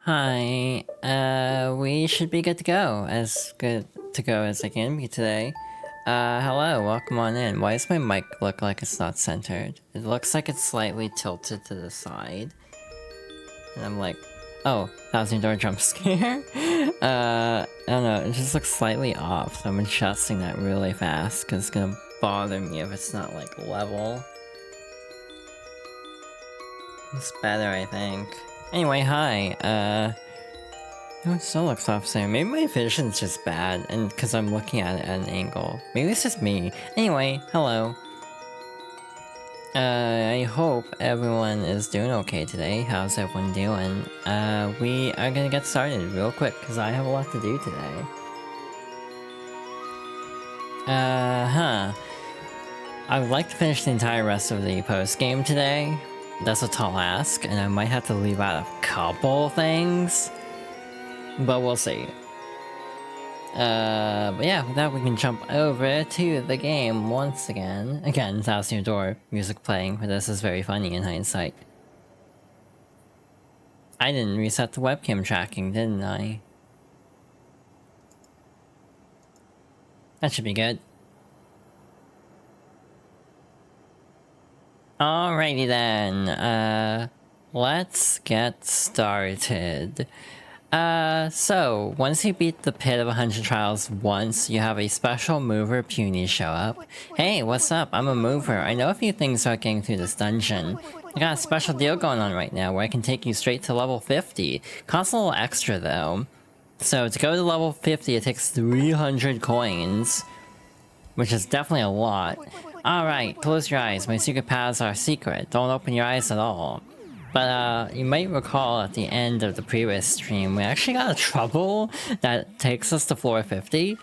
Hi, we should be good to go. As good to go as I can be today. Hello, welcome on in. Why does my mic look like it's not centered? It looks like it's slightly tilted to the side. And I'm like, oh, thousand door jump scare? I don't know, it just looks slightly off, so I'm adjusting that really fast, because it's gonna bother me if it's not, like, level. It's better, I think. Anyway, hi, oh, it still looks off same. Maybe my vision's just bad, and because I'm looking at it at an angle. Maybe it's just me. Anyway, hello. I hope everyone is doing okay today. How's everyone doing? We are gonna get started real quick, because I have a lot to do today. I would like to finish the entire rest of the post-game today. That's a tall ask, and I might have to leave out a couple things. But we'll see. But yeah, with that we can jump over to the game once again. Again, thousand door music playing, but this is very funny in hindsight. I didn't reset the webcam tracking, didn't I? That should be good. Alrighty then, let's get started. So, once you beat the Pit of 100 Trials once, you have a special mover puny show up. Hey, what's up? I'm a mover. I know a few things about getting through this dungeon. I got a special deal going on right now where I can take you straight to level 50. Costs a little extra though. So, to go to level 50, it takes 300 coins. Which is definitely a lot. Alright, close your eyes. My secret paths are secret. Don't open your eyes at all. But, you might recall at the end of the previous stream, we actually got a trouble that takes us to floor 50.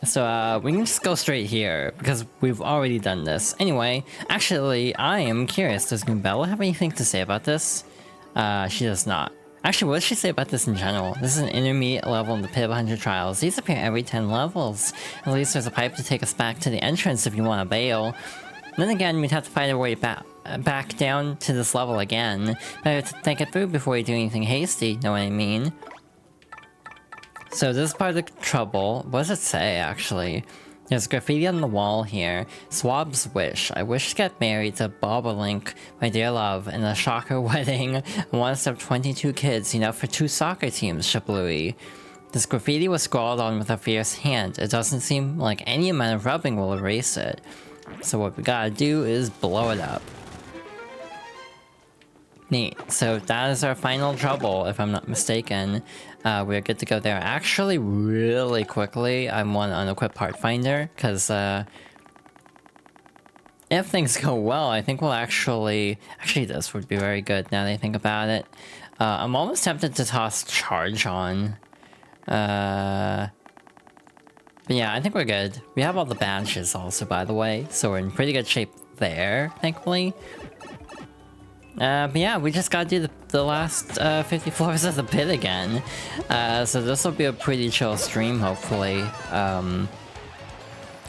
So, we can just go straight here, because we've already done this. Anyway, actually, I am curious, does Bella have anything to say about this? She does not. Actually, what does she say about this in general? This is an intermediate level in the Pit of 100 Trials. These appear every 10 levels. At least there's a pipe to take us back to the entrance if you want to bail. Then again, we'd have to fight our way back down to this level again. Better to think it through before you do anything hasty, know what I mean? So this is part of the trouble. What does it say, actually? There's graffiti on the wall here. Swab's wish. I wish to get married to Bobolink, my dear love, in a shocker wedding. I want us to have 22 kids, enough for 2 soccer teams, Shablooey. This graffiti was scrawled on with a fierce hand. It doesn't seem like any amount of rubbing will erase it. So what we gotta do is blow it up. Neat. So that is our final trouble, if I'm not mistaken. We're good to go there. Actually, really quickly, I want to unequip Part Finder, because if things go well, I think we'll actually this would be very good now that I think about it. I'm almost tempted to toss Charge on. But yeah, I think we're good. We have all the badges also, by the way, so we're in pretty good shape there, thankfully. But yeah, we just gotta do the last 50 floors of the pit again. So this will be a pretty chill stream, hopefully.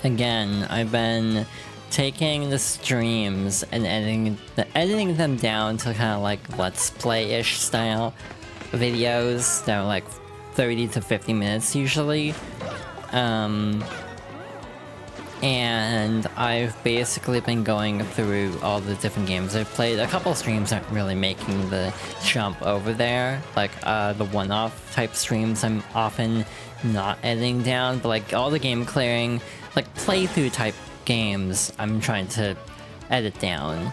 Again, I've been taking the streams and editing them down to kind of like Let's Play-ish style videos that are like 30 to 50 minutes usually. And I've basically been going through all the different games I've played. A couple streams aren't really making the jump over there. Like, the one-off type streams I'm often not editing down, but like all the game clearing, like playthrough type games, I'm trying to edit down.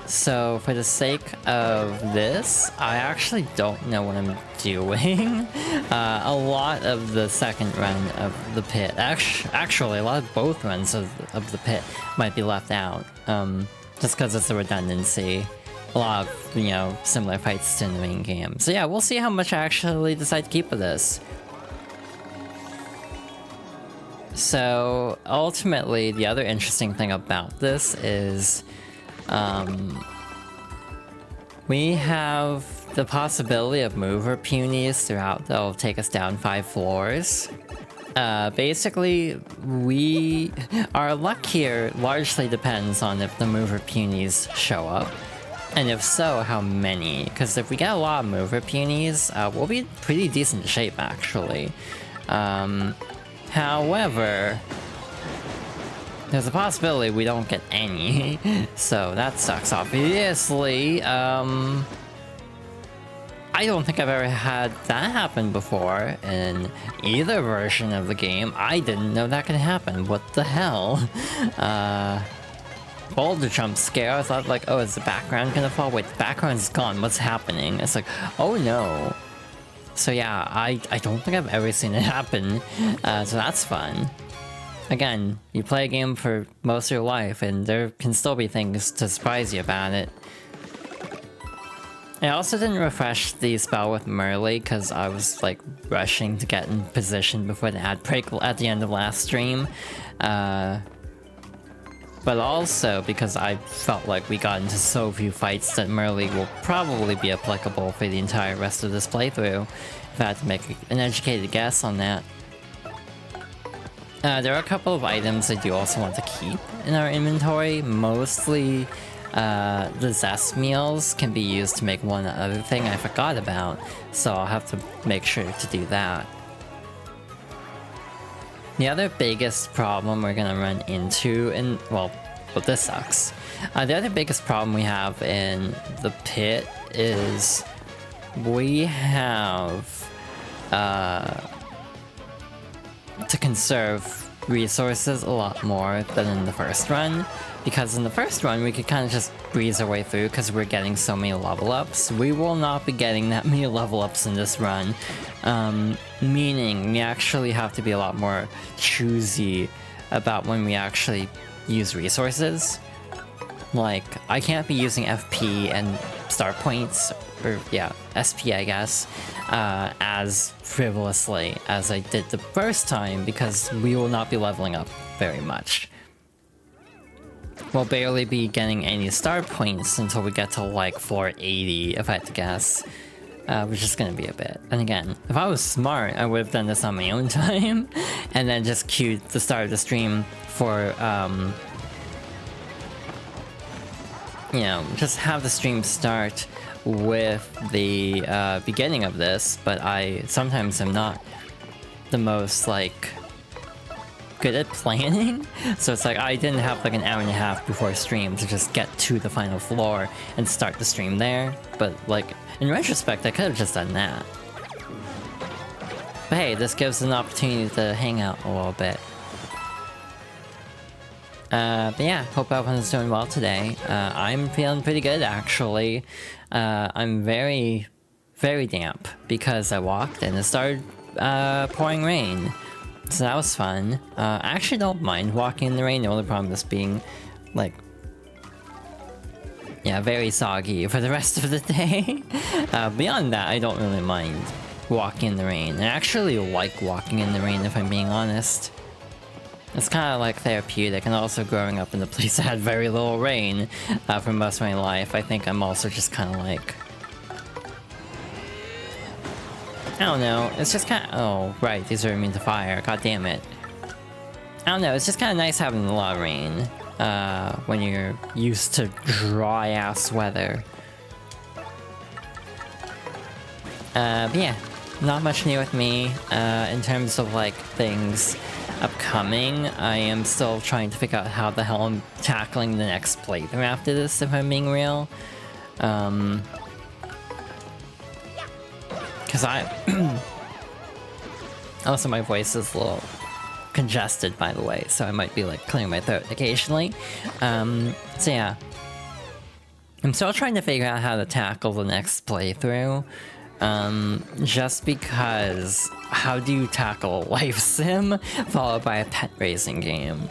So, for the sake of this, I actually don't know what I'm doing. A lot of the second run of the pit, actually a lot of both runs of the pit might be left out. Just because it's a redundancy. A lot of, you know, similar fights to the main game. So yeah, we'll see how much I actually decide to keep of this. So, ultimately, the other interesting thing about this is we have the possibility of mover punies throughout that'll take us down 5 floors. Basically, our luck here largely depends on if the mover punies show up. And if so, how many? Because if we get a lot of mover peonies, we'll be in pretty decent shape, actually. However, there's a possibility we don't get any, so that sucks, obviously. I don't think I've ever had that happen before in either version of the game. I didn't know that could happen. What the hell? Boulder jump scare. I thought like, oh, is the background gonna fall? Wait, the background's gone. What's happening? It's like, oh no. So yeah, I don't think I've ever seen it happen. So that's fun. Again, you play a game for most of your life and there can still be things to surprise you about it. I also didn't refresh the spell with Merly because I was like rushing to get in position before the ad break at the end of last stream. But also because I felt like we got into so few fights that Merly will probably be applicable for the entire rest of this playthrough, if I had to make an educated guess on that. There are a couple of items I do also want to keep in our inventory. Mostly the zest meals can be used to make one other thing I forgot about, so I'll have to make sure to do that. The other biggest problem we're gonna run into in, well, this sucks. The other biggest problem we have in the pit is we have to conserve resources a lot more than in the first run, because in the first run we could kind of just breeze our way through because we're getting so many level ups. We will not be getting that many level ups in this run, meaning we actually have to be a lot more choosy about when we actually use resources. Like, I can't be using FP and star points, or yeah, SP I guess, as frivolously as I did the first time, because we will not be leveling up very much. We'll barely be getting any star points until we get to like floor 80, if I had to guess. Which is gonna be a bit. And again, if I was smart, I would have done this on my own time, and then just queued the start of the stream for, you know, just have the stream start with the beginning of this, but I sometimes am not the most, like, good at planning, so it's like I didn't have like an hour and a half before stream to just get to the final floor and start the stream there, but like, in retrospect, I could have just done that. But hey, this gives an opportunity to hang out a little bit. But yeah, hope everyone's doing well today. I'm feeling pretty good, actually. I'm very, very damp because I walked and it started pouring rain. So that was fun. I actually don't mind walking in the rain. The only problem is being, like, yeah, very soggy for the rest of the day. Beyond that, I don't really mind walking in the rain. I actually like walking in the rain, if I'm being honest. It's kind of like therapeutic, and also growing up in a place that had very little rain for most of my life, I think I'm also just kind of like... I don't know, it's just kind of... Oh, right, these are immune to fire, god damn it. I don't know, it's just kind of nice having a lot of rain when you're used to dry-ass weather. But yeah, not much new with me. In terms of, like, things upcoming, I am still trying to figure out how the hell I'm tackling the next playthrough after this, if I'm being real. Because also my voice is a little congested, by the way, so I might be like clearing my throat occasionally. So yeah, I'm still trying to figure out how to tackle the next playthrough. Just because, how do you tackle a life sim followed by a pet raising game?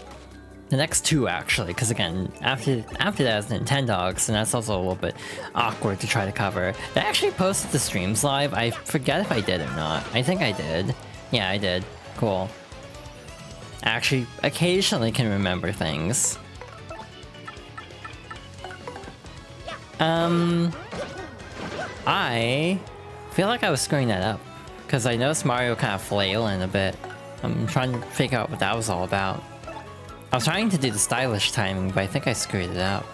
The next two, actually, because again, after that is Nintendogs, and that's also a little bit awkward to try to cover. Did I actually posted the streams live? I forget if I did or not. I think I did. Yeah, I did. Cool. I actually occasionally can remember things. I feel like I was screwing that up, because I noticed Mario kind of flailing a bit. I'm trying to figure out what that was all about. I was trying to do the stylish timing, but I think I screwed it up.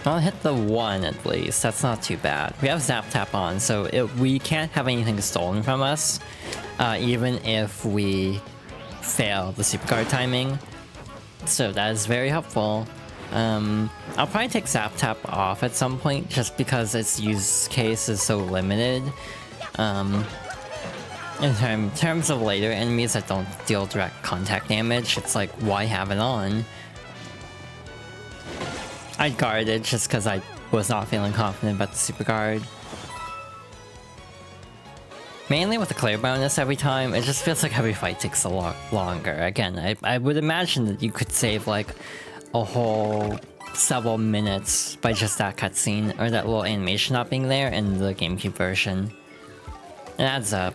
I'll hit the 1 at least. That's not too bad. We have Zap Tap on, so we can't have anything stolen from us, even if we fail the supercard timing. So that is very helpful. I'll probably take Zap Tap off at some point, just because its use case is so limited. In terms of later enemies that don't deal direct contact damage, it's like, why have it on? I guarded just because I was not feeling confident about the supercard. Mainly with the clear bonus every time, it just feels like every fight takes a lot longer. Again, I would imagine that you could save like a whole several minutes by just that cutscene, or that little animation not being there in the GameCube version. It adds up.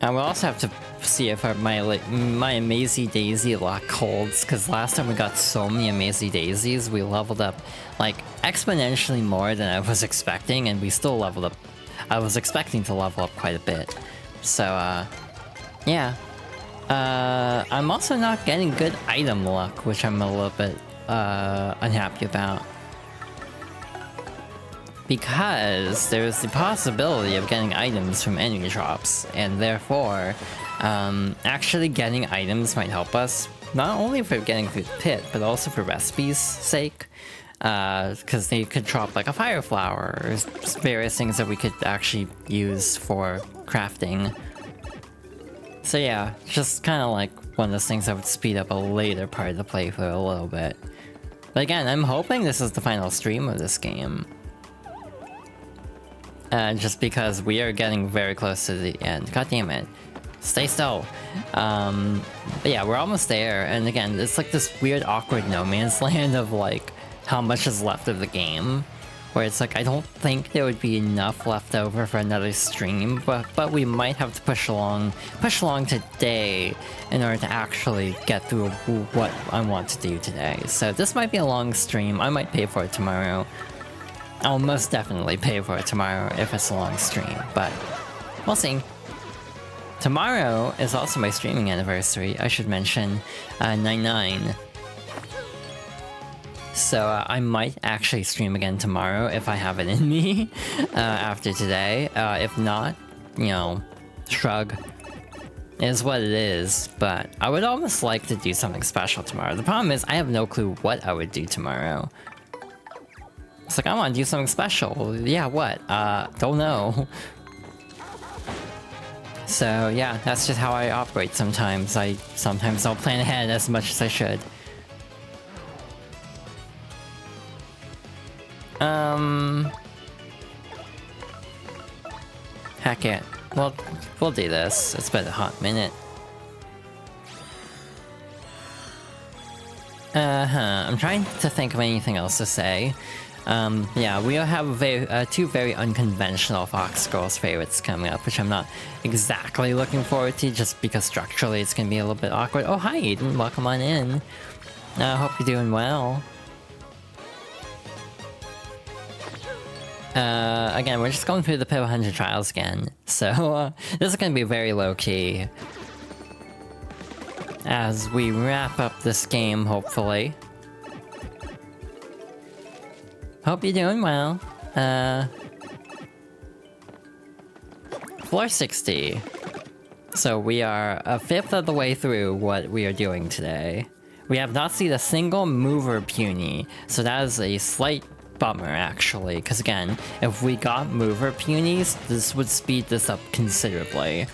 I will also have to see if my Amazy Daisy luck holds, because last time we got so many Amazy Daisies, we leveled up like exponentially more than I was expecting, and we still leveled up. I was expecting to level up quite a bit. So, yeah. I'm also not getting good item luck, which I'm a little bit unhappy about. Because there's the possibility of getting items from enemy drops, and therefore, actually getting items might help us, not only for getting through the pit, but also for recipes' sake. Because they could drop like a fire flower, or various things that we could actually use for crafting. So yeah, just kind of like one of those things that would speed up a later part of the playthrough a little bit. But again, I'm hoping this is the final stream of this game. Just because we are getting very close to the end. God damn it. Stay still. But yeah, we're almost there. And again, it's like this weird, awkward no man's land of like how much is left of the game. Where it's like, I don't think there would be enough left over for another stream, but we might have to push along today in order to actually get through what I want to do today. So this might be a long stream. I might pay for it tomorrow. I'll most definitely pay for it tomorrow if it's a long stream, but we'll see. Tomorrow is also my streaming anniversary, I should mention, 9/9. So I might actually stream again tomorrow if I have it in me after today. If not, you know, shrug. It is what it is, but I would almost like to do something special tomorrow. The problem is I have no clue what I would do tomorrow. It's like, I want to do something special. Yeah, what? Don't know. So yeah, that's just how I operate sometimes. Sometimes don't plan ahead as much as I should. Heck it. Well, we'll do this. It's been a hot minute. I'm trying to think of anything else to say. Yeah, we have two very unconventional Fox Girls favorites coming up, which I'm not exactly looking forward to, just because structurally it's gonna be a little bit awkward. Oh, hi Aiden, welcome on in. I hope you're doing well. Again, we're just going through the Pit of 100 Trials again, so this is gonna be very low-key as we wrap up this game, hopefully. Hope you're doing well. Floor 60. So we are a fifth of the way through what we are doing today. We have not seen a single mover puny, so that is a slight bummer actually, because again, if we got mover punies, this would speed this up considerably.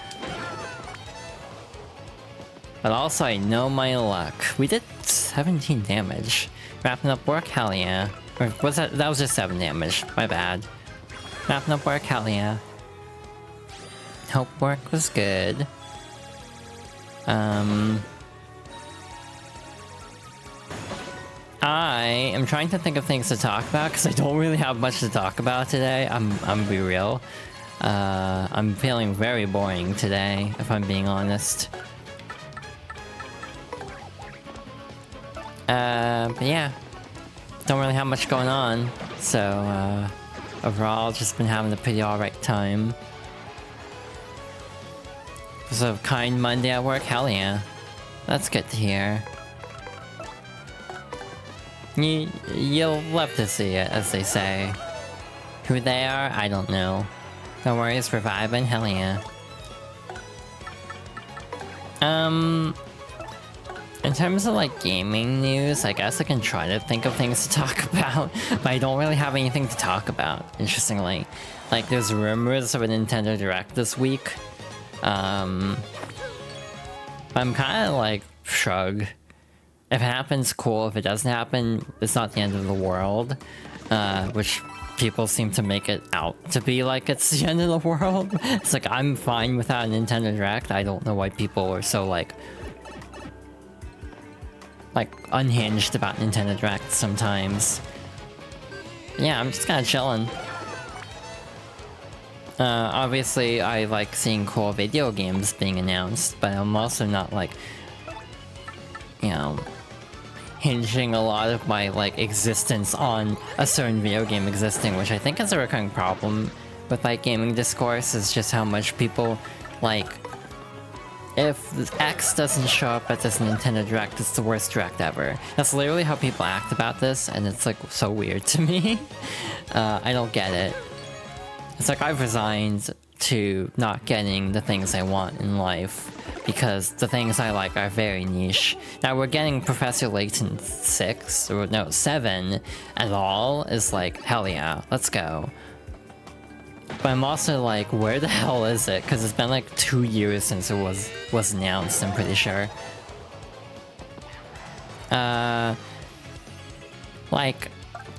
But also, I know my luck. We did 17 damage. Wrapping up work, hell yeah. Or was that was just 7 damage, my bad. Wrapping up work, hell yeah. Hope work was good. I am trying to think of things to talk about because I don't really have much to talk about today. I'm gonna be real. I'm feeling very boring today, if I'm being honest. But yeah, don't really have much going on, so overall, just been having a pretty alright time. So kind Monday at work, hell yeah. That's good to hear. You'll love to see it, as they say. Who they are, I don't know. Don't worry, it's for vibing, hell yeah. In terms of like gaming news, I guess I can try to think of things to talk about, but I don't really have anything to talk about, interestingly. Like, there's rumors of a Nintendo Direct this week. I'm kind of like, shrug. If it happens, cool. If it doesn't happen, it's not the end of the world. Which people seem to make it out to be like it's the end of the world. It's like, I'm fine without a Nintendo Direct. I don't know why people are so like unhinged about Nintendo Direct sometimes. Yeah, I'm just kind of chilling. Obviously, I like seeing cool video games being announced, but I'm also not like, you know, hinging a lot of my like existence on a certain video game existing, which I think is a recurring problem with like gaming discourse, is just how much people like, if X doesn't show up at this Nintendo Direct, it's the worst Direct ever. That's literally how people act about this, and it's like so weird to me. I don't get it. It's like I've resigned to not getting the things I want in life because the things I like are very niche. Now we're getting Professor Layton 6, or no, 7 at all is like, hell yeah, let's go. But I'm also like, where the hell is it? Because it's been like 2 years since it was announced, I'm pretty sure. Like,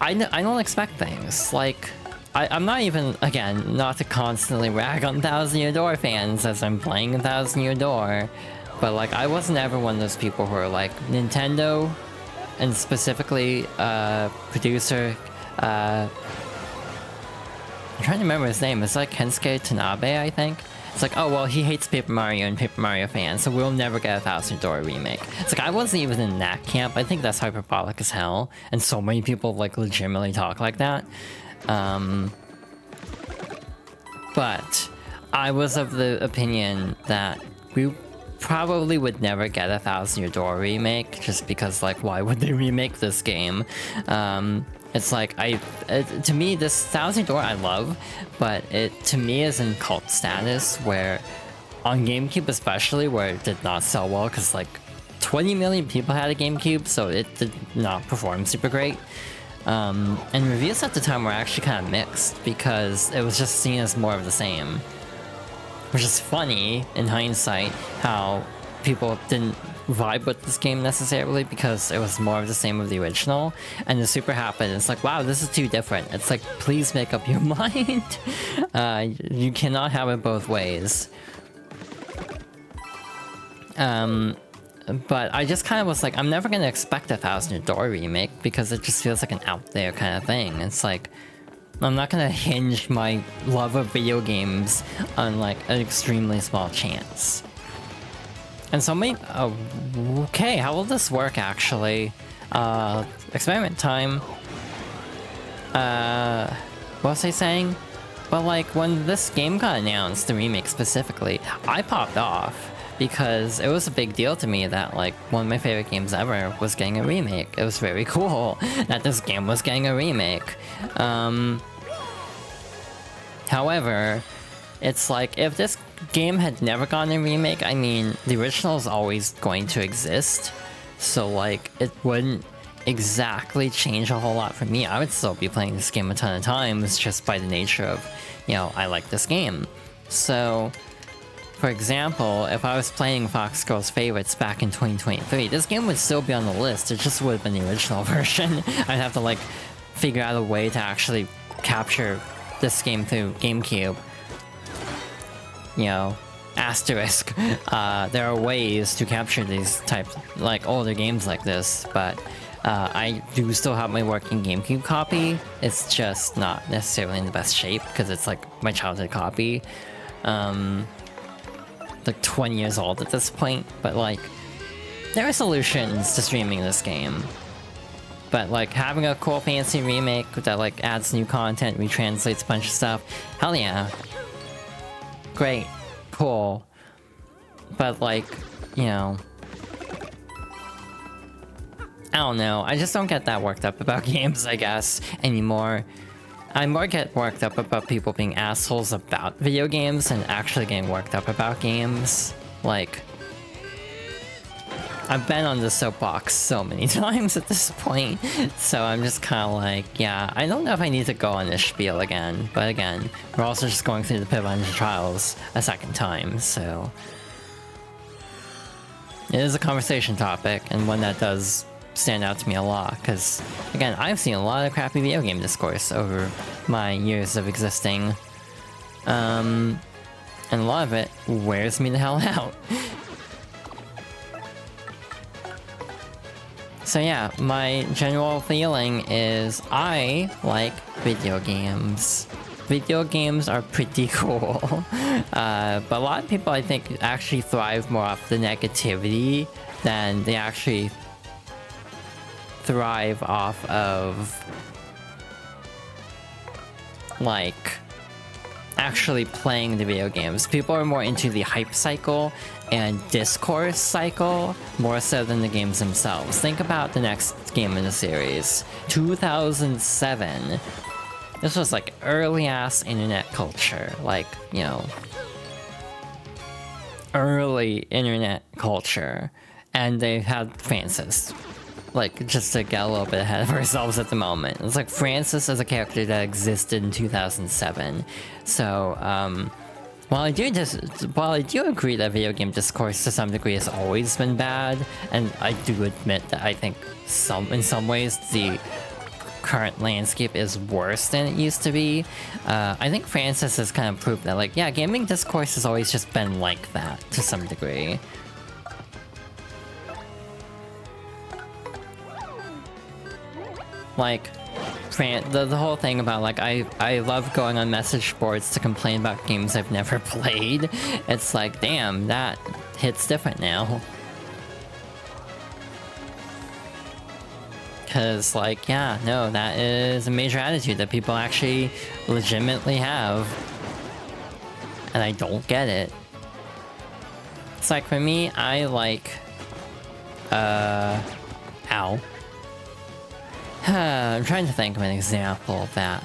I don't expect things. Like, I'm not even, again, not to constantly rag on Thousand Year Door fans as I'm playing Thousand Year Door, but like, I wasn't ever one of those people who are like, Nintendo, and specifically, producer, I'm trying to remember his name. It's like Kensuke Tanabe, I think. It's like, oh, well, he hates Paper Mario and Paper Mario fans, so we'll never get a Thousand Door remake. It's like, I wasn't even in that camp. I think that's hyperbolic as hell, and so many people, like, legitimately talk like that. But I was of the opinion that we probably would never get a Thousand Year Door remake, just because, like, why would they remake this game? It's like, to me, this Thousand Year Door I love, but it, to me, is in cult status, where, on GameCube especially, where it did not sell well, because, like, 20 million people had a GameCube, so it did not perform super great. And reviews at the time were actually kind of mixed, because it was just seen as more of the same. Which is funny, in hindsight, how people didn't vibe with this game necessarily, because it was more of the same of the original, and the super happened. It's like, wow, this is too different. It's like, please make up your mind. You cannot have it both ways. But I just kind of was like, I'm never gonna expect a Thousand Year Door remake, because it just feels like an out there kind of thing. It's like, I'm not gonna hinge my love of video games on like an extremely small chance. And so maybe, okay, how will this work actually? Experiment time. What was I saying? But like, when this game got announced, the remake specifically, I popped off. Because it was a big deal to me that, like, one of my favorite games ever was getting a remake. It was very cool that this game was getting a remake. However, it's like, if this game had never gotten a remake, I mean, the original is always going to exist. So, like, it wouldn't exactly change a whole lot for me. I would still be playing this game a ton of times, just by the nature of, you know, I like this game. So, for example, if I was playing Fox Girls Favorites back in 2023, this game would still be on the list, it just would have been the original version. I'd have to, like, figure out a way to actually capture this game through GameCube. You know, asterisk. There are ways to capture these types, like, older games like this, but I do still have my working GameCube copy. It's just not necessarily in the best shape, because it's, like, my childhood copy. Like 20 years old at this point, but like, there are solutions to streaming this game. But like, having a cool fancy remake that like adds new content, retranslates a bunch of stuff, hell yeah. Great. Cool. But like, you know, I don't know. I just don't get that worked up about games, I guess, anymore. I more get worked up about people being assholes about video games and actually getting worked up about games. Like, I've been on the soapbox so many times at this point, so I'm just kind of like, yeah, I don't know if I need to go on this spiel again, but again, we're also just going through the Pit of 100 Trials a second time, so... It is a conversation topic, and one that does stand out to me a lot, because, again, I've seen a lot of crappy video game discourse over my years of existing. And a lot of it wears me the hell out. So yeah, my general feeling is I like video games. Video games are pretty cool. But a lot of people, I think, actually thrive more off the negativity than they actually thrive off of, like, actually playing the video games. People are more into the hype cycle and discourse cycle more so than the games themselves. Think about the next game in the series. 2007. This was like early ass internet culture. Like, you know, early internet culture. And they had Francis. Like, just to get a little bit ahead of ourselves at the moment. It's like Francis as a character that existed in 2007. So, while I do agree that video game discourse to some degree has always been bad, and I do admit that I think in some ways the current landscape is worse than it used to be, I think Francis has kind of proved that, like, yeah, gaming discourse has always just been like that to some degree. Like, the whole thing about, like, I love going on message boards to complain about games I've never played. It's like, damn, that hits different now. Because, like, yeah, no, that is a major attitude that people actually legitimately have. And I don't get it. It's like, for me, I like... Ow. I'm trying to think of an example of that.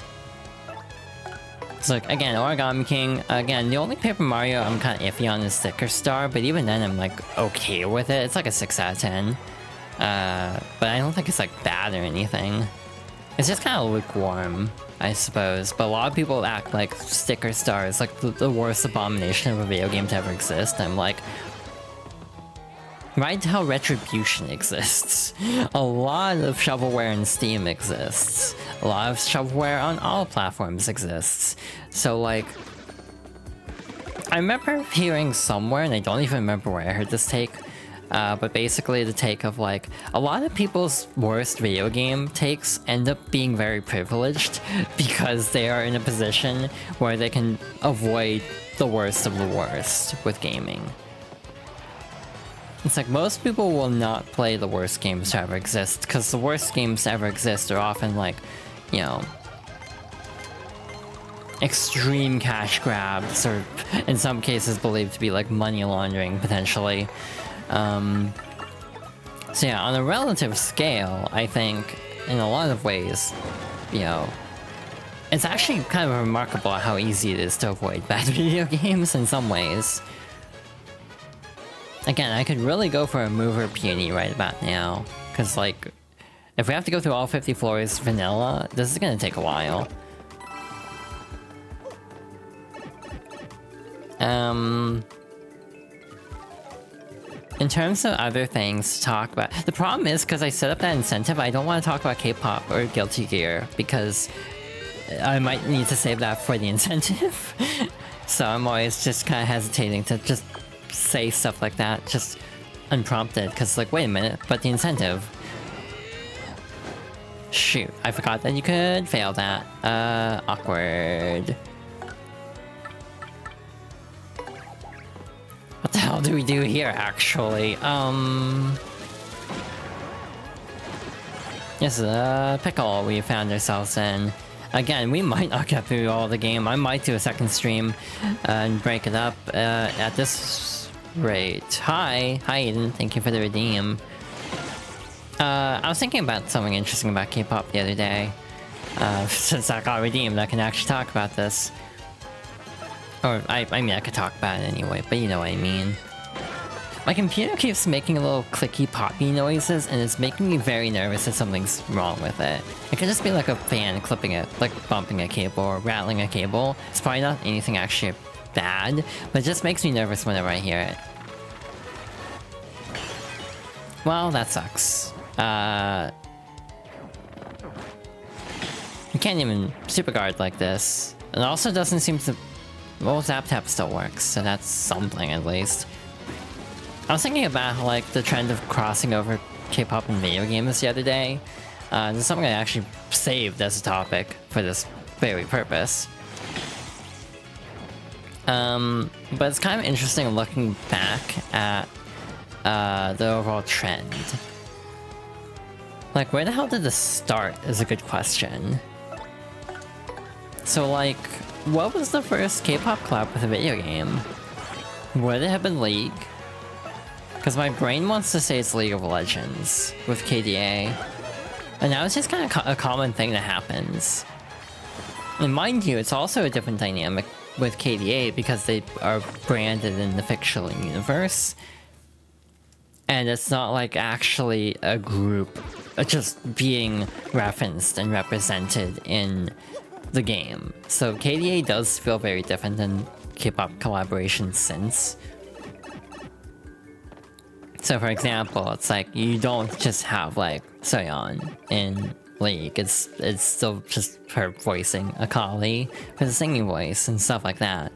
So, like, again, Origami King, again, the only Paper Mario I'm kind of iffy on is Sticker Star, but even then I'm, like, okay with it. It's like a 6 out of 10. But I don't think it's, like, bad or anything. It's just kind of lukewarm, I suppose. But a lot of people act like Sticker Star is, like, the worst abomination of a video game to ever exist. I'm like... Right how Retribution exists. A lot of shovelware in Steam exists. A lot of shovelware on all platforms exists. So, like... I remember hearing somewhere, and I don't even remember where I heard this take, but basically the take of, like, a lot of people's worst video game takes end up being very privileged because they are in a position where they can avoid the worst of the worst with gaming. It's like, most people will not play the worst games to ever exist, because the worst games to ever exist are often, like, you know, extreme cash grabs, or in some cases believed to be, like, money laundering, potentially. So yeah, on a relative scale, I think, in a lot of ways, you know, it's actually kind of remarkable how easy it is to avoid bad video games in some ways. Again, I could really go for a mover puny right about now, because, like, if we have to go through all 50 floors vanilla, this is gonna take a while. In terms of other things to talk about, the problem is, because I set up that incentive, I don't want to talk about K-pop or Guilty Gear, because I might need to save that for the incentive. So I'm always just kind of hesitating to just say stuff like that, just unprompted, because, like, wait a minute, but the incentive. Shoot, I forgot that you could fail that. Awkward. What the hell do we do here, actually? This is a pickle we found ourselves in. Again, we might not get through all the game. I might do a second stream and break it up at this rate. Hi, Eden. Thank you for the redeem. I was thinking about something interesting about K-pop the other day. Since I got redeemed, I can actually talk about this. Or, I mean, I could talk about it anyway, but you know what I mean. My computer keeps making little clicky poppy noises, and it's making me very nervous that something's wrong with it. It could just be like a fan clipping it, like bumping a cable or rattling a cable. It's probably not anything actually bad, but it just makes me nervous whenever I hear it. Well, that sucks. You can't even super guard like this. It also doesn't seem to... Well, Zap Tap still works, so that's something at least. I was thinking about like the trend of crossing over K-pop and video games the other day. This is something I actually saved as a topic for this very purpose. But it's kind of interesting looking back at the overall trend. Like, where the hell did this start is a good question. So like, what was the first K-pop collab with a video game? Would it have been League? Because my brain wants to say it's League of Legends with KDA. And now it's just kind of a common thing that happens. And mind you, it's also a different dynamic with KDA because they are branded in the fictional universe. And it's not like actually a group just being referenced and represented in the game. So KDA does feel very different than K-pop collaborations since. So for example, it's like you don't just have like Soyeon in League. It's still just her voicing Akali for the singing voice and stuff like that.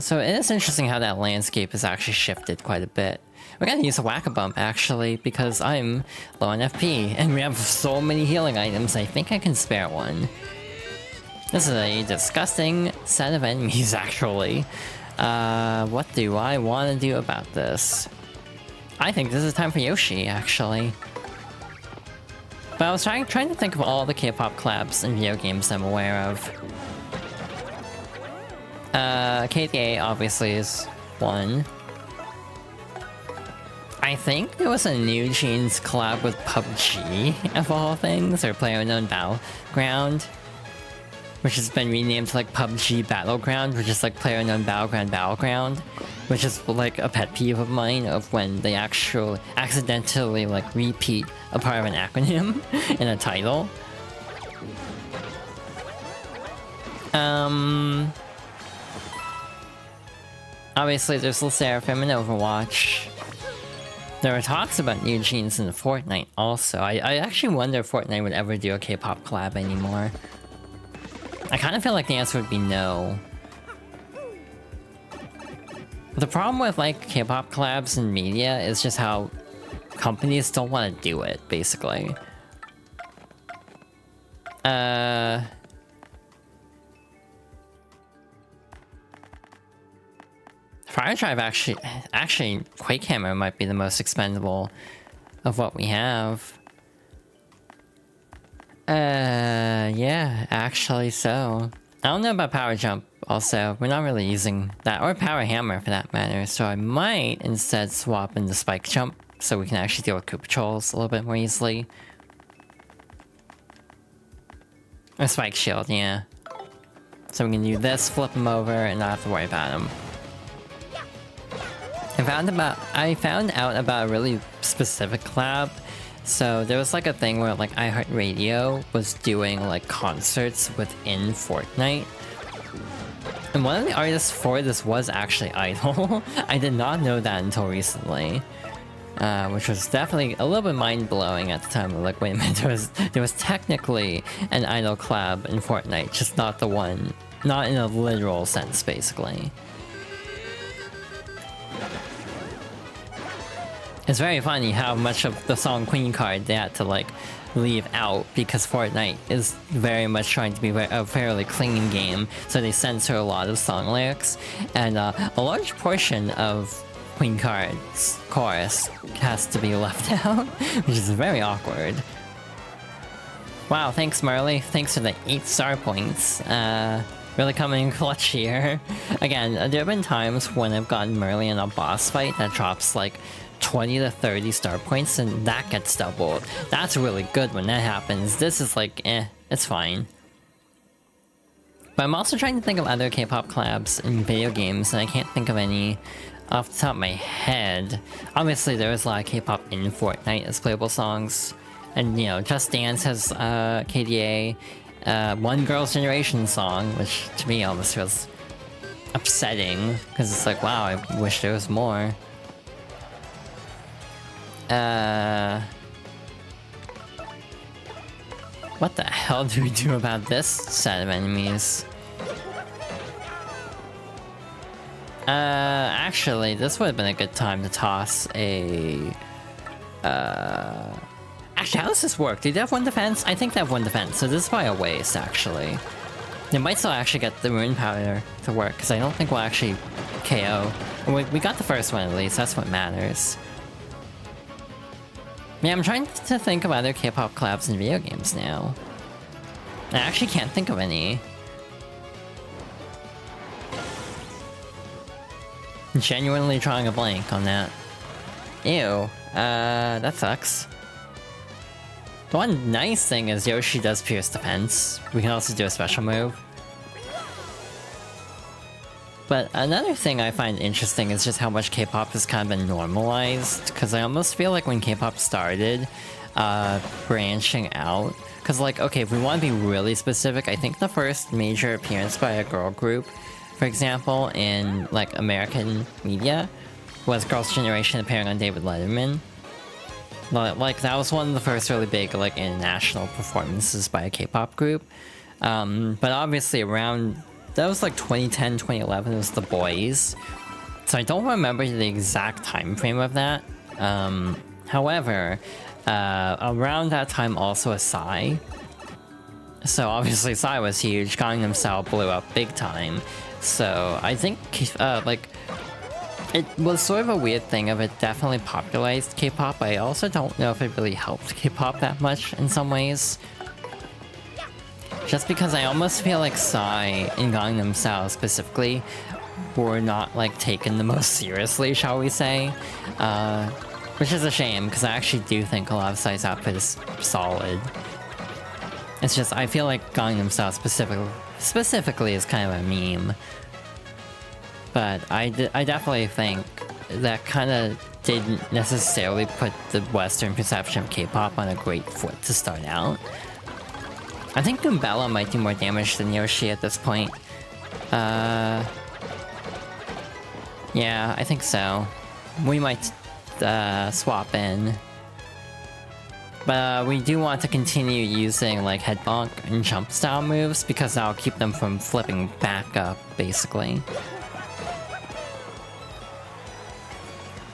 So it is interesting how that landscape has actually shifted quite a bit. We're gonna use a Whack-A-Bump actually because I'm low on FP and we have so many healing items. I think I can spare one. This is a disgusting set of enemies actually. What do I want to do about this? I think this is time for Yoshi, actually. But I was trying to think of all the K-pop collabs and video games I'm aware of. KDA obviously is one. I think there was a New Jeans collab with PUBG, of all things, or PlayerUnknown Battleground, which has been renamed to like PUBG Battleground, which is like PlayerUnknown Battleground, which is like a pet peeve of mine of when they actually accidentally like repeat a part of an acronym in a title. Obviously there's Lil Seraphim in Overwatch. There were talks about New Jeans in Fortnite also. I actually wonder if Fortnite would ever do a K-pop collab anymore. I kind of feel like the answer would be no. The problem with like K-pop collabs in media is just how companies don't want to do it, basically. Fire Drive actually Quake Hammer might be the most expendable of what we have. Yeah, actually so. I don't know about Power Jump also. We're not really using that, or Power Hammer for that matter, so I might instead swap into Spike Jump so we can actually deal with Koopa Trolls a little bit more easily. Or Spike Shield, yeah. So we can do this, flip him over, and not have to worry about him. I found out about a really specific collab. So there was like a thing where like iHeartRadio was doing like concerts within Fortnite. And one of the artists for this was actually Idol. I did not know that until recently. Which was definitely a little bit mind-blowing at the time. Like, wait a minute, there was technically an Idol collab in Fortnite, just not the one, not in a literal sense, basically. It's very funny how much of the song Queen Card they had to like leave out because Fortnite is very much trying to be a fairly clean game, so they censor a lot of song lyrics, and a large portion of Queen Card's chorus has to be left out, which is very awkward. Wow, thanks Marley, thanks for the 8 star points. Really coming in clutch here. Again, there have been times when I've gotten Merly in a boss fight that drops like 20 to 30 star points and that gets doubled. That's really good when that happens. This is like, it's fine. But I'm also trying to think of other K-pop collabs in video games, and I can't think of any off the top of my head. Obviously, there is a lot of K-pop in Fortnite as playable songs. And, you know, Just Dance has KDA. One Girl's Generation song, which to me almost feels upsetting, because it's like, wow, I wish there was more. What the hell do we do about this set of enemies? Actually, this would have been a good time to toss a... Actually, how does this work? Do they have one defense? I think they have one defense, so this is probably a waste, actually. They might still actually get the Rune Powder to work, because I don't think we'll actually KO. We got the first one at least, that's what matters. Yeah, I'm trying to think of other K-pop collabs in video games now. I actually can't think of any. Genuinely drawing a blank on that. Ew, that sucks. The one nice thing is Yoshi does pierce defense. We can also do a special move. But another thing I find interesting is just how much K-pop has kind of been normalized, because I almost feel like when K-pop started branching out, because like, okay, if we want to be really specific, I think the first major appearance by a girl group, for example, in like American media, was Girls' Generation appearing on David Letterman. Like, that was one of the first really big, like, international performances by a K-pop group. But obviously around... That was like 2010, 2011, it was The Boys. So I don't remember the exact time frame of that. However, around that time also a Psy. So obviously Psy was huge, Gangnam Style blew up big time. So I think, like... It was sort of a weird thing of it definitely popularized K-pop, but I also don't know if it really helped K-pop that much in some ways. Just because I almost feel like Psy and Gangnam Style specifically were not like taken the most seriously, shall we say. Which is a shame, because I actually do think a lot of Psy's output is solid. It's just, I feel like Gangnam Style specifically is kind of a meme. But I definitely think that kind of didn't necessarily put the Western perception of K-pop on a great foot to start out. I think Goombella might do more damage than Yoshi at this point. Yeah, I think so. We might swap in. But we do want to continue using like head bonk and jump style moves, because that'll keep them from flipping back up, basically.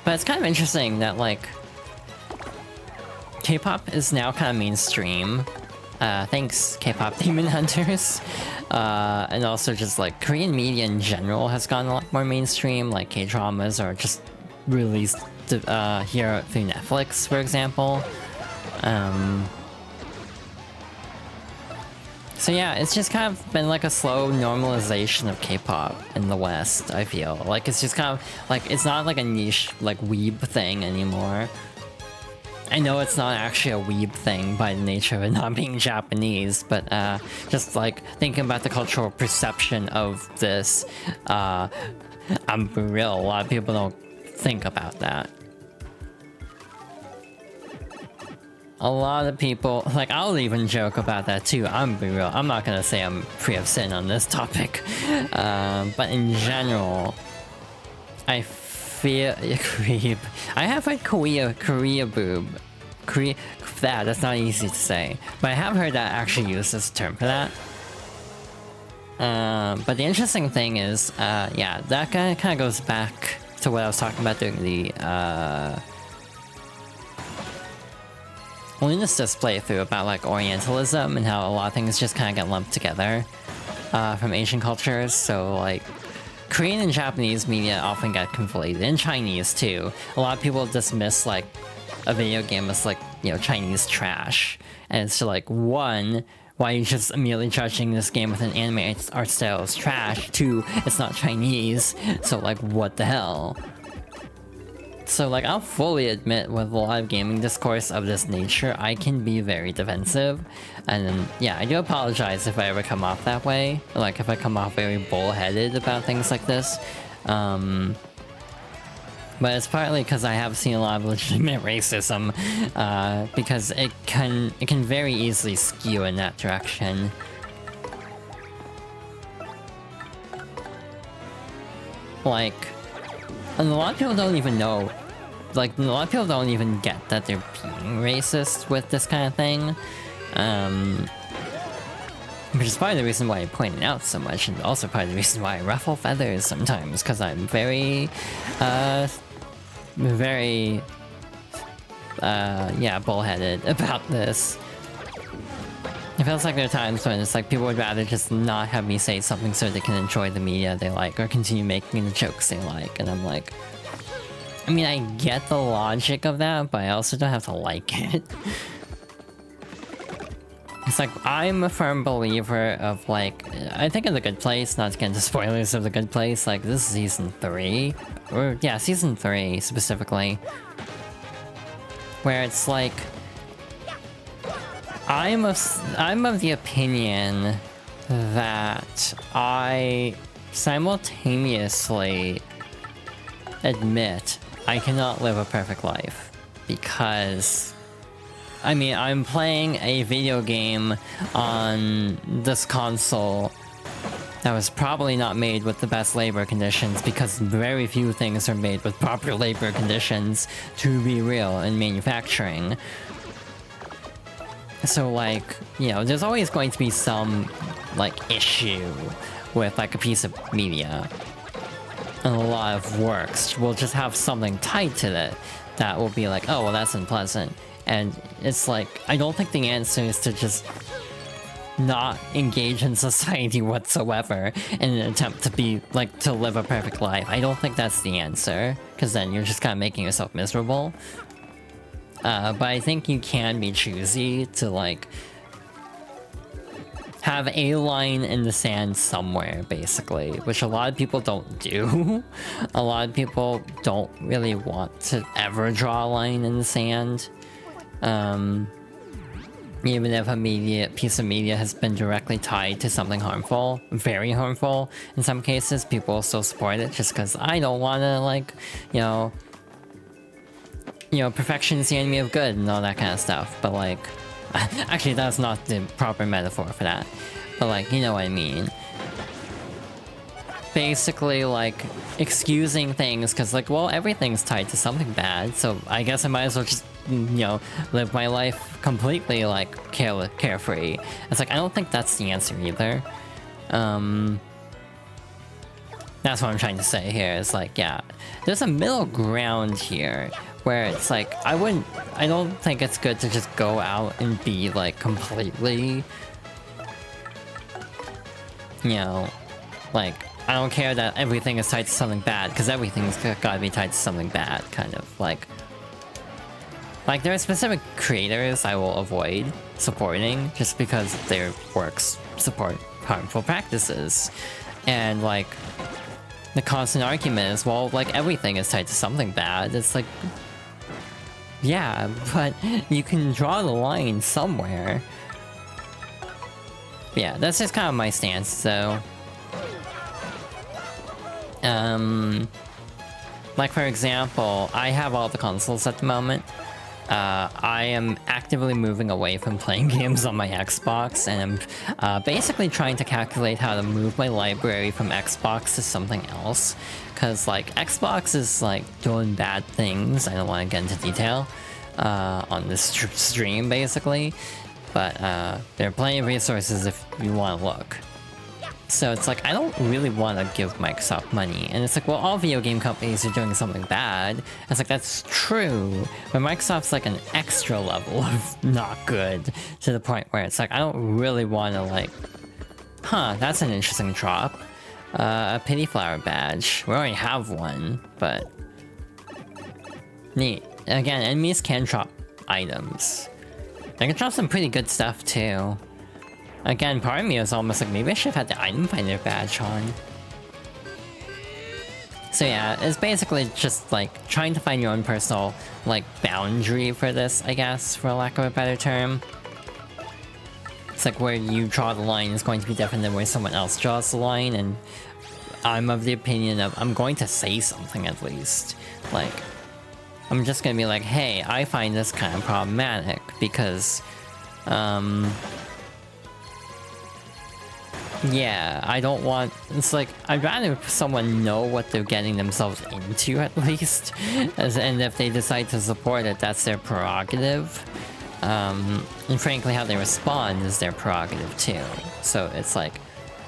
But it's kind of interesting that, like, K-pop is now kind of mainstream. Thanks, K-pop Demon Hunters. And also just, like, Korean media in general has gotten a lot more mainstream. Like, K-dramas are just released here through Netflix, for example. So yeah, it's just kind of been like a slow normalization of K-pop in the West, I feel. Like, it's just kind of, like, it's not like a niche, like, weeb thing anymore. I know it's not actually a weeb thing by the nature of it not being Japanese, but just, like, thinking about the cultural perception of this, I'm being real, a lot of people don't think about that. A lot of people, like, I'll even joke about that too, I'm being real. I'm not gonna say I'm free of sin on this topic. But in general, I feel... creep. I have heard Korea boob. That's not easy to say. But I have heard that actually used as a term for that. But the interesting thing is, yeah, that kind of goes back to what I was talking about during the, Luna's just playthrough about like Orientalism and how a lot of things just kind of get lumped together from Asian cultures. So like Korean and Japanese media often get conflated, and Chinese too. A lot of people dismiss like a video game as like, you know, Chinese trash, and it's like, one, why are you just immediately judging this game with an anime art style as trash? Two, it's not Chinese, so like what the hell? So like, I'll fully admit with a lot of gaming discourse of this nature, I can be very defensive. And then, yeah, I do apologize if I ever come off that way. Like, if I come off very bullheaded about things like this. But it's partly because I have seen a lot of legitimate racism, because it can very easily skew in that direction. Like, and a lot of people don't even know, like, a lot of people don't even get that they're being racist with this kind of thing. Which is part of the reason why I point it out so much, and also part of the reason why I ruffle feathers sometimes, because I'm very, yeah, bullheaded about this. It feels like there are times when it's like people would rather just not have me say something so they can enjoy the media they like, or continue making the jokes they like, and I'm like... I mean, I get the logic of that, but I also don't have to like it. It's like, I'm a firm believer of, like, I think of The Good Place, not to get into spoilers of The Good Place, like, this is season 3, or, yeah, season 3, specifically, where it's like, I'm of the opinion that I simultaneously admit I cannot live a perfect life, because I mean, I'm playing a video game on this console that was probably not made with the best labor conditions, because very few things are made with proper labor conditions, to be real, in manufacturing. So, like, you know, there's always going to be some, like, issue with, like, a piece of media. And a lot of works will just have something tied to it that will be like, oh, well, that's unpleasant. And it's like, I don't think the answer is to just not engage in society whatsoever in an attempt to be, like, to live a perfect life. I don't think that's the answer, because then you're just kind of making yourself miserable. But I think you can be choosy to, like, have a line in the sand somewhere, basically, which a lot of people don't do. A lot of people don't really want to ever draw a line in the sand. Even if a piece of media has been directly tied to something harmful, very harmful in some cases, people will still support it just because I don't want to, like, you know, perfection is the enemy of good and all that kind of stuff, but, like, actually, that's not the proper metaphor for that, but, like, you know what I mean. Basically, like, excusing things because, like, well, everything's tied to something bad, so I guess I might as well just, you know, live my life completely, like, carefree. It's like, I don't think that's the answer either. That's what I'm trying to say here, is like, yeah, there's a middle ground here where it's like, I don't think it's good to just go out and be, like, completely, you know, like, I don't care that everything is tied to something bad, because everything's gotta be tied to something bad, kind of, like, there are specific creators I will avoid supporting, just because their works support harmful practices, and, like, the constant argument is, well, like, everything is tied to something bad. It's like, yeah, but you can draw the line somewhere. Yeah, that's just kind of my stance, so... like, for example, I have all the consoles at the moment. I am actively moving away from playing games on my Xbox, and I'm basically trying to calculate how to move my library from Xbox to something else. Because, like, Xbox is, like, doing bad things. I don't want to get into detail on this stream, basically. But there are plenty of resources if you want to look. So it's like, I don't really want to give Microsoft money. And it's like, well, all video game companies are doing something bad. It's like, that's true. But Microsoft's like an extra level of not good, to the point where it's like, I don't really want to, like... Huh, that's an interesting drop. A pity flower badge. We already have one, but... Neat. Again, enemies can drop items. They can drop some pretty good stuff, too. Again, part of me is almost like, maybe I should have had the item finder badge on. So yeah, it's basically just like trying to find your own personal like boundary for this, I guess, for lack of a better term. It's like where you draw the line is going to be different than where someone else draws the line, and I'm of the opinion of I'm going to say something at least. Like, I'm just gonna be like, hey, I find this kind of problematic because, yeah, I don't want... It's like, I'd rather someone know what they're getting themselves into, at least. And if they decide to support it, that's their prerogative. And frankly, how they respond is their prerogative, too. So it's like,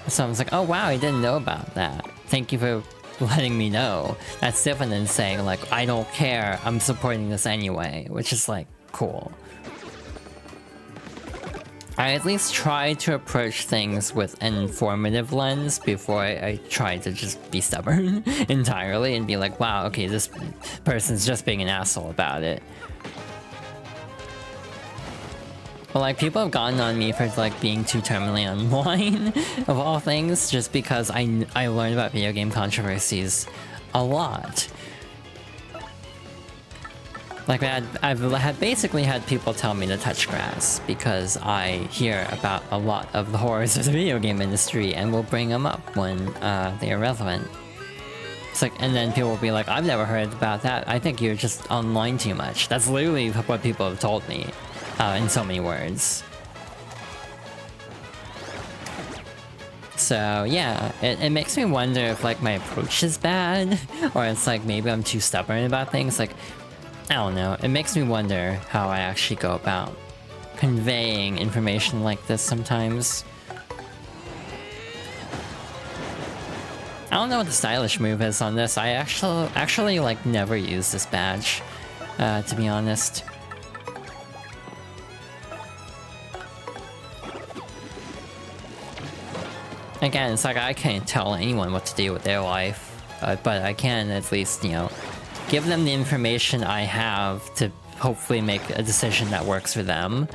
someone's like, oh wow, I didn't know about that. Thank you for letting me know. That's different than saying, like, I don't care, I'm supporting this anyway. Which is like, cool. I at least try to approach things with an informative lens before I try to just be stubborn entirely and be like, wow, okay, this person's just being an asshole about it. But like, people have gotten on me for like being too terminally online, of all things, just because I learned about video game controversies a lot. Like, I've basically had people tell me to touch grass because I hear about a lot of the horrors of the video game industry and will bring them up when they are relevant. It's like, and then people will be like, I've never heard about that. I think you're just online too much. That's literally what people have told me in so many words. So yeah, it makes me wonder if like my approach is bad, or it's like maybe I'm too stubborn about things. Like, I don't know, it makes me wonder how I actually go about conveying information like this sometimes. I don't know what the stylish move is on this. I actually like never use this badge, to be honest. Again, it's like I can't tell anyone what to do with their life, but I can at least, you know, give them the information I have to hopefully make a decision that works for them.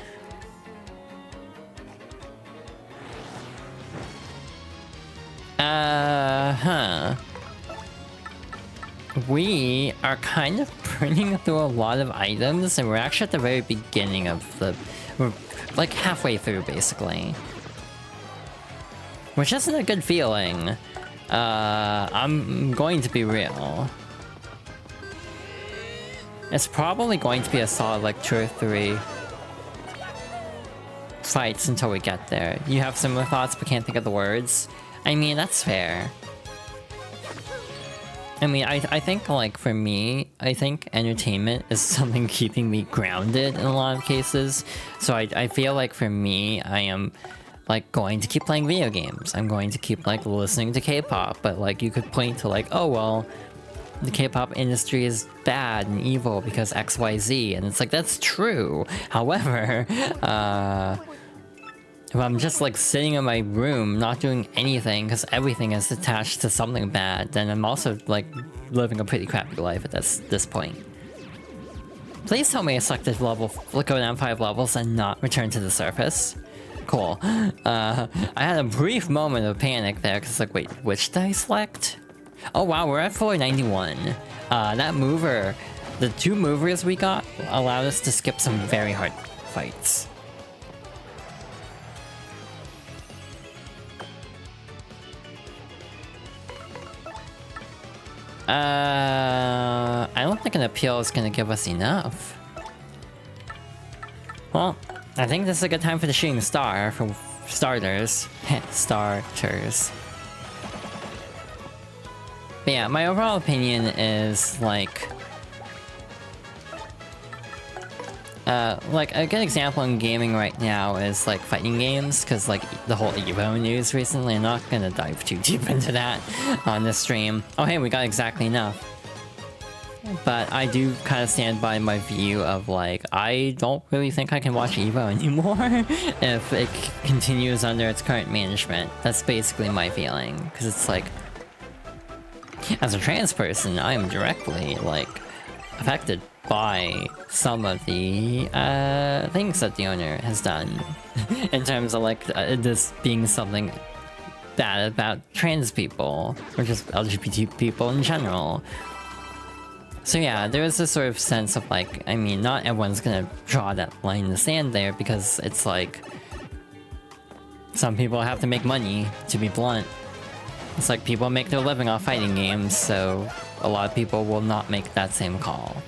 We are kind of burning through a lot of items, and we're actually at the very beginning of the... We're like halfway through, basically. Which isn't a good feeling. I'm going to be real. It's probably going to be a solid like 2 or 3 fights until we get there. You have similar thoughts but can't think of the words? I mean, that's fair. I mean, I think, like, for me, I think entertainment is something keeping me grounded in a lot of cases. So I feel like for me, I am, like, going to keep playing video games. I'm going to keep, like, listening to K-pop. But, like, you could point to, like, oh, well, the K-pop industry is bad and evil because XYZ. And it's like, that's true. However, if I'm just like sitting in my room, not doing anything because everything is attached to something bad, then I'm also like living a pretty crappy life at this point. Please tell me I selected level, go down 5 levels and not return to the surface. Cool. I had a brief moment of panic there because like, wait, which did I select? Oh wow, we're at floor 91. That mover, the 2 movers we got allowed us to skip some very hard fights. I don't think an appeal is gonna give us enough. Well, I think this is a good time for the shooting star for starters. Starters. But yeah, my overall opinion is like a good example in gaming right now is like fighting games, because like the whole Evo news recently. I'm not gonna dive too deep into that on this stream. Oh hey, we got exactly enough. But I do kind of stand by my view of like, I don't really think I can watch Evo anymore if it continues under its current management. That's basically my feeling, because it's like, as a trans person, I am directly like affected by some of the things that the owner has done in terms of like this being something bad about trans people, or just LGBT people in general. So yeah, there is this sort of sense of like, I mean, not everyone's gonna draw that line in the sand there, because it's like, some people have to make money, to be blunt. It's like people make their living off fighting games, so a lot of people will not make that same call.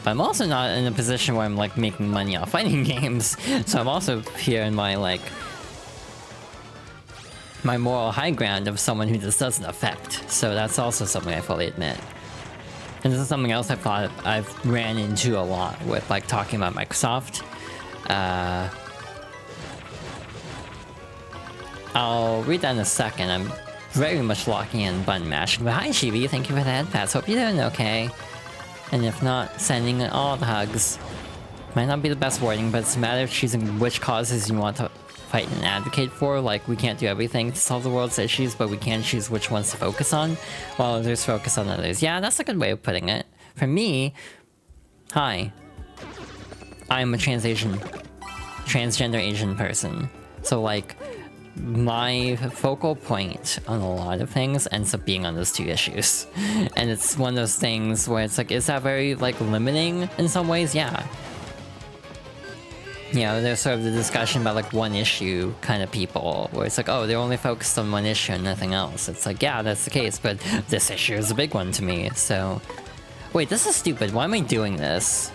But I'm also not in a position where I'm like making money off fighting games, so I'm also here in my like, my moral high ground of someone who this doesn't affect. So that's also something I fully admit. And this is something else I've ran into a lot with like talking about Microsoft. I'll read that in a second. I'm very much locking in button mashing. But hi Chibi, thank you for the head pass. Hope you're doing okay. And if not, sending all the hugs. Might not be the best wording, but it's a matter of choosing which causes you want to fight and advocate for. Like, we can't do everything to solve the world's issues, but we can choose which ones to focus on, while others focus on others. Yeah, that's a good way of putting it. For me, hi. I'm a transgender Asian person. So like, my focal point on a lot of things ends up being on those two issues. And it's one of those things where it's like, is that very like limiting in some ways? Yeah. You know, there's sort of the discussion about like one issue kind of people, where it's like, oh, they're only focused on one issue and nothing else. It's like, yeah, that's the case, but this issue is a big one to me, so... Wait, this is stupid. Why am I doing this?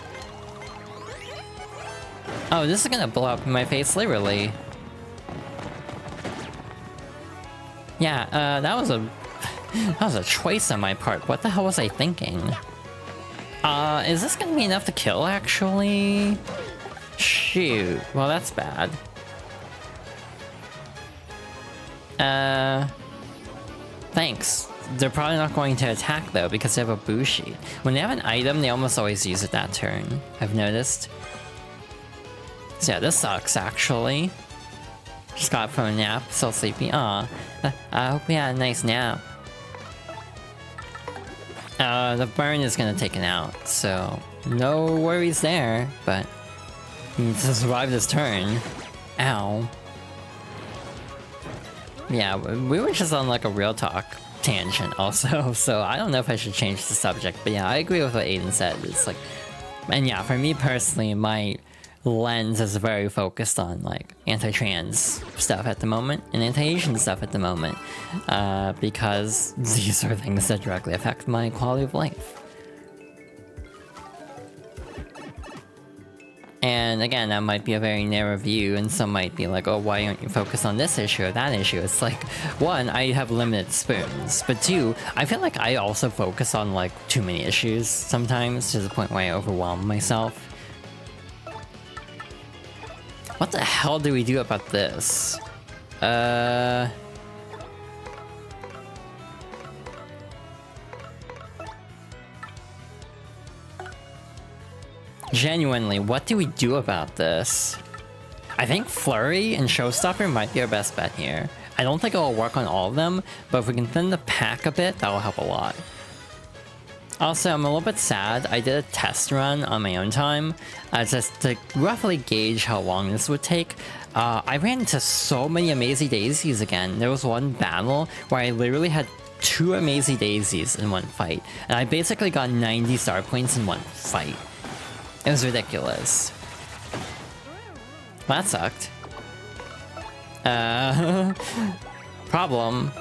Oh, this is gonna blow up in my face, literally. Yeah, that was a choice on my part. What the hell was I thinking? Is this gonna be enough to kill, actually? Shoot. Well, that's bad. Thanks. They're probably not going to attack, though, because they have a Bushi. When they have an item, they almost always use it that turn, I've noticed. So yeah, this sucks, actually. Just got up from a nap, still sleepy. Aw. I hope you had a nice nap. The burn is gonna take it out, so no worries there, but you need to survive this turn. Ow. Yeah, we were just on like a real talk tangent also, so I don't know if I should change the subject, but yeah, I agree with what Aiden said. It's like, and yeah, for me personally, my lens is very focused on like anti-trans stuff at the moment and anti-Asian stuff at the moment, because these are things that directly affect my quality of life. And again, that might be a very narrow view, and some might be like, oh, why aren't you focused on this issue or that issue? It's like, one, I have limited spoons, but two, I feel like I also focus on like too many issues sometimes, to the point where I overwhelm myself. What the hell do we do about this? Genuinely, what do we do about this? I think Flurry and Showstopper might be our best bet here. I don't think it will work on all of them, but if we can thin the pack a bit, that will help a lot. Also, I'm a little bit sad. I did a test run on my own time, just to roughly gauge how long this would take. I ran into so many Amazy Daisies again. There was one battle where I literally had 2 Amazy Daisies in one fight, and I basically got 90 star points in one fight. It was ridiculous. Well, that sucked. Problem,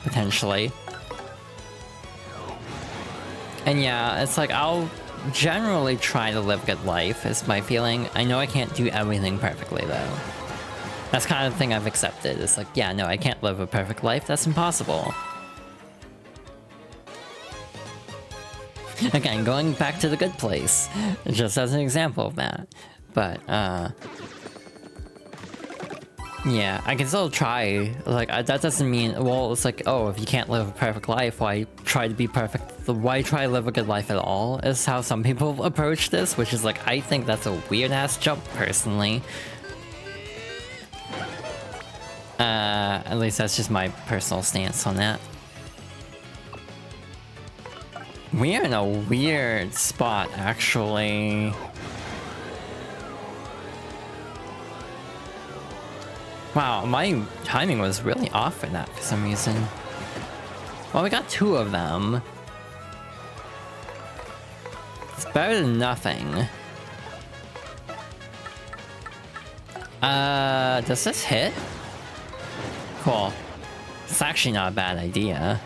potentially. And yeah, it's like, I'll generally try to live a good life, is my feeling. I know I can't do everything perfectly, though. That's kind of the thing I've accepted. It's like, yeah, no, I can't live a perfect life. That's impossible. Again, going back to the good place, just as an example of that. But, yeah, I can still try. Like, that doesn't mean, well, it's like, oh, if you can't live a perfect life, why try to be perfect? Why try to live a good life at all, is how some people approach this, which is like, I think that's a weird-ass jump, personally. At least that's just my personal stance on that. We're in a weird spot, actually. Wow, my timing was really off for that for some reason. Well, we got 2 of them. It's better than nothing. Does this hit? Cool. It's actually not a bad idea.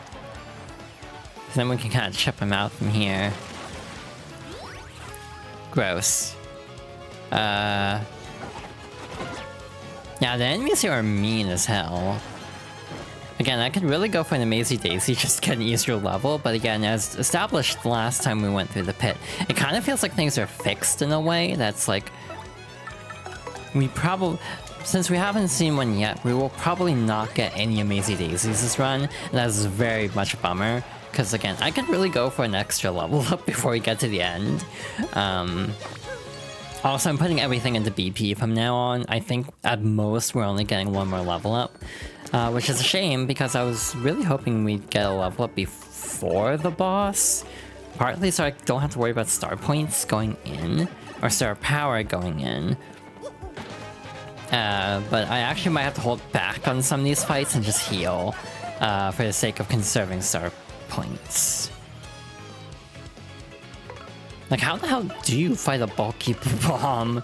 Then we can kind of chip him out from here. Gross. Yeah, the enemies here are mean as hell. Again, I could really go for an Amazing Daisy just to get an easier level, but again, as established the last time we went through the pit, it kind of feels like things are fixed in a way that's like... We probably... Since we haven't seen one yet, we will probably not get any Amazing Daisies this run, and that's very much a bummer. Because again, I could really go for an extra level up before we get to the end. Also, I'm putting everything into BP from now on. I think at most we're only getting 1 more level up. Which is a shame, because I was really hoping we'd get a level up before the boss. Partly so I don't have to worry about star points going in, or star power going in. But I actually might have to hold back on some of these fights and just heal, for the sake of conserving star points. Like, how the hell do you fight a bulky bomb,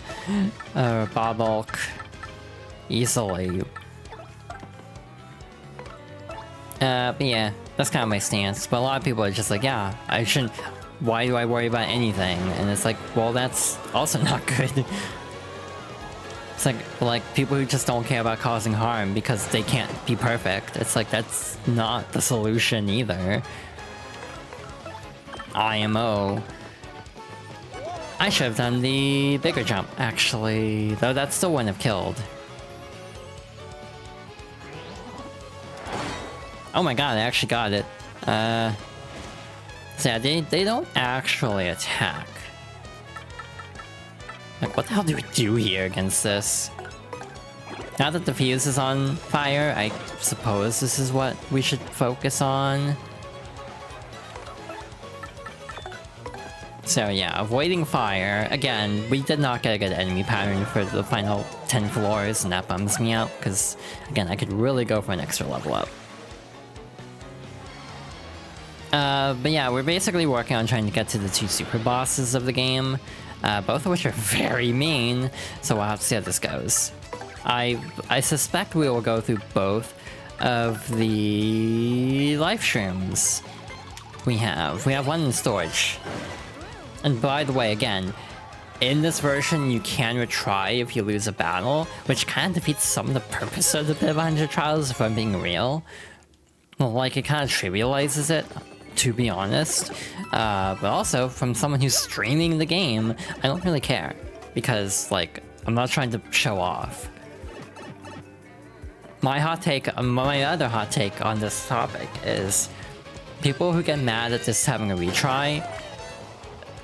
or bulk easily? But yeah, that's kind of my stance. But a lot of people are just like, yeah, I shouldn't... Why do I worry about anything? And it's like, well, that's also not good. It's like people who just don't care about causing harm because they can't be perfect. It's like, that's not the solution either. IMO. I should have done the bigger jump, actually. Though that still wouldn't have killed. Oh my god, I actually got it. So yeah, they don't actually attack. Like, what the hell do we do here against this? Now that the fuse is on fire, I suppose this is what we should focus on. So yeah, avoiding fire. Again, we did not get a good enemy pattern for the final 10 floors, and that bums me out, because, again, I could really go for an extra level up. But yeah, we're basically working on trying to get to the 2 super bosses of the game, both of which are very mean, so we'll have to see how this goes. I suspect we will go through both of the life shrooms we have. We have one in storage. And by the way, again, in this version, you can retry if you lose a battle, which kind of defeats some of the purpose of the Bit of 100 Trials, if I'm being real. Well, like, it kind of trivializes it, to be honest. But also, from someone who's streaming the game, I don't really care. Because, like, I'm not trying to show off. My other hot take on this topic is people who get mad at this having a retry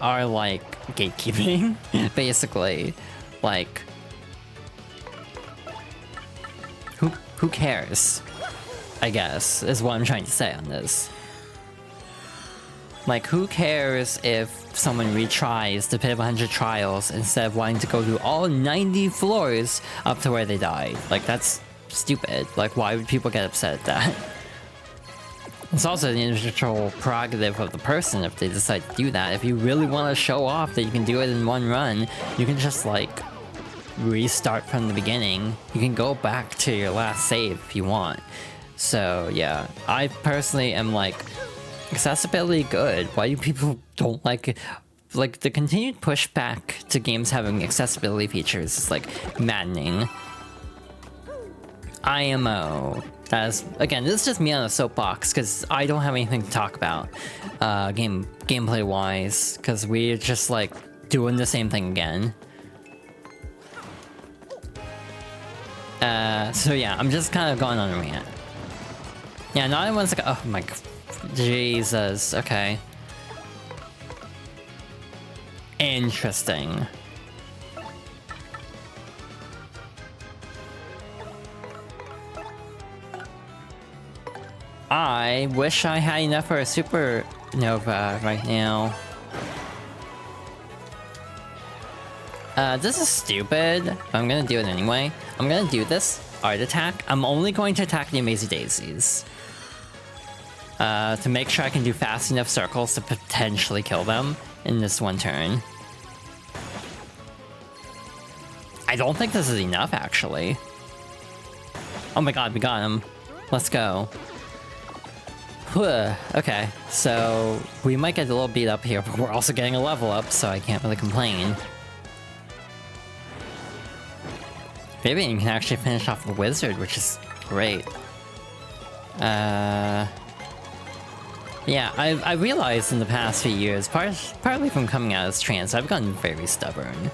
are like gatekeeping, basically. Like, who cares? I guess, is what I'm trying to say on this. Like, who cares if someone retries the Pit of 100 Trials instead of wanting to go through all 90 floors up to where they died? Like, that's stupid. Like, why would people get upset at that? It's also the individual prerogative of the person if they decide to do that. If you really want to show off that you can do it in one run, you can just, like, restart from the beginning. You can go back to your last save if you want. So, yeah. I personally am like, accessibility good. Why do people don't like the continued pushback to games having accessibility features is, like, maddening. IMO. Again, this is just me on a soapbox, because I don't have anything to talk about gameplay-wise, because we're just, like, doing the same thing again. So yeah, I'm just kind of going on a rant. Yeah, not everyone's like, oh my god, Jesus, okay. Interesting. I wish I had enough for a supernova right now. This is stupid, but I'm gonna do it anyway. I'm gonna do this art attack, I'm only going to attack the Amazing Daisies. To make sure I can do fast enough circles to potentially kill them in this one turn. I don't think this is enough, actually. Oh my god, we got him. Let's go. Okay, so we might get a little beat up here, but we're also getting a level up, so I can't really complain. Vivian can actually finish off the wizard, which is great. Yeah, I realized in the past few years, partly from coming out as trans, I've gotten very stubborn.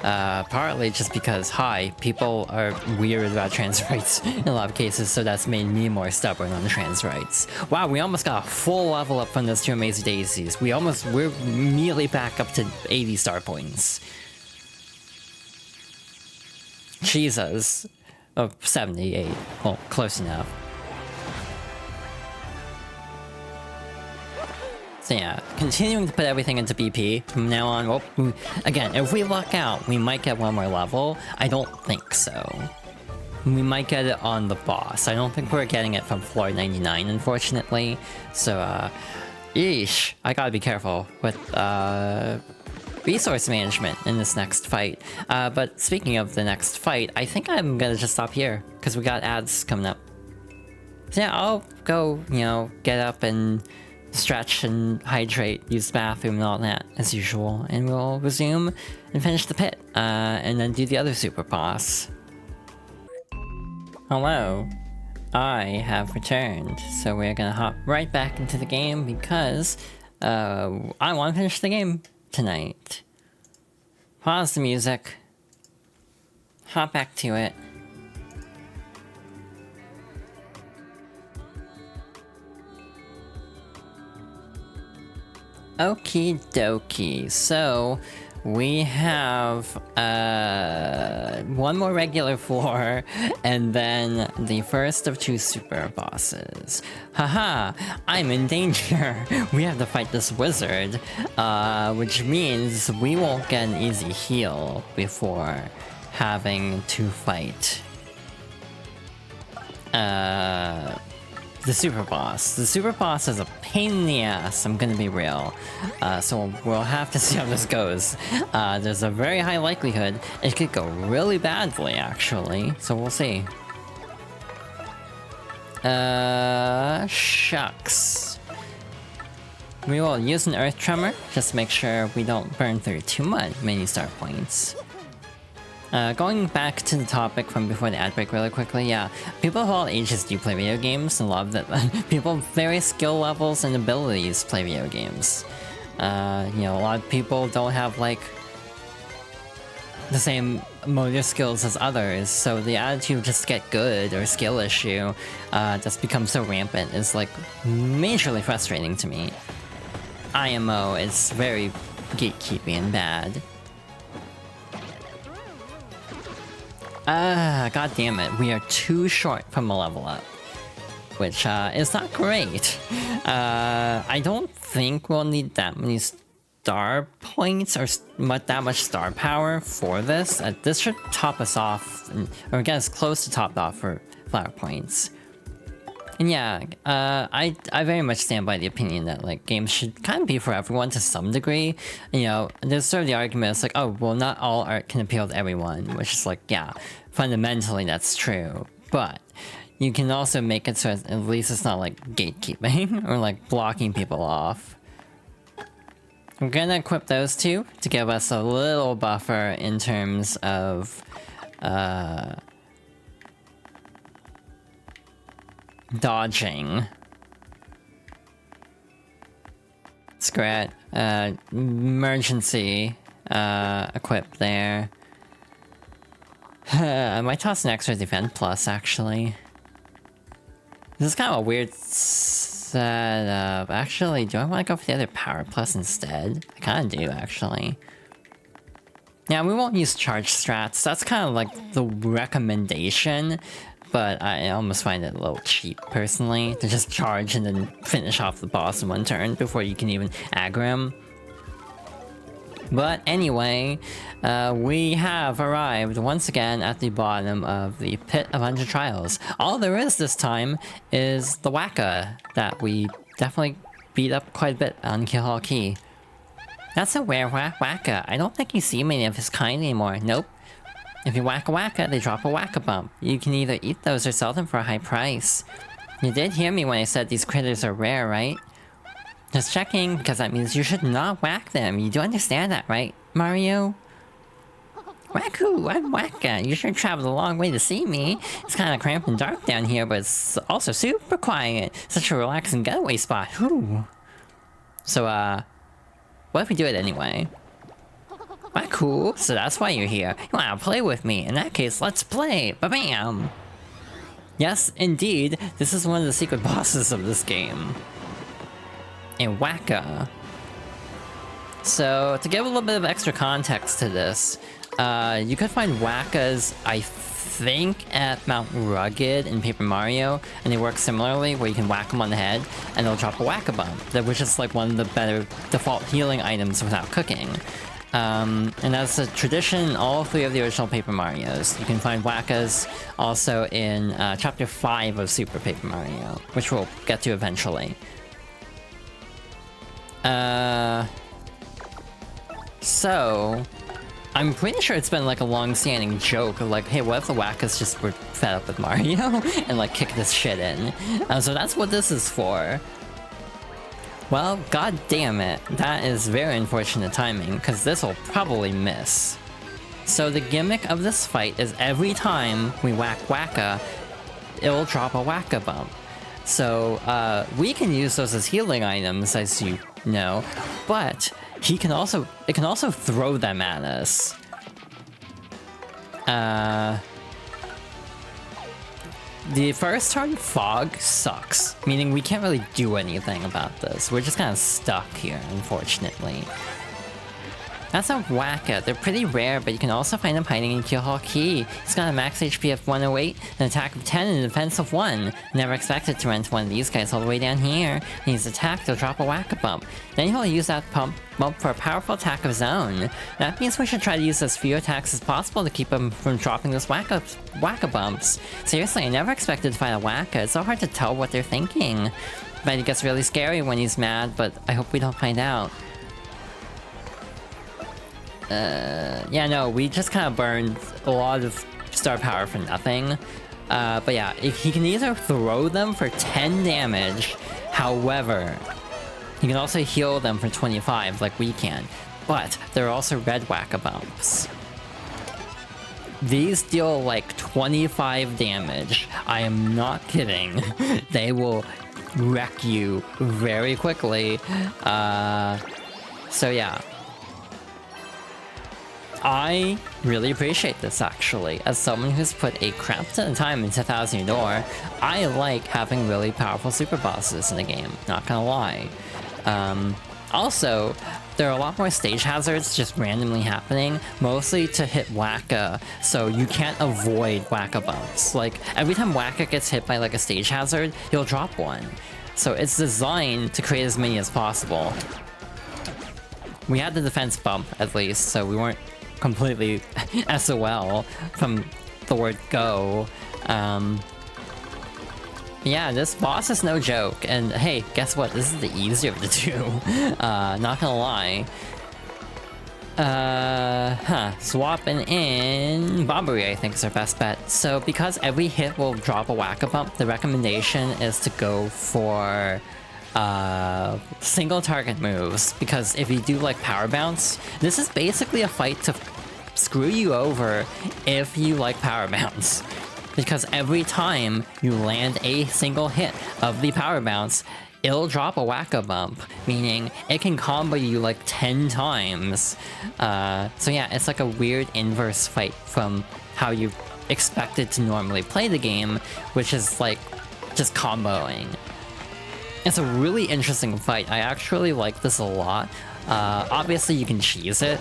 Partly just because, people are weird about trans rights in a lot of cases, so that's made me more stubborn on trans rights. Wow, we almost got a full level up from those 2 Amazing Daisies. We're immediately back up to 80 star points. Jesus. Oh, 78. Well, close enough. So yeah, continuing to put everything into BP from now on. Well, again, if we luck out, we might get one more level. I don't think so. We might get it on the boss. I don't think we're getting it from floor 99, unfortunately. So, yeesh. I gotta be careful with, resource management in this next fight. But speaking of the next fight, I think I'm gonna just stop here, because we got ads coming up. So yeah, I'll go, get up and stretch and hydrate, use the bathroom and all that, as usual, and we'll resume and finish the pit, and then do the other super boss. Hello, I have returned, so we're gonna hop right back into the game because I want to finish the game tonight. Pause the music, hop back to it. Okie dokie, so we have one more regular floor and then the first of 2 super bosses. Haha, I'm in danger. We have to fight this wizard, which means we won't get an easy heal before having to fight the super boss. The super boss is a pain in the ass, I'm gonna be real. So we'll have to see how this goes. There's a very high likelihood it could go really badly, actually. So we'll see. Shucks. We will use an Earth Tremor, just to make sure we don't burn through too many star points. Going back to the topic from before the ad break really quickly, yeah, people of all ages do play video games and love that people of various skill levels and abilities play video games. A lot of people don't have, like, the same motor skills as others, so the attitude just get good or skill issue just becomes so rampant is, like, majorly frustrating to me. IMO is very gatekeeping and bad. God damn it, we are too short from a level up, which is not great. I don't think we'll need that many star points or that much star power for this. This should top us off, or get us close to topped off for flower points. And yeah, I very much stand by the opinion that, like, games should kind of be for everyone to some degree. There's sort of the argument, it's like, oh, well, not all art can appeal to everyone, which is like, yeah, fundamentally that's true. But you can also make it so at least it's not, like, gatekeeping or, like, blocking people off. We're gonna equip those 2 to give us a little buffer in terms of, dodging. Scrat, emergency, equip there. I might toss an extra defend plus, actually. This is kind of a weird setup. Actually, do I want to go for the other power plus instead? I kind of do, actually. Yeah, we won't use charge strats. That's kind of like the recommendation. But I almost find it a little cheap, personally, to just charge and then finish off the boss in one turn before you can even aggro him. But anyway, we have arrived once again at the bottom of the Pit of 100 Trials. All there is this time is the Waka that we definitely beat up quite a bit on Kihal Key. That's a rare Waka. I don't think you see many of his kind anymore. Nope. If you whack a Waka, they drop a Waka bump. You can either eat those or sell them for a high price. You did hear me when I said these critters are rare, right? Just checking, because that means you should not whack them. You do understand that, right, Mario? Wacku, I'm Waka. You sure traveled a long way to see me. It's kind of cramped and dark down here, but it's also super quiet. Such a relaxing getaway spot. Whew. So, what if we do it anyway? Wacku, so that's why you're here. You wanna play with me? In that case, let's play. Ba-bam! Yes, indeed, this is one of the secret bosses of this game. In Waka. So, to give a little bit of extra context to this, you could find Wakas, I think, at Mount Rugged in Paper Mario, and they work similarly, where you can whack them on the head, and they'll drop a Waka Bump, which is like one of the better default healing items without cooking. And that's a tradition in all three of the original Paper Marios. You can find Wakas also in Chapter 5 of Super Paper Mario, which we'll get to eventually. So, I'm pretty sure it's been like a long-standing joke of like, hey, what if the Wakas just were fed up with Mario and like kick this shit in? So that's what this is for. Well, god damn it, that is very unfortunate timing, because this will probably miss. So the gimmick of this fight is every time we whack Waka, it'll drop a Waka Bump. So, we can use those as healing items, as you know, but it can also throw them at us. The first turn, Fog, sucks, meaning we can't really do anything about this. We're just kind of stuck here, unfortunately. That's a Waka. They're pretty rare, but you can also find them hiding in Kihal Key. He's got a max HP of 108, an attack of 10, and a defense of 1. Never expected to run into one of these guys all the way down here. When he's attacked, he'll drop a Waka Bump. Then he'll use that bump for a powerful attack of his own. That means we should try to use as few attacks as possible to keep him from dropping those Waka Bumps. Seriously, I never expected to find a Waka. It's so hard to tell what they're thinking. But it gets really scary when he's mad, but I hope we don't find out. Yeah, no, we just kind of burned a lot of star power for nothing. But yeah, he can either throw them for 10 damage, however, he can also heal them for 25, like we can. But there are also red Waka Bumps. These deal like 25 damage. I am not kidding. They will wreck you very quickly. So yeah. I really appreciate this, actually. As someone who's put a crap ton of time into Thousand Year Door, I like having really powerful super bosses in the game, not gonna lie. Also, there are a lot more stage hazards just randomly happening, mostly to hit Waka, so you can't avoid Waka Bumps. Like, every time Waka gets hit by like a stage hazard, he'll drop one. So it's designed to create as many as possible. We had the defense bump, at least, so we weren't completely SOL from the word go. Yeah, this boss is no joke, and hey, guess what? This is the easier of the two. Not gonna lie. Swapping in Bobbery, I think, is our best bet. So because every hit will drop a Waka Bump, the recommendation is to go for single target moves, because if you do like Power Bounce, this is basically a fight to screw you over if you like Power Bounce. Because every time you land a single hit of the Power Bounce, it'll drop a Waka Bump, meaning it can combo you like 10 times. So yeah, it's like a weird inverse fight from how you expected to normally play the game, which is like just comboing. It's a really interesting fight. I actually like this a lot. Obviously you can cheese it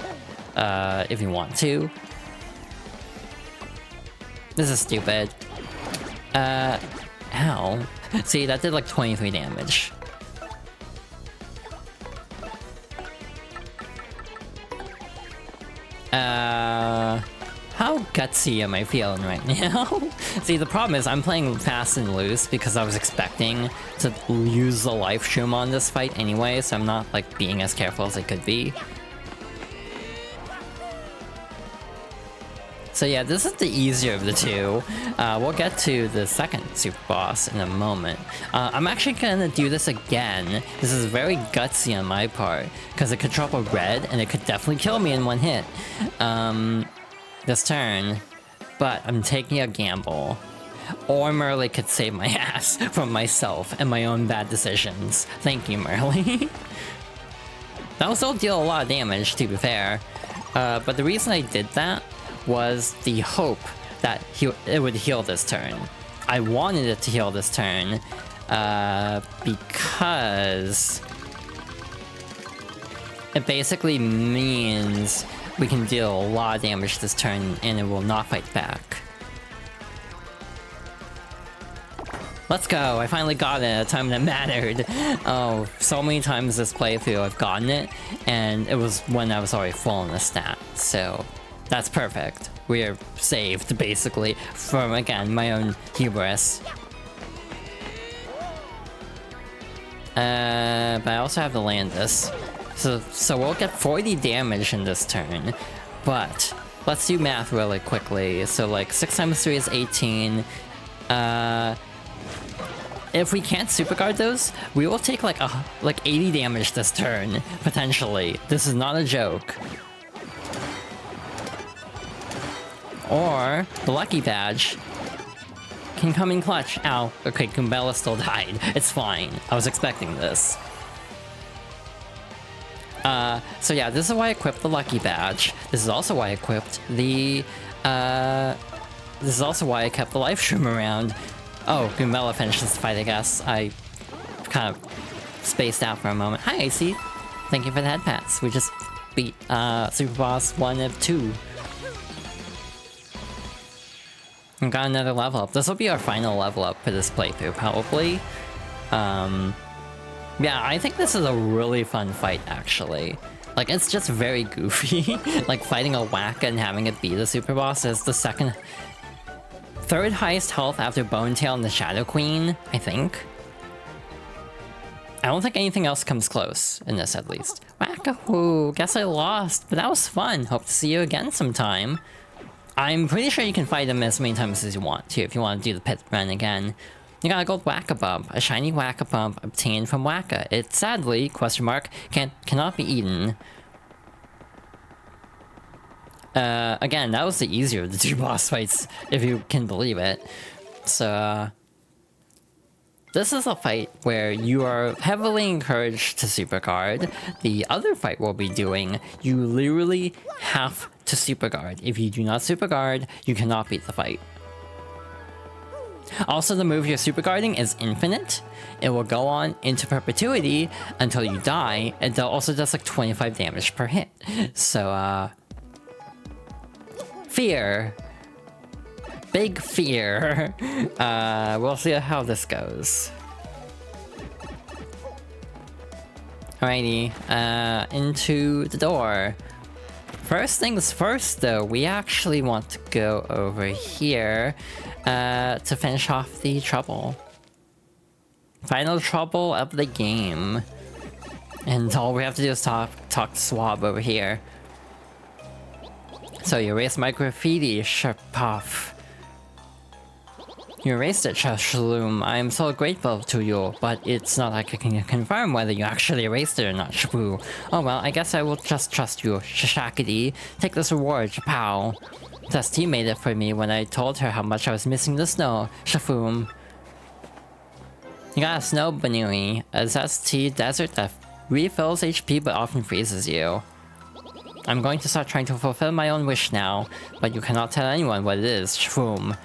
if you want to. This is stupid. Ow. See, that did like 23 damage. How gutsy am I feeling right now? See, the problem is I'm playing fast and loose because I was expecting to use the life shroom on this fight anyway, so I'm not, like, being as careful as I could be. So yeah, this is the easier of the two. We'll get to the second super boss in a moment. I'm actually gonna do this again. This is very gutsy on my part, because it could drop a red, and it could definitely kill me in one hit. This turn. But I'm taking a gamble. Or Merle could save my ass from myself and my own bad decisions. Thank you, Merle. That will still deal a lot of damage, to be fair. But the reason I did that was the hope that it would heal this turn. I wanted it to heal this turn because it basically means we can deal a lot of damage this turn and it will not fight back. Let's go! I finally got it at a time that mattered. Oh, so many times this playthrough I've gotten it, and it was when I was already full in the stat, so that's perfect. We are saved, basically, from, again, my own hubris. But I also have to land this. So we'll get 40 damage in this turn, but let's do math really quickly. So, like, 6 times 3 is 18. If we can't superguard those, we will take like 80 damage this turn, potentially. This is not a joke. Or the lucky badge can come in clutch. Ow. Okay, Goombella still died. It's fine. I was expecting this. So yeah, this is why I equipped the lucky badge. This is also why I equipped the this is also why I kept the life shroom around. Oh, Goombella finishes the fight, I guess. I kind of spaced out for a moment. Hi, Icy. Thank you for the head pats. We just beat Super Boss 1 of 2. And got another level up. This will be our final level up for this playthrough, probably. Yeah, I think this is a really fun fight, actually. Like, it's just very goofy. Like, fighting a Wacka and having it be the Super Boss is the third highest health after Bonetail and the Shadow Queen, I think. I don't think anything else comes close, in this at least. Wacka-hoo, guess I lost, but that was fun. Hope to see you again sometime. I'm pretty sure you can fight him as many times as you want to, if you want to do the pit run again. You got a gold Wacka Bump, a shiny Wacka Bump obtained from Wacka. It sadly, question mark, cannot be eaten. Again, that was the easier of the two boss fights, if you can believe it. So, this is a fight where you are heavily encouraged to superguard. The other fight we'll be doing, you literally have to superguard. If you do not superguard, you cannot beat the fight. Also, the move you're superguarding is infinite. It will go on into perpetuity until you die, and it also does like 25 damage per hit. So, fear. Big fear. We'll see how this goes. Alrighty, into the door. First things first, though, we actually want to go over here to finish off the trouble. Final trouble of the game. And all we have to do is talk to Swab over here. So you erased my graffiti, Sharpuff. You erased it, Shashloom. I am so grateful to you, but it's not like I can confirm whether you actually erased it or not, Shapoo. Oh well, I guess I will just trust you, Shashakity. Take this reward, Chapow. Dusty made it for me when I told her how much I was missing the snow, Shafoom. You got a snow banooey, a zesty desert that refills HP but often freezes you. I'm going to start trying to fulfill my own wish now, but you cannot tell anyone what it is, Shfoom.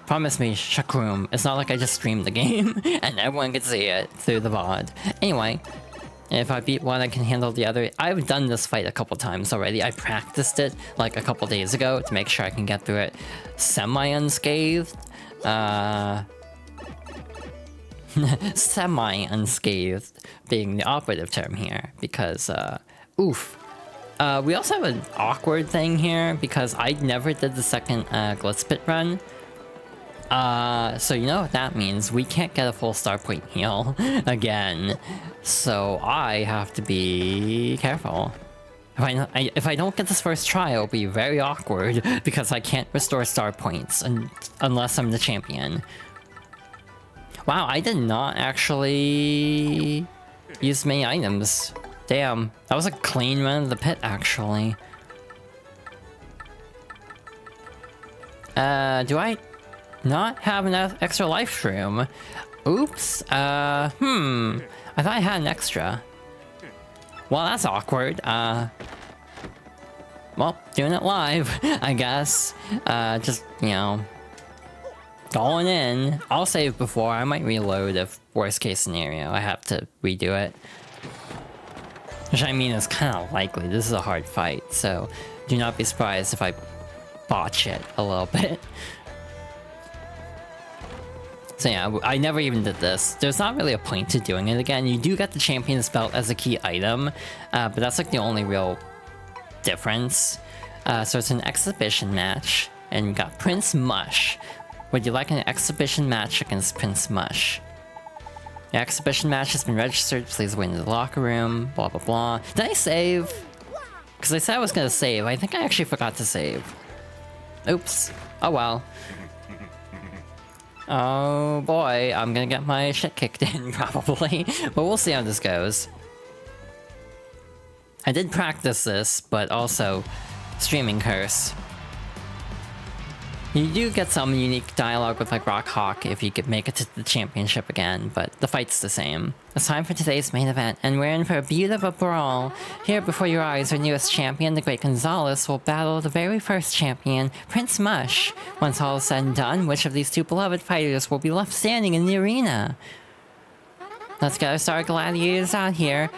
Promise me, Shakroom, it's not like I just streamed the game, and everyone can see it through the VOD. Anyway, if I beat one, I can handle the other. I've done this fight a couple times already. I practiced it like a couple days ago to make sure I can get through it semi-unscathed. Semi-unscathed being the operative term here, because, oof. We also have an awkward thing here because I never did the second Glitz Pit run. So you know what that means. We can't get a full star point heal again. So I have to be careful. If I don't get this first try, it'll be very awkward because I can't restore star points unless I'm the champion. Wow, I did not actually use many items. Damn, that was a clean run of the pit, actually. Do I not have enough extra life shroom? Oops, I thought I had an extra. Well, that's awkward. Well, doing it live, I guess. Just, you know, going in. I'll save before. I might reload if worst case scenario. I have to redo it. Which I mean is kind of likely. This is a hard fight, so do not be surprised if I botch it a little bit. So yeah, I never even did this. There's not really a point to doing it again. You do get the champion's belt as a key item, but that's like the only real difference. So it's an exhibition match, and you got Prince Mush. Would you like an exhibition match against Prince Mush? The exhibition match has been registered. Please wait in the locker room. Blah blah blah. Did I save? Because I said I was gonna save. I think I actually forgot to save. Oops. Oh well. Oh boy, I'm gonna get my shit kicked in probably. But we'll see how this goes. I did practice this, but also streaming curse. You do get some unique dialogue with like Rock Hawk if you could make it to the championship again, but the fight's the same. It's time for today's main event, and we're in for a beautiful brawl. Here before your eyes, our newest champion, the Great Gonzalez, will battle the very first champion, Prince Mush. Once all is said and done, which of these two beloved fighters will be left standing in the arena? Let's get our star gladiators out here.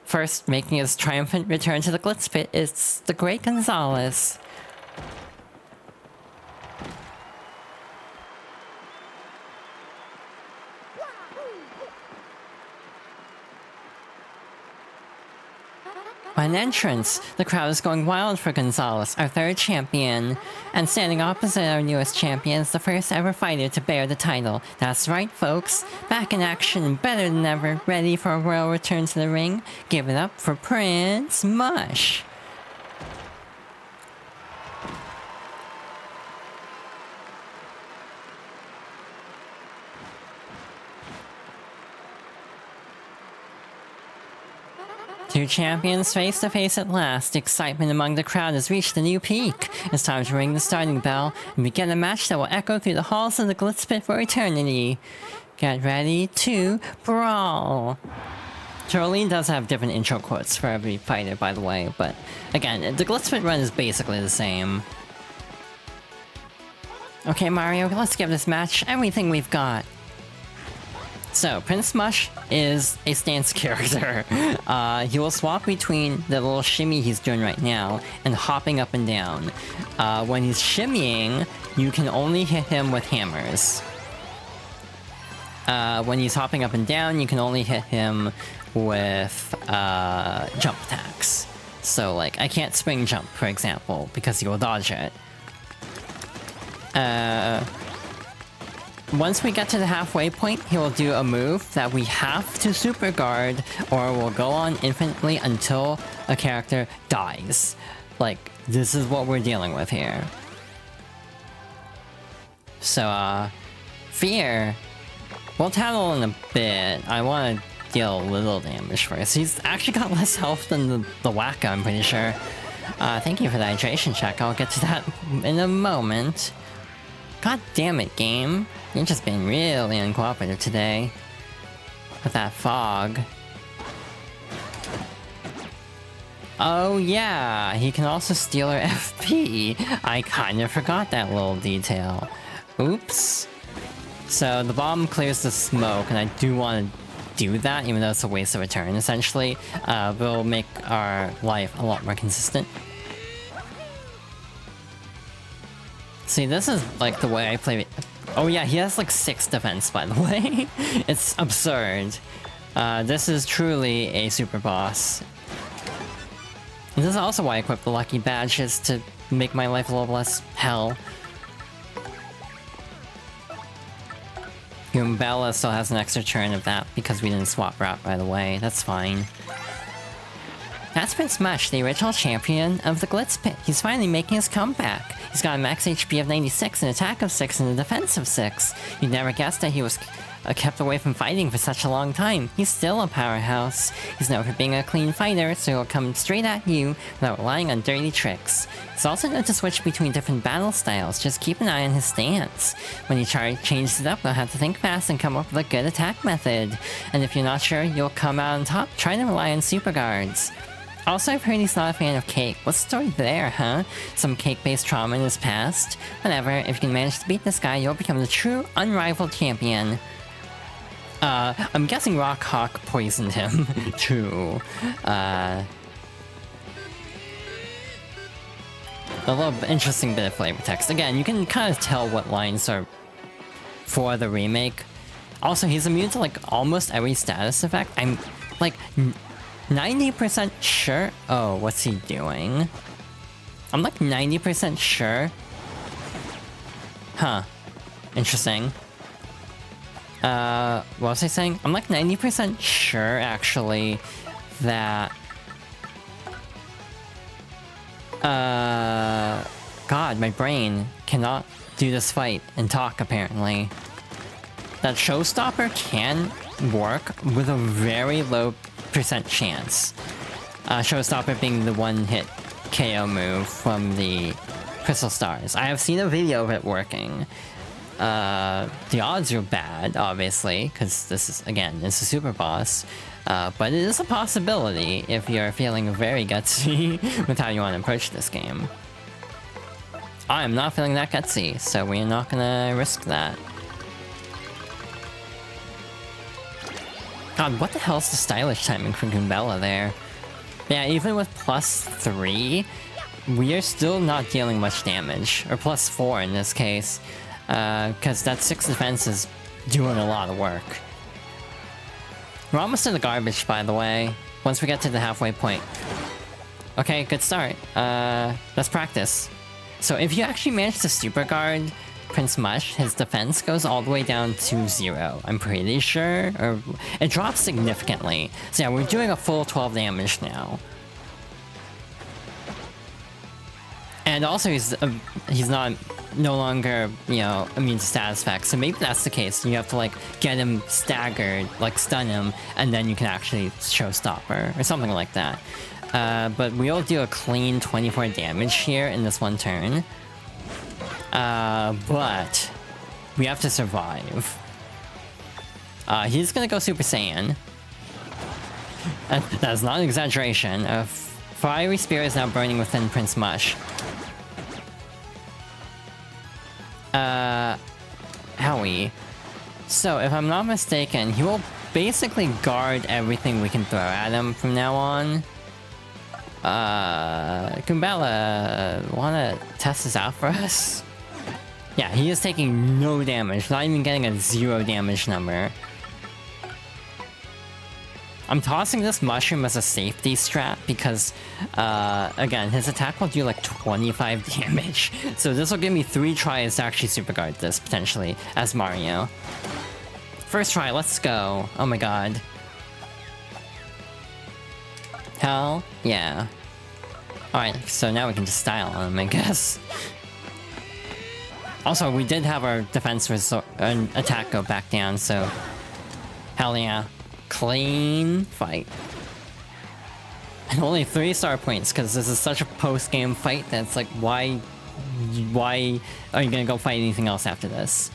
First, making his triumphant return to the Glitz Pit is the Great Gonzalez. An entrance! The crowd is going wild for Gonzalez, our third champion. And standing opposite our newest champion is the first ever fighter to bear the title. That's right, folks. Back in action and better than ever, ready for a royal return to the ring. Give it up for Prince Mush! Two champions face to face at last. Excitement among the crowd has reached a new peak. It's time to ring the starting bell and begin a match that will echo through the halls of the Glitz Pit for eternity. Get ready to brawl. Jolene does have different intro quotes for every fighter, by the way, but again, the Glitz Pit run is basically the same. Okay, Mario, let's give this match everything we've got. So, Prince Mush is a stance character. He will swap between the little shimmy he's doing right now and hopping up and down. When he's shimmying, you can only hit him with hammers. When he's hopping up and down, you can only hit him with jump attacks. So, like, I can't spring jump, for example, because he will dodge it. Once we get to the halfway point, he will do a move that we have to super guard, or will go on infinitely until a character dies. Like, this is what we're dealing with here. So, Fear. We'll tattle in a bit. I want to deal a little damage first. He's actually got less health than the Wacko, I'm pretty sure. Thank you for the hydration check. I'll get to that in a moment. God damn it, game. You're just being really uncooperative today. With that fog. Oh yeah, he can also steal our FP. I kind of forgot that little detail. Oops. So the bomb clears the smoke, and I do want to do that, even though it's a waste of a turn, essentially. Will make our life a lot more consistent. See, this is like the way I play it. Oh yeah, he has like 6 defense, by the way. It's absurd. This is truly a super boss. And this is also why I equipped the lucky badges to make my life a little less hell. Bella still has an extra turn of that because we didn't swap route right away. That's fine. That's Prince Mush, the original champion of the Glitz Pit. He's finally making his comeback. He's got a max HP of 96, an attack of 6, and a defense of 6. You'd never guessed that he was kept away from fighting for such a long time. He's still a powerhouse. He's known for being a clean fighter, so he'll come straight at you without relying on dirty tricks. He's also known to switch between different battle styles. Just keep an eye on his stance. When he changes it up, you'll have to think fast and come up with a good attack method. And if you're not sure you'll come out on top, try to rely on super guards. Also, I've heard he's not a fan of cake. What's the story there, huh? Some cake-based trauma in his past? Whatever, if you can manage to beat this guy, you'll become the true, unrivaled champion. I'm guessing Rock Hawk poisoned him, too. A little interesting bit of flavor text. Again, you can kind of tell what lines are for the remake. Also, he's immune to, like, almost every status effect. I'm, like, 90% sure... Oh, what's he doing? I'm, like, 90% sure. Huh. Interesting. What was I saying? I'm like 90% sure, actually, that... God, my brain cannot do this fight and talk, apparently. That Showstopper can work with a very low percent chance. Showstopper being the one-hit KO move from the Crystal Stars. I have seen a video of it working. The odds are bad, obviously, because this is, again, it's a super boss. But it is a possibility if you're feeling very gutsy with how you want to approach this game. I am not feeling that gutsy, so we're not gonna risk that. God, what the hell is the stylish timing for Goombella there? Yeah, even with +3, we are still not dealing much damage. Or +4 in this case. Because that 6 defense is doing a lot of work. We're almost in the garbage, by the way. Once we get to the halfway point. Okay, good start. Let's practice. So if you actually manage to super guard Prince Mush, his defense goes all the way down to 0. I'm pretty sure. Or it drops significantly. So yeah, we're doing a full 12 damage now. And also, he's no longer, you know, immune to status effects. So maybe that's the case. You have to, like, get him staggered, like, stun him, and then you can actually Showstopper, or something like that. But we'll do a clean 24 damage here in this one turn. But we have to survive. He's gonna go Super Saiyan. That's not an exaggeration. Fiery Spear is now burning within Prince Mush. Howie. So, if I'm not mistaken, he will basically guard everything we can throw at him from now on. Goombella, wanna test this out for us? Yeah, he is taking no damage, not even getting a 0 damage number. I'm tossing this mushroom as a safety strat because, again, his attack will do like 25 damage. So this will give me 3 tries to actually super guard this, potentially, as Mario. First try, let's go. Oh my god. Hell yeah. Alright, so now we can just style on him, I guess. Also, we did have our defense attack go back down, so... Hell yeah. Clean fight. And only 3 star points, because this is such a post-game fight that's like, why are you gonna go fight anything else after this?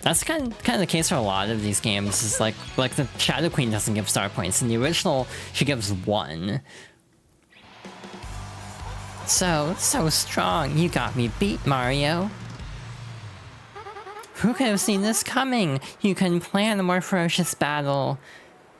That's kind of the case for a lot of these games. Is like the Shadow Queen doesn't give star points. In the original, she gives 1. So strong. You got me beat, Mario. Who could have seen this coming? You couldn't plan a more ferocious battle.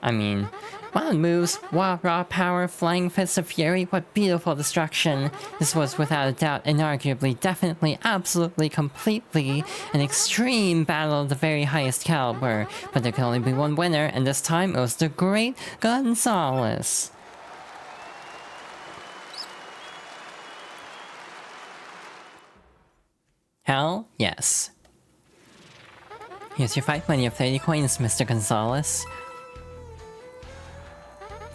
I mean, wild moves, raw power, flying fists of fury, what beautiful destruction. This was without a doubt, inarguably, definitely, absolutely, completely an extreme battle of the very highest caliber. But there can only be one winner, and this time it was the great Gonzalez. Hell, yes. Here's your fight money of 30 coins, Mr. Gonzalez.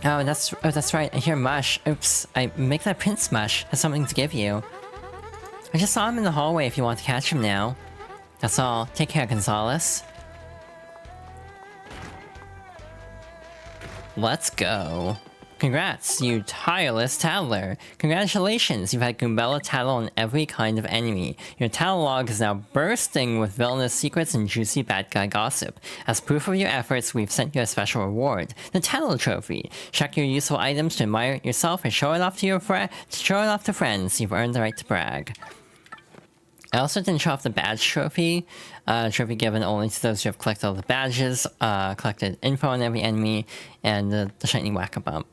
Oh, that's right. I hear Mush. Oops, I make that Prince Mush has something to give you. I just saw him in the hallway if you want to catch him now. That's all. Take care, Gonzalez. Let's go. Congrats, you tireless tattler. Congratulations, you've had Goombella tattle on every kind of enemy. Your tattle log is now bursting with villainous secrets and juicy bad guy gossip. As proof of your efforts, we've sent you a special reward, the Tattle Trophy. Check your useful items to admire it yourself and show it off to friends. You've earned the right to brag. I also didn't show off the badge trophy. Trophy given only to those who have collected all the badges, collected info on every enemy, and the shiny whack-a-bump.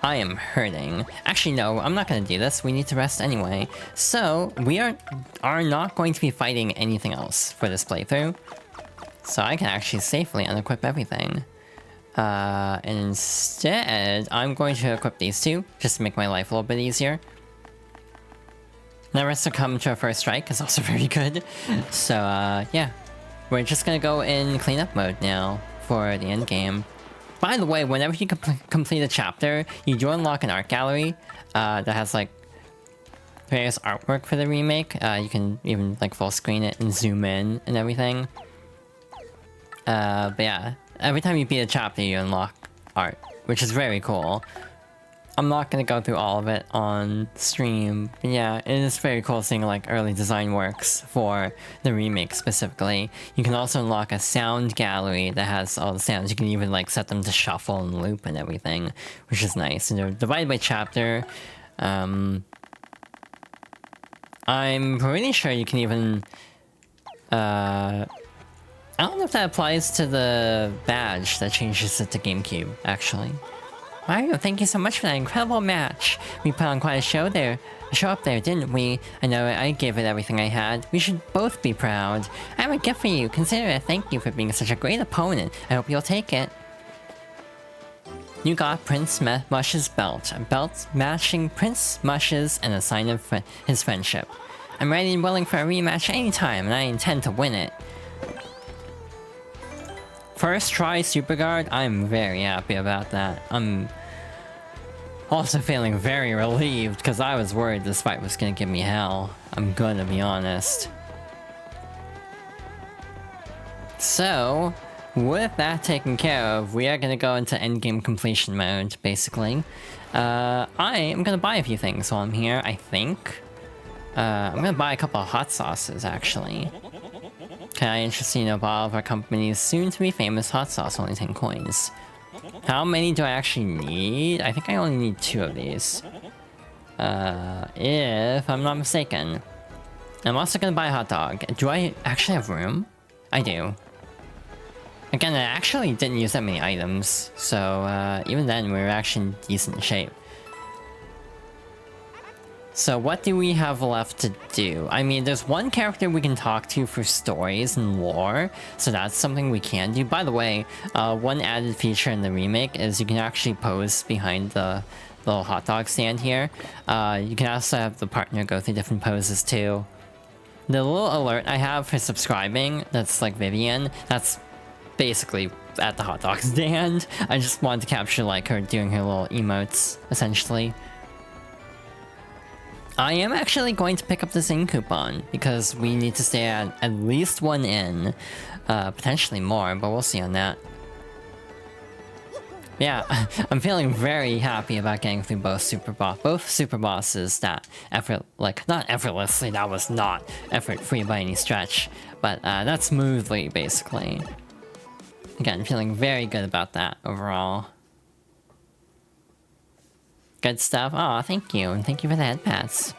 I am hurting. Actually, no, I'm not gonna do this. We need to rest anyway. So, we are not going to be fighting anything else for this playthrough. So I can actually safely unequip everything. And instead, I'm going to equip these two, just to make my life a little bit easier. Never succumb to a first strike is also very good. So, yeah. We're just gonna go in cleanup mode now for the end game. By the way, whenever you complete a chapter, you do unlock an art gallery that has like various artwork for the remake. You can even like full screen it and zoom in and everything. But yeah, every time you beat a chapter, you unlock art, which is very cool. I'm not gonna go through all of it on stream, but yeah, it is very cool seeing like early design works for the remake specifically. You can also unlock a sound gallery that has all the sounds. You can even like set them to shuffle and loop and everything, which is nice. And they're divided by chapter. I'm pretty sure you can even... I don't know if that applies to the badge that changes it to GameCube, actually. Mario, thank you so much for that incredible match. We put on quite a show up there, didn't we? I know I gave it everything I had. We should both be proud. I have a gift for you. Consider it a thank you for being such a great opponent. I hope you'll take it. You got Prince Mush's belt. A belt matching Prince Mush's and a sign of his friendship. I'm ready and willing for a rematch anytime, and I intend to win it. First try Super Guard, I'm very happy about that. I'm also feeling very relieved because I was worried this fight was gonna give me hell. I'm gonna be honest. So, with that taken care of, we are gonna go into endgame completion mode, basically. I am gonna buy a few things while I'm here, I think. I'm gonna buy a couple of hot sauces, actually. Can I interest you in a bottle of our company's soon-to-be famous hot sauce, only 10 coins. How many do I actually need? I think I only need 2 of these. If I'm not mistaken. I'm also gonna buy a hot dog. Do I actually have room? I do. Again, I actually didn't use that many items, so even then we were actually in decent shape. So what do we have left to do? I mean, there's one character we can talk to for stories and lore, so that's something we can do. By the way, one added feature in the remake is you can actually pose behind the little hot dog stand here. You can also have the partner go through different poses too. The little alert I have for subscribing, that's like Vivian, that's basically at the hot dog stand. I just wanted to capture like her doing her little emotes, essentially. I am actually going to pick up this inn coupon, because we need to stay at least 1 inn. Potentially more, but we'll see on that. Yeah, I'm feeling very happy about getting through both super bosses that not effortlessly, that was not effort-free by any stretch, but not smoothly, basically. Again, feeling very good about that overall. Good stuff. Aw, thank you. And thank you for the head pats.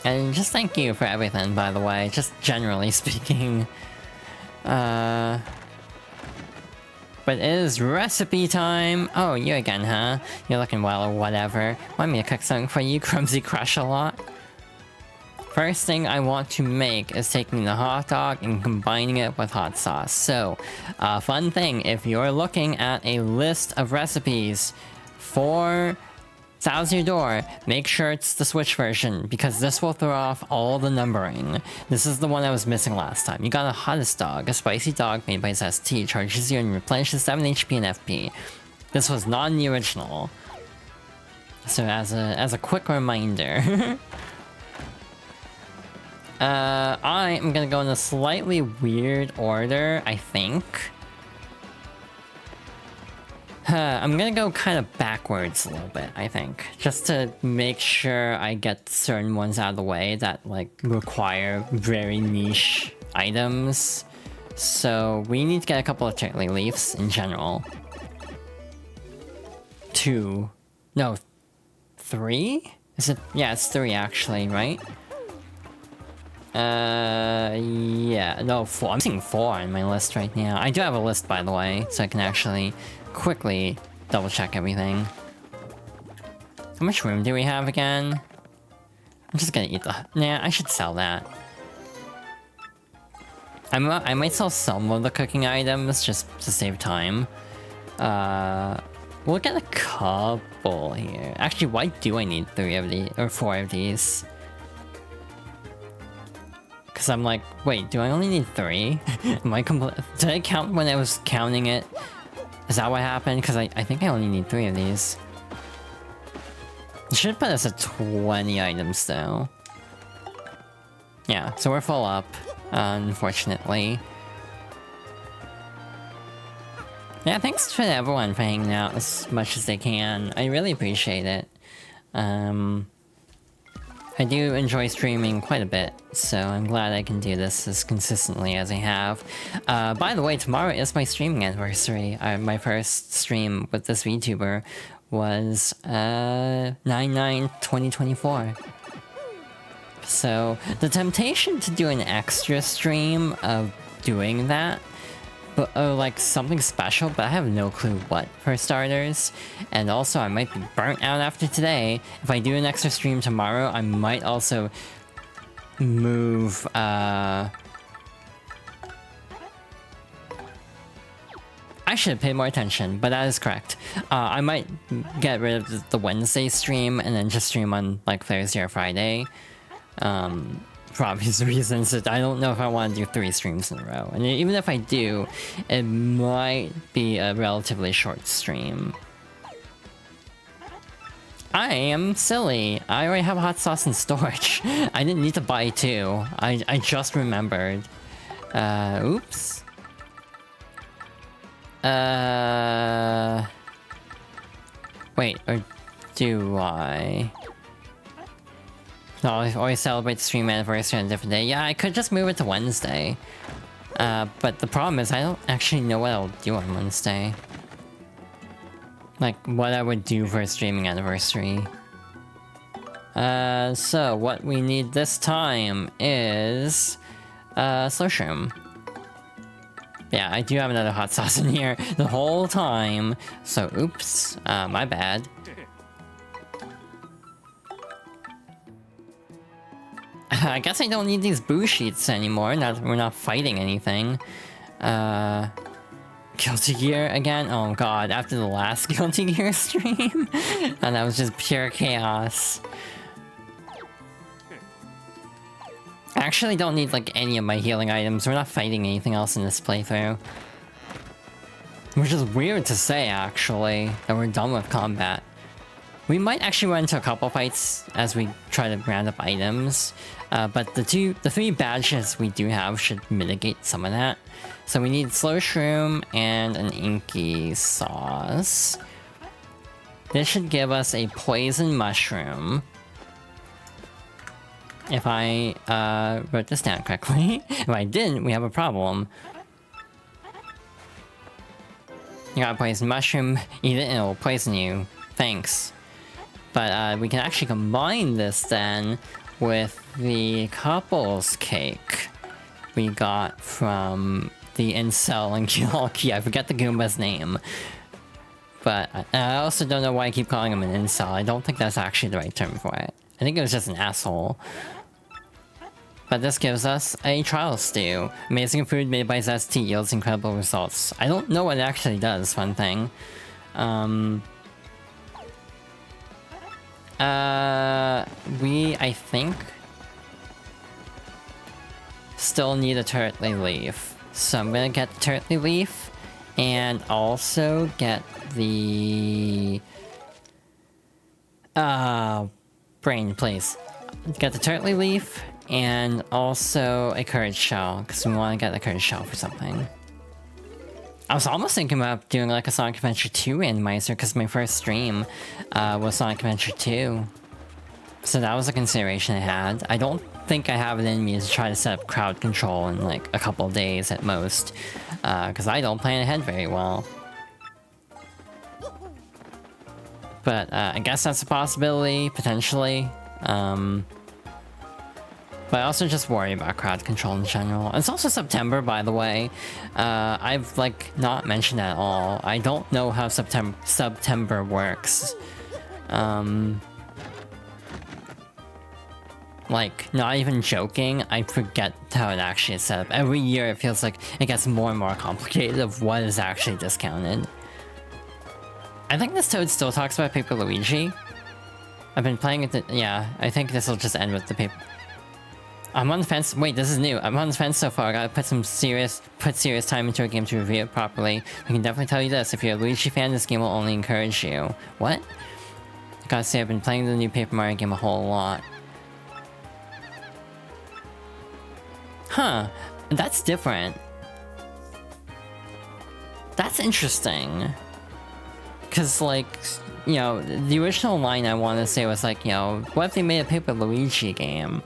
And just thank you for everything, by the way. Just generally speaking. But it is recipe time. Oh, you again, huh? You're looking well or whatever. Want me to cook something for you, Crumsy Crush-a-lot? First thing I want to make is taking the hot dog and combining it with hot sauce. So, fun thing, if you're looking at a list of recipes for So how's your door? Make sure it's the Switch version, because this will throw off all the numbering. This is the one I was missing last time. You got a hottest dog, a spicy dog made by ZT, charges you and replenishes 7 HP and FP. This was not in the original. So as a quick reminder. I am gonna go in a slightly weird order, I think. I'm gonna go kind of backwards a little bit, I think. Just to make sure I get certain ones out of the way that, like, require very niche items. So we need to get a couple of Chickly Leafs in general. 2. No. 3? Is it? Yeah, it's 3 actually, right? Yeah. No, 4. I'm seeing 4 on my list right now. I do have a list, by the way, so I can actually quickly double check everything. How much room do we have again? I'm just gonna eat the... Nah, I should sell that. I might sell some of the cooking items just to save time. We'll get a couple here. Actually, why do I need 3 of these or 4 of these? Because I'm like, wait, do I only need 3? Am I did I count when I was counting it? Is that what happened? Because I think I only need 3 of these. It should put us at 20 items though. Yeah, so we're full up, unfortunately. Yeah, thanks to everyone for hanging out as much as they can. I really appreciate it. I do enjoy streaming quite a bit, so I'm glad I can do this as consistently as I have. By the way, tomorrow is my streaming anniversary. My first stream with this VTuber was 9/9/2024. So the temptation to do an extra stream of doing that, but like something special, but I have no clue what, for starters. And also I might be burnt out after today. If I do an extra stream tomorrow, I might also move I should have paid more attention, but that is correct. I might get rid of the Wednesday stream and then just stream on like Thursday or Friday. For obvious reasons. I don't know if I want to do 3 streams in a row. And even if I do, it might be a relatively short stream. I am silly. I already have hot sauce in storage. I didn't need to buy 2. I just remembered. Oops. Wait, or do I? No, I always celebrate the stream anniversary on a different day. Yeah, I could just move it to Wednesday. But the problem is I don't actually know what I'll do on Wednesday. Like, what I would do for a streaming anniversary. So what we need this time is... Slow Shroom. Yeah, I do have another hot sauce in here the whole time. So, oops. My bad. I guess I don't need these boo sheets anymore, now that we're not fighting anything. Guilty Gear again? Oh god, after the last Guilty Gear stream? And that was just pure chaos. I actually don't need like any of my healing items, we're not fighting anything else in this playthrough. Which is weird to say, actually, that we're done with combat. We might actually run into a couple fights as we try to round up items, but the 3 badges we do have should mitigate some of that. So we need Slow Shroom and an Inky Sauce. This should give us a Poison Mushroom. If I wrote this down correctly. If I didn't, we have a problem. You got a Poison Mushroom, eat it and it will poison you. Thanks. But we can actually combine this then with the couples cake we got from the incel and Kilki. I forget the Goomba's name. But I also don't know why I keep calling him an incel. I don't think that's actually the right term for it. I think it was just an asshole. But this gives us a trial stew. Amazing food made by Zesty yields incredible results. I don't know what it actually does, one thing. I think, still need a turtley leaf. So I'm gonna get the turtley leaf, and also get the... brain, please. Get the turtley leaf, and also a courage shell, because we want to get the courage shell for something. I was almost thinking about doing like a Sonic Adventure 2 randomizer, because my first stream was Sonic Adventure 2. So that was a consideration I had. I don't think I have it in me to try to set up crowd control in like a couple days at most, because I don't plan ahead very well. But I guess that's a possibility, potentially. But I also just worry about crowd control in general. It's also September, by the way. I've, like, not mentioned that at all. I don't know how September works. Like, not even joking, I forget how it actually is set up. Every year it feels like it gets more and more complicated of what is actually discounted. I think this Toad still talks about Paper Luigi. I've been playing it, yeah, I think this will just end with the paper... I'm on the fence. Wait, this is new. I'm on the fence so far. I gotta put serious time into a game to review it properly. I can definitely tell you this: if you're a Luigi fan, this game will only encourage you. What? I gotta say, I've been playing the new Paper Mario game a whole lot. Huh? That's different. That's interesting. Cause like, you know, the original line I want to say was like, you know, what if they made a Paper Luigi game?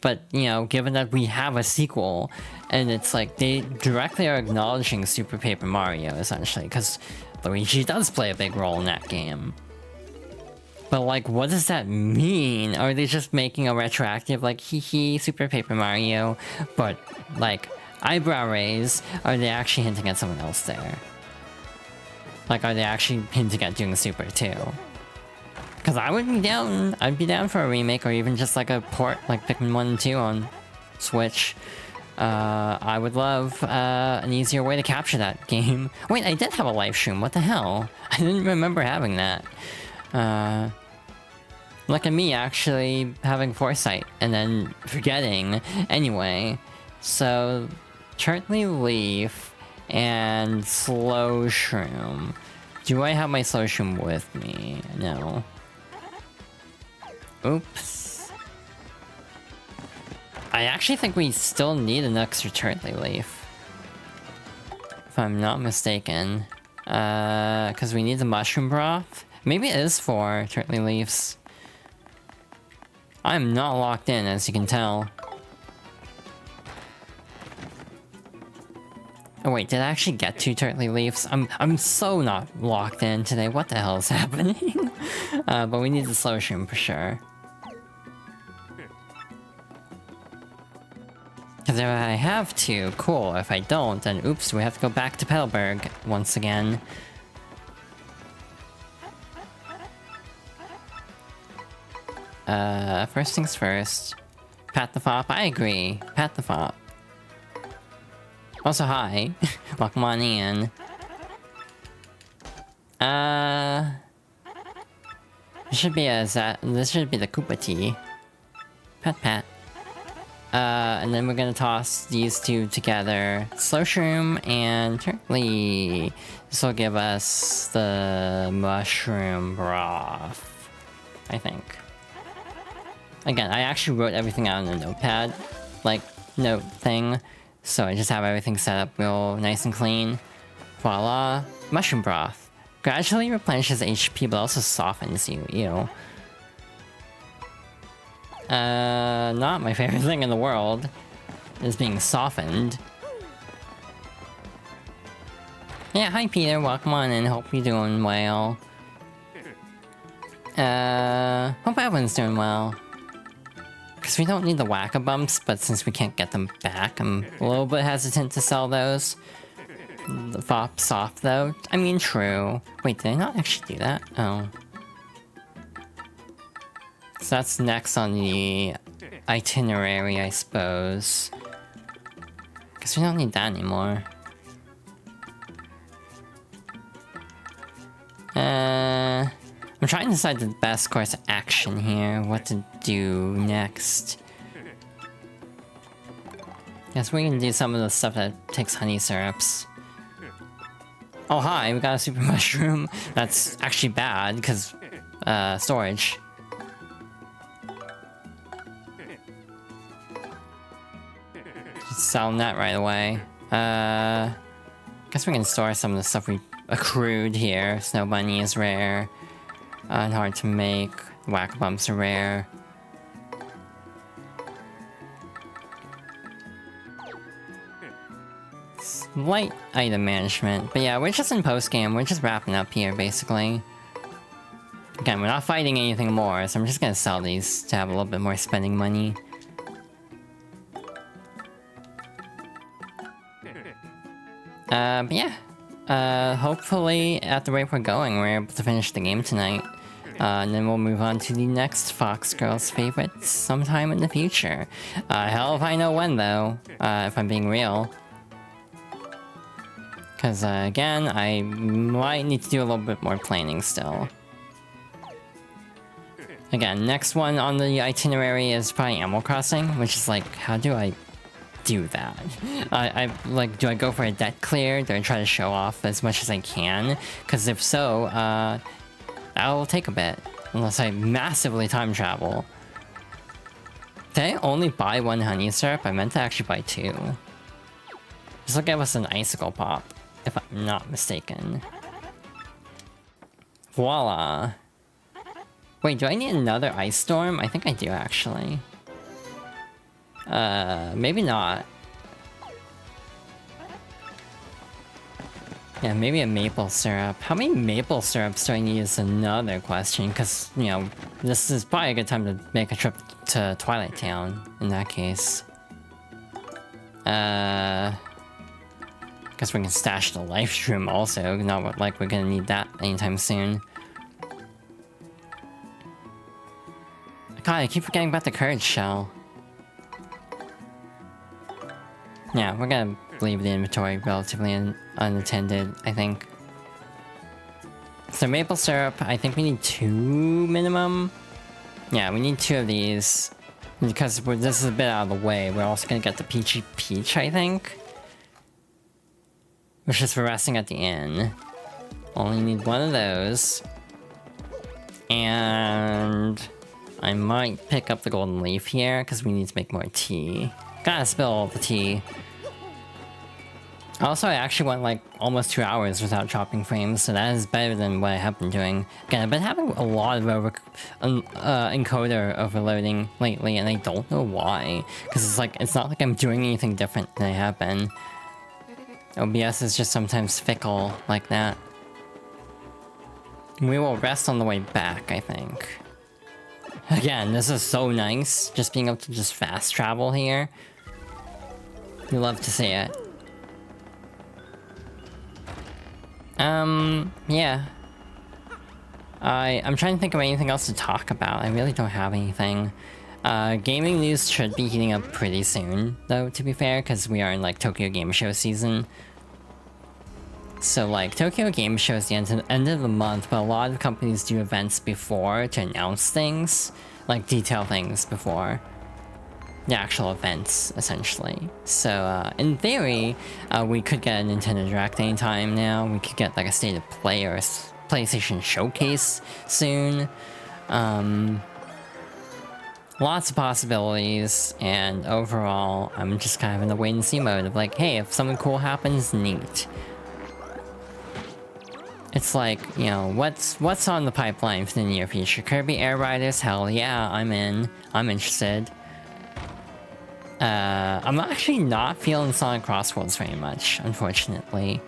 But, you know, given that we have a sequel, and it's like, they directly are acknowledging Super Paper Mario, essentially, because Luigi does play a big role in that game. But, like, what does that mean? Are they just making a retroactive, like, hee Super Paper Mario, but, like, eyebrow raise? Are they actually hinting at someone else there? Like, are they actually hinting at doing Super too? Because I would be down. I'd be down for a remake or even just like a port, like Pikmin 1 and 2 on Switch. I would love an easier way to capture that game. Wait, I did have a live stream. What the hell? I didn't remember having that. Look at me actually having foresight and then forgetting. Anyway, so Turtley Leaf and Slow Shroom. Do I have my Slow Shroom with me? No. Oops. I actually think we still need an extra Turtley Leaf. If I'm not mistaken. Because we need the mushroom broth. Maybe it is 4 Turtley Leaves. I'm not locked in, as you can tell. Oh wait, did I actually get 2 Turtley Leaves? I'm so not locked in today. What the hell is happening? But we need the Slow Shroom for sure. Because if I have to, cool. If I don't, then oops, we have to go back to Petalburg once again. First things first. Pat the Fop, I agree. Pat the Fop. Also, hi. Welcome on in. This should be this should be the Koopa tea. Pat pat. And then we're gonna toss these two together. Slow Shroom and Turtley. This will give us the mushroom broth, I think. Again, I actually wrote everything out in a notepad, like, note thing. So I just have everything set up real nice and clean. Voila. Mushroom broth. Gradually replenishes HP, but also softens you. Ew. Not my favorite thing in the world is being softened. Yeah, hi Peter, welcome on in, hope you're doing well. Hope everyone's doing well. Because we don't need the Whack-A-Bumps, but since we can't get them back, I'm a little bit hesitant to sell those. The Fop Soft though, I mean true. Wait, did I not actually do that? Oh. So that's next on the itinerary, I suppose. Because we don't need that anymore. I'm trying to decide the best course of action here, what to do next. Guess we can do some of the stuff that takes honey syrups. Oh hi, we got a super mushroom. That's actually bad, because, storage. Just selling that right away. Guess we can store some of the stuff we accrued here. Snow bunny is rare. And hard to make. Whack bumps are rare. Light item management. But yeah, we're just in post-game. We're just wrapping up here, basically. Again, we're not fighting anything more, so I'm just gonna sell these to have a little bit more spending money. But yeah. Hopefully, at the rate we're going, we're able to finish the game tonight. And then we'll move on to the next Fox Girls favorites sometime in the future. Hell if I know when, though, if I'm being real. Because, again, I might need to do a little bit more planning still. Again, next one on the itinerary is probably Animal Crossing, which is like, how do I do that? Like, do I go for a debt clear? Do I try to show off as much as I can? Because if so, that'll take a bit. Unless I massively time travel. Did I only buy one honey syrup? I meant to actually buy 2. This will give us an icicle pop, if I'm not mistaken. Voila! Wait, do I need another ice storm? I think I do, actually. Maybe not. Yeah, maybe a maple syrup. How many maple syrups do I need is another question, because, you know, this is probably a good time to make a trip to Twilight Town, in that case. Guess we can stash the life shroom also, not like we're gonna need that anytime soon. God, I keep forgetting about the courage shell. Yeah, we're gonna leave the inventory relatively unattended, I think. So maple syrup, I think we need 2 minimum. Yeah, we need 2 of these. Because this is a bit out of the way, we're also gonna get the Peachy Peach, I think. Which is for resting at the inn. Only need 1 of those. And I might pick up the golden leaf here, because we need to make more tea. Gotta spill all the tea. Also, I actually went like almost 2 hours without chopping frames, so that is better than what I have been doing. Again, I've been having a lot of encoder overloading lately, and I don't know why. Because it's like, it's not like I'm doing anything different than I have been. OBS is just sometimes fickle like that. We will rest on the way back, I think. Again, this is so nice, just being able to just fast travel here. You love to see it. Yeah. I'm trying to think of anything else to talk about. I really don't have anything. Gaming news should be heating up pretty soon, though, to be fair, because we are in, like, Tokyo Game Show season. So, like, Tokyo Game Show is the end of the month, but a lot of companies do events before to announce things. Like, detail things before the actual events, essentially. So, in theory, we could get a Nintendo Direct anytime now. We could get, like, a State of Play or a PlayStation Showcase soon. Lots of possibilities, and overall, I'm just kind of in the wait-and-see mode of like, hey, if something cool happens, neat. It's like, you know, what's on the pipeline for the near future? Kirby Air Riders? Hell yeah, I'm in. I'm interested. I'm actually not feeling Sonic Crossworlds very much, unfortunately.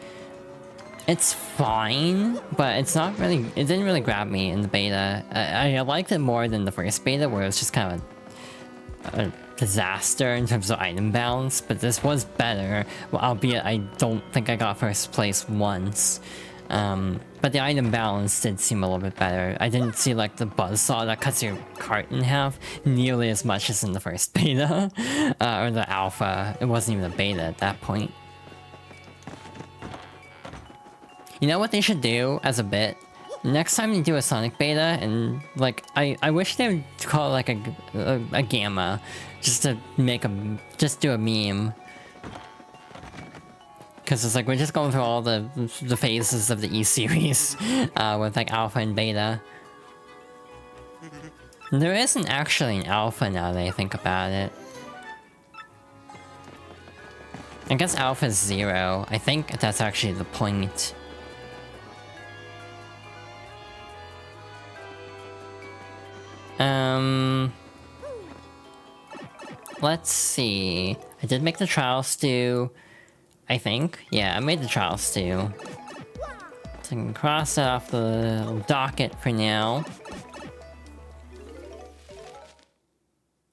It's fine, but it's not really, it didn't really grab me in the beta. I liked it more than the first beta, where it was just kind of a disaster in terms of item balance, but this was better, well, albeit I don't think I got first place once. But the item balance did seem a little bit better. I didn't see like the buzzsaw that cuts your cart in half nearly as much as in the first beta, or the alpha. It wasn't even a beta at that point. You know what they should do as a bit? next time you do a Sonic beta, and like I wish they would call it like a gamma, just to make just do a meme. Because it's like we're just going through all the phases of the E series with like alpha and beta. There isn't actually an alpha now that I think about it. I guess alpha is 0. I think that's actually the point. Let's see. I did make the trial stew. I think. Yeah, I made the trial stew. So I can cross that off the docket for now.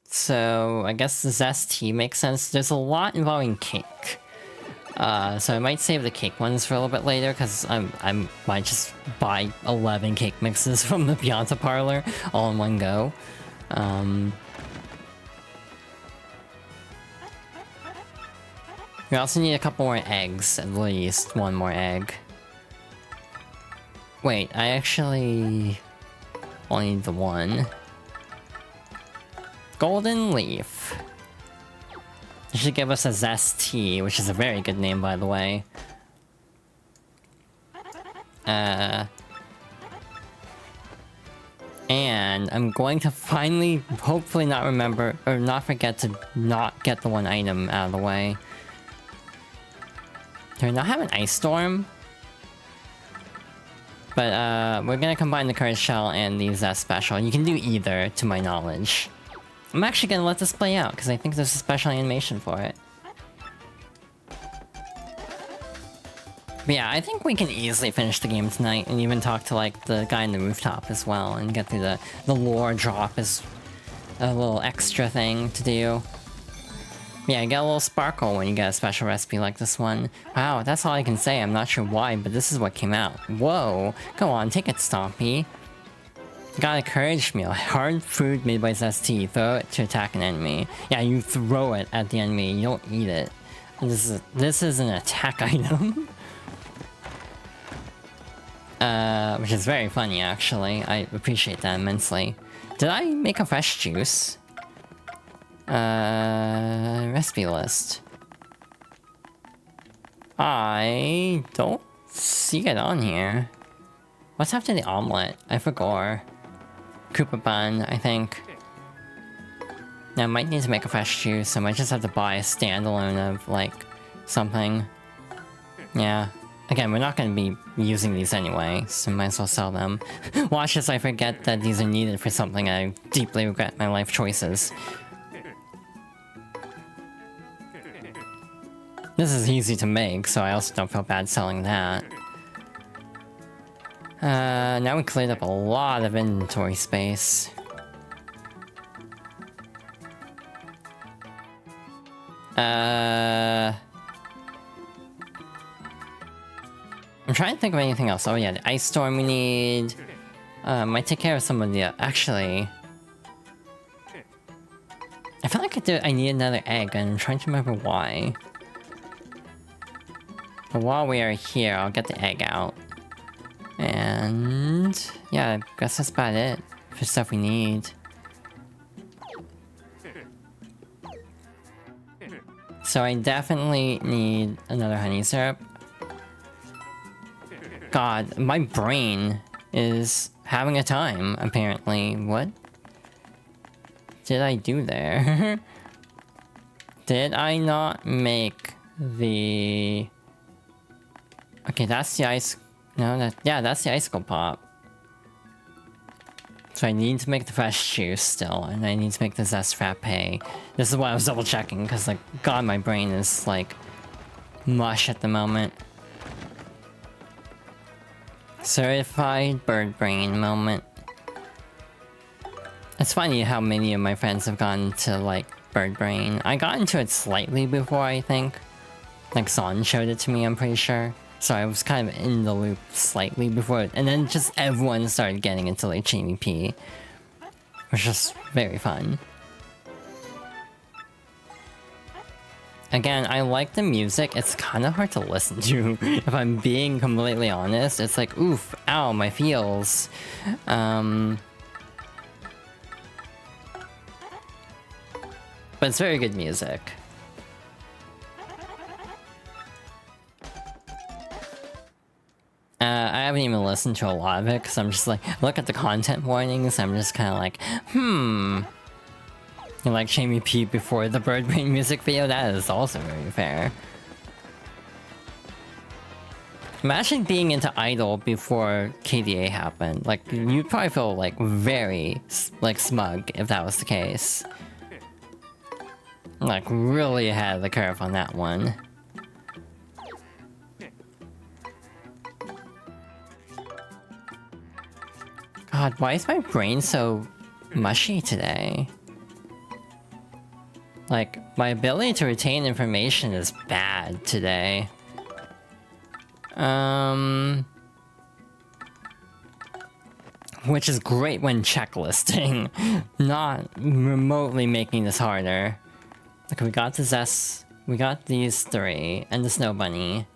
So I guess the zest tea makes sense. There's a lot involving cake. So I might save the cake ones for a little bit later, because I might just buy 11 cake mixes from the Pianta Parlor all in one go. We also need a couple more eggs, at least one more egg. Wait, I actually only need the one. Golden Leaf. It should give us a zest tea, which is a very good name, by the way. And I'm going to finally, hopefully not remember, or not forget to not get the one item out of the way. Do I not have an Ice Storm? But we're gonna combine the Courage Shell and the Zest Special. You can do either, to my knowledge. I'm actually gonna let this play out, because I think there's a special animation for it. But yeah, I think we can easily finish the game tonight, and even talk to like the guy in the rooftop as well, and get through the lore drop as a little extra thing to do. Yeah, you get a little sparkle when you get a special recipe like this one. Wow, that's all I can say. I'm not sure why, but this is what came out. Whoa! Go on, take it, Stompy. Got a courage meal. Hard food made by Zest Tea. Throw it to attack an enemy. Yeah, you throw it at the enemy. You don't eat it. This is an attack item. Which is very funny, actually. I appreciate that immensely. Did I make a fresh juice? Recipe list. I don't see it on here. What's after the omelet? I forgot. Koopa bun, I think. Now I might need to make a fresh juice. I might just have to buy a standalone of, like, something. Yeah. Again, we're not going to be using these anyway, so might as well sell them. Watch as I forget that these are needed for something I deeply regret my life choices. This is easy to make, so I also don't feel bad selling that. Now we cleared up a lot of inventory space. I'm trying to think of anything else. Oh yeah, the Ice Storm we need. Might take care of some of the... actually... I feel like I need another egg, and I'm trying to remember why. But while we are here, I'll get the egg out. And... yeah, I guess that's about it for stuff we need. So I definitely need another honey syrup. God, my brain is having a time, apparently. What did I do there? Did I not make the... okay, that's the ice... no, yeah, that's the icicle pop. So I need to make the fresh juice still, and I need to make the zest frappe. This is why I was double checking, because like, God, my brain is like mush at the moment. Certified bird brain moment. It's funny how many of my friends have gotten to like bird brain. I got into it slightly before, I think. Like Son showed it to me, I'm pretty sure. So I was kind of in the loop slightly before, and then just everyone started getting into like GMP, which was very fun. Again, I like the music. It's kind of hard to listen to, if I'm being completely honest. It's like, oof, ow, my feels. But it's very good music. I haven't even listened to a lot of it because I'm just like, look at the content warnings. I'm just kind of like, You like Shamey P before the Bird Brain music video? That is also very fair. Imagine being into Idol before KDA happened. Like, you'd probably feel like very like smug if that was the case. Like, really ahead of the curve on that one. God, why is my brain so mushy today? Like, my ability to retain information is bad today. Which is great when checklisting, not remotely making this harder. Okay, we got the Zest, we got these three, and the Snow Bunny.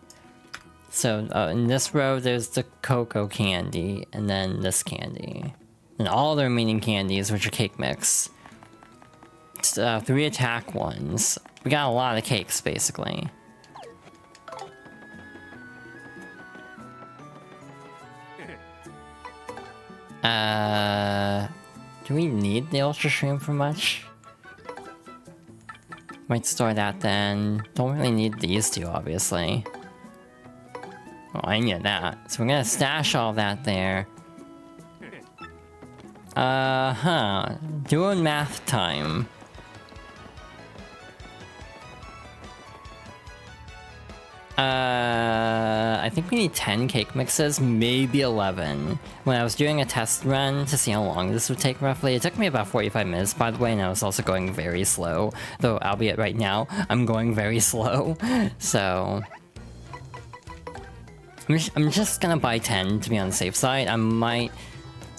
So, in this row, there's the cocoa candy, and then this candy. And all the remaining candies, which are cake mix. 3 attack ones. We got a lot of cakes, basically. Do we need the Ultra Shroom for much? Might store that then. Don't really need these two, obviously. Oh, I need that. So we're gonna stash all that there. Doing math time. I think we need 10 cake mixes, maybe 11. When I was doing a test run to see how long this would take roughly, it took me about 45 minutes, by the way, and I was also going very slow. Though, albeit right now, I'm going very slow. So... I'm just gonna buy 10 to be on the safe side. I might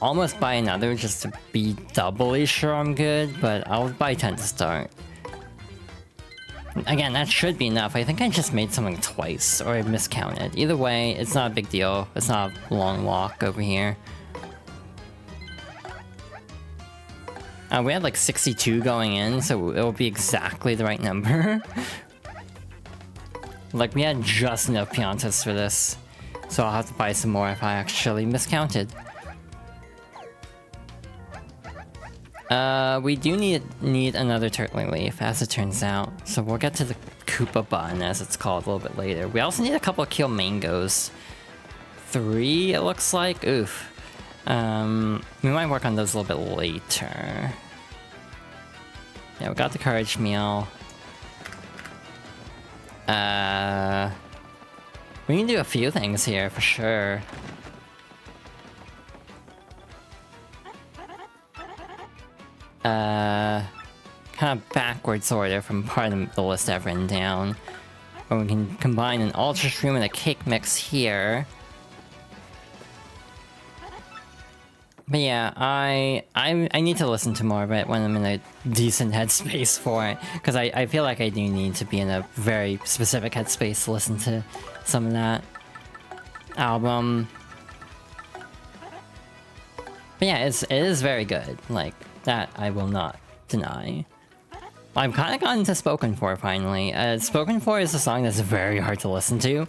almost buy another just to be doubly sure I'm good, but I'll buy 10 to start. Again, that should be enough. I think I just made something twice, or I miscounted. Either way, it's not a big deal. It's not a long walk over here. We had like 62 going in, so it'll be exactly the right number. Like, we had just enough Piantas for this. So I'll have to buy some more if I actually miscounted. We do need another turtling leaf, as it turns out. So we'll get to the Koopa bun, as it's called, a little bit later. We also need a couple of Keel mangoes. 3, it looks like. Oof. We might work on those a little bit later. Yeah, we got the courage meal. We can do a few things here, for sure. Kind of backwards order from part of the list I've written down. Or we can combine an Ultra Shroom and a cake mix here. But yeah, I need to listen to more of it when I'm in a decent headspace for it. Because I feel like I do need to be in a very specific headspace to listen to some of that album. But yeah, it is very good. Like, that I will not deny. I've kind of gotten to Spoken For finally. Spoken For is a song that's very hard to listen to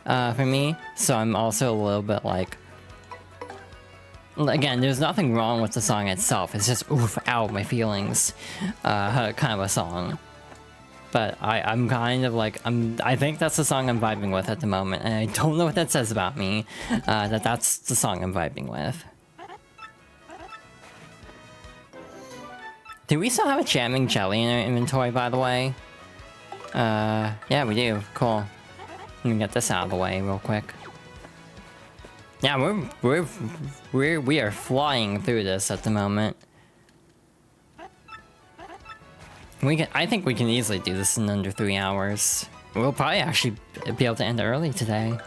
for me. So I'm also a little bit like... Again, there's nothing wrong with the song itself. It's just, oof, ow, my feelings. Kind of a song. But I'm kind of like... I think that's the song I'm vibing with at the moment. And I don't know what that says about me. That's the song I'm vibing with. Do we still have a jamming jelly in our inventory, by the way? Yeah, we do. Cool. Let me get this out of the way real quick. Yeah, we are flying through this at the moment. I think we can easily do this in under 3 hours. We'll probably actually be able to end early today.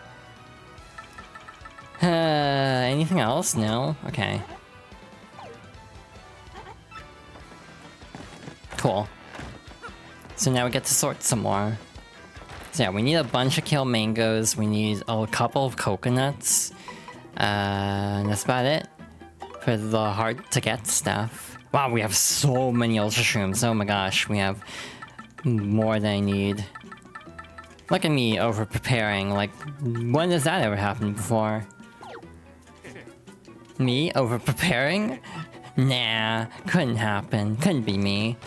Anything else? No? Okay. Cool. So now we get to sort some more. So yeah, we need a bunch of kale mangoes. We need a couple of coconuts. And that's about it for the hard to get stuff. Wow, we have so many ultra shrooms. Oh my gosh, we have more than I need. Look at me over preparing. Like, when does that ever happen before? Me over preparing? Nah, couldn't happen. Couldn't be me.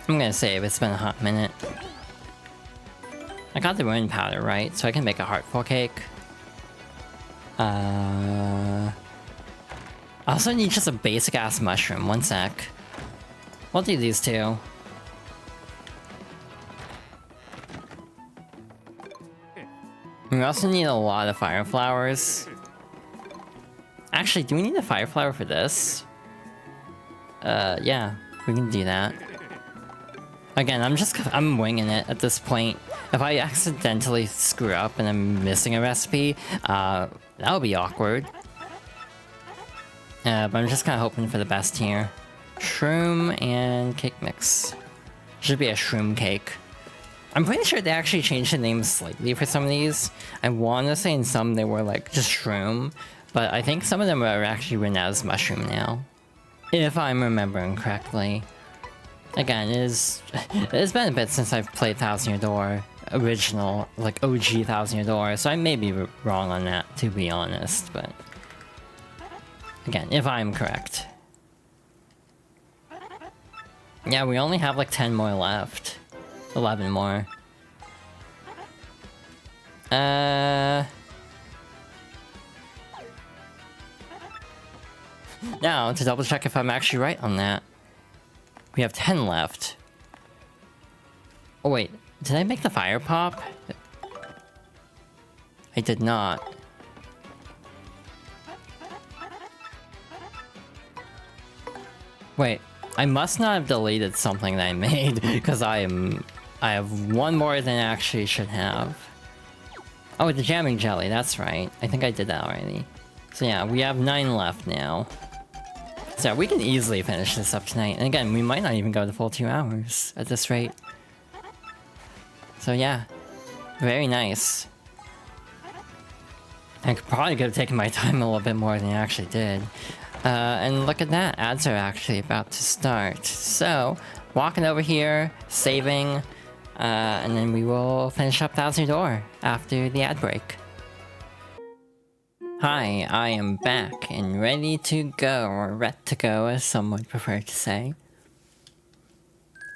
I'm gonna save, it's been a hot minute. I got the ruin powder, right? So I can make a heartful cake. I also need just a basic ass mushroom, one sec. We'll do these two. We also need a lot of fire flowers. Actually, do we need a fire flower for this? Yeah, we can do that. Again, I'm winging it at this point. If I accidentally screw up and I'm missing a recipe, that'll be awkward. But I'm just kind of hoping for the best here. Shroom and cake mix. Should be a shroom cake. I'm pretty sure they actually changed the name slightly for some of these. I want to say in some they were like just shroom, but I think some of them are actually written as mushroom now. If I'm remembering correctly. Again, it's been a bit since I've played Thousand Year Door, original, like OG Thousand Year Door, so I may be wrong on that, to be honest, but... Again, if I'm correct. Yeah, we only have like 10 more left. 11 more. Now, to double check if I'm actually right on that. We have 10 left. Oh wait, did I make the fire pop? I did not. Wait, I must not have deleted something that I made, because I have one more than I actually should have. Oh, the jamming jelly, that's right. I think I did that already. So yeah, we have 9 left now. So we can easily finish this up tonight. And again, we might not even go the full 2 hours at this rate. So yeah, very nice. I probably could have taken my time a little bit more than I actually did. And look at that, ads are actually about to start. So, walking over here, saving, and then we will finish up Thousand Year Door after the ad break. Hi, I am back and ready to go, or ret to go as some would prefer to say.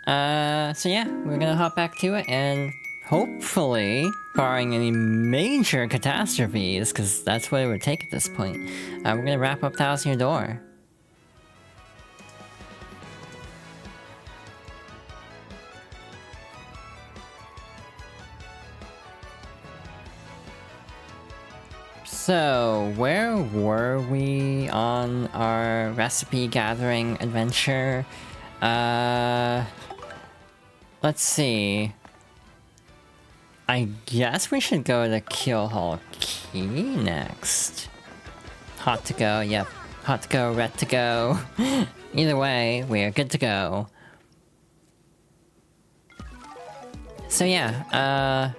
So yeah, we're gonna hop back to it and hopefully, barring any major catastrophes, because that's what it would take at this point, we're gonna wrap up Thousand Year Door. So, where were we on our recipe gathering adventure? Let's see. I guess we should go to Keelhaul Key next. Hot to go, yep. Hot to go, ret to go. Either way, we're good to go. So yeah,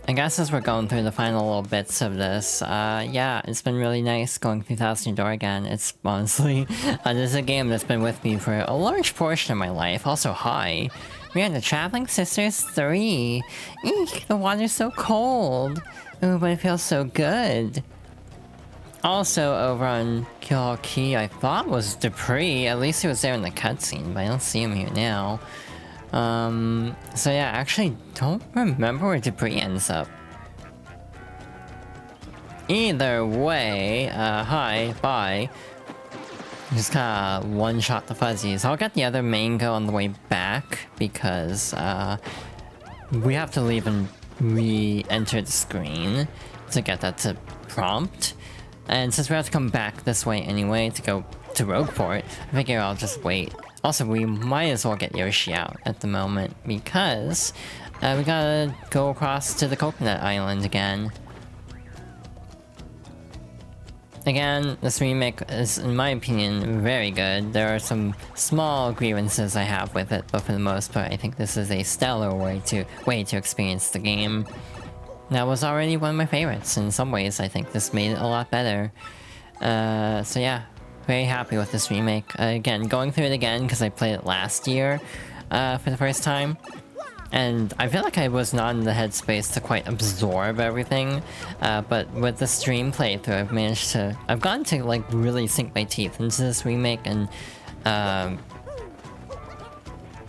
I guess as we're going through the final little bits of this, yeah, it's been really nice going through Thousand Year Door again. It's honestly, this is a game that's been with me for a large portion of my life. Also, hi. We are the Traveling Sisters 3. Eek, the water's so cold. Ooh, but it feels so good. Also, over on Keelhaul Key, I thought was Dupree. At least he was there in the cutscene, but I don't see him here now. So yeah, I actually don't remember where Dupree ends up. Either way, hi, bye. Just kinda one-shot the fuzzies. I'll get the other mango on the way back, because, we have to leave and re-enter the screen to get that to prompt. And since we have to come back this way anyway to go to Rogueport, I figure I'll just wait. Also, we might as well get Yoshi out at the moment, because we gotta go across to the Coconut Island again. Again, this remake is, in my opinion, very good. There are some small grievances I have with it, but for the most part, I think this is a stellar way to experience the game. That was already one of my favorites. In some ways, I think this made it a lot better. So yeah, very happy with this remake. Again, going through it again because I played it last year for the first time. And I feel like I was not in the headspace to quite absorb everything, but with the stream playthrough, I've gotten to like really sink my teeth into this remake and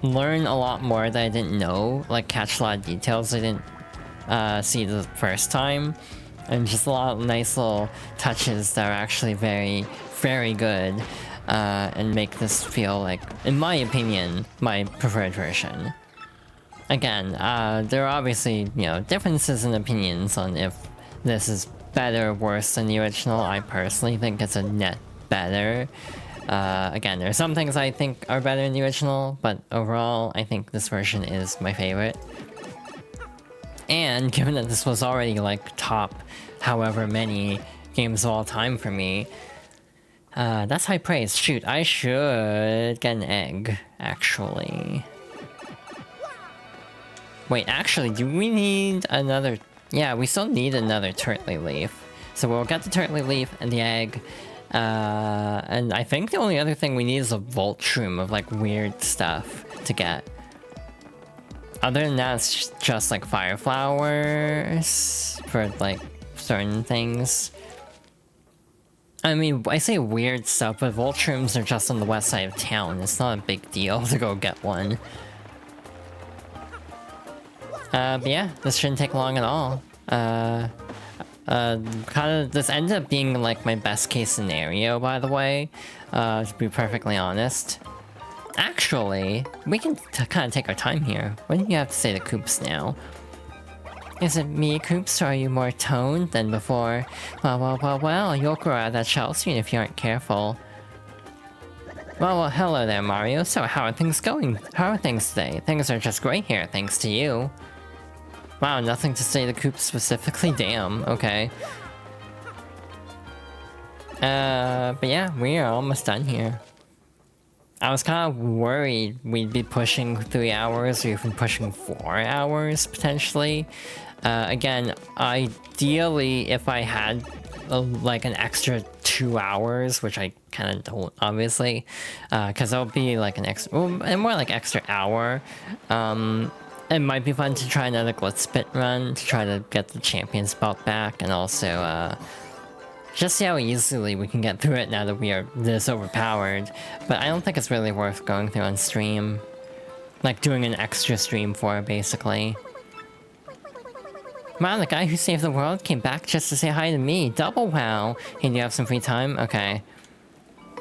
learn a lot more that I didn't know, like catch a lot of details I didn't see the first time, and just a lot of nice little touches that are actually very, very good, and make this feel like, in my opinion, my preferred version. Again, there are obviously, you know, differences in opinions on if this is better or worse than the original. I personally think it's a net better. Again, there are some things I think are better than the original, but overall, I think this version is my favorite. And given that this was already, like, top however many games of all time for me, that's high praise. Shoot, I should get an egg, actually. Wait, actually, do we need another... Yeah, we still need another turtley leaf. So we'll get the turtley leaf and the egg. And I think the only other thing we need is a vault shroom of, like, weird stuff to get. Other than that, it's just, like, fire flowers for, like, certain things. I mean, I say weird stuff, but vault shrooms are just on the west side of town. It's not a big deal to go get one. But yeah, this shouldn't take long at all. This ended up being like my best case scenario, by the way, to be perfectly honest. Actually, we can kind of take our time here. What do you have to say to Koops now? Is it me, Koops, or are you more toned than before? Well, you'll grow out of that shell soon if you aren't careful. Well, hello there, Mario. So, how are things going? How are things today? Things are just great here, thanks to you. Wow, nothing to say to Koops specifically? Damn, okay. But yeah, we are almost done here. I was kind of worried we'd be pushing 3 hours or even pushing 4 hours, potentially. Again, ideally, if I had like an extra 2 hours, which I kind of don't, obviously, because that'll be like an extra, well, more like extra hour. It might be fun to try another glitz pit run to try to get the champion's belt back, and also just see how easily we can get through it now that we are this overpowered. But I don't think it's really worth going through on stream, like doing an extra stream for it, basically. Wow, the guy who saved the world came back just to say hi to me. Double wow. Hey, do you have some free time? Okay.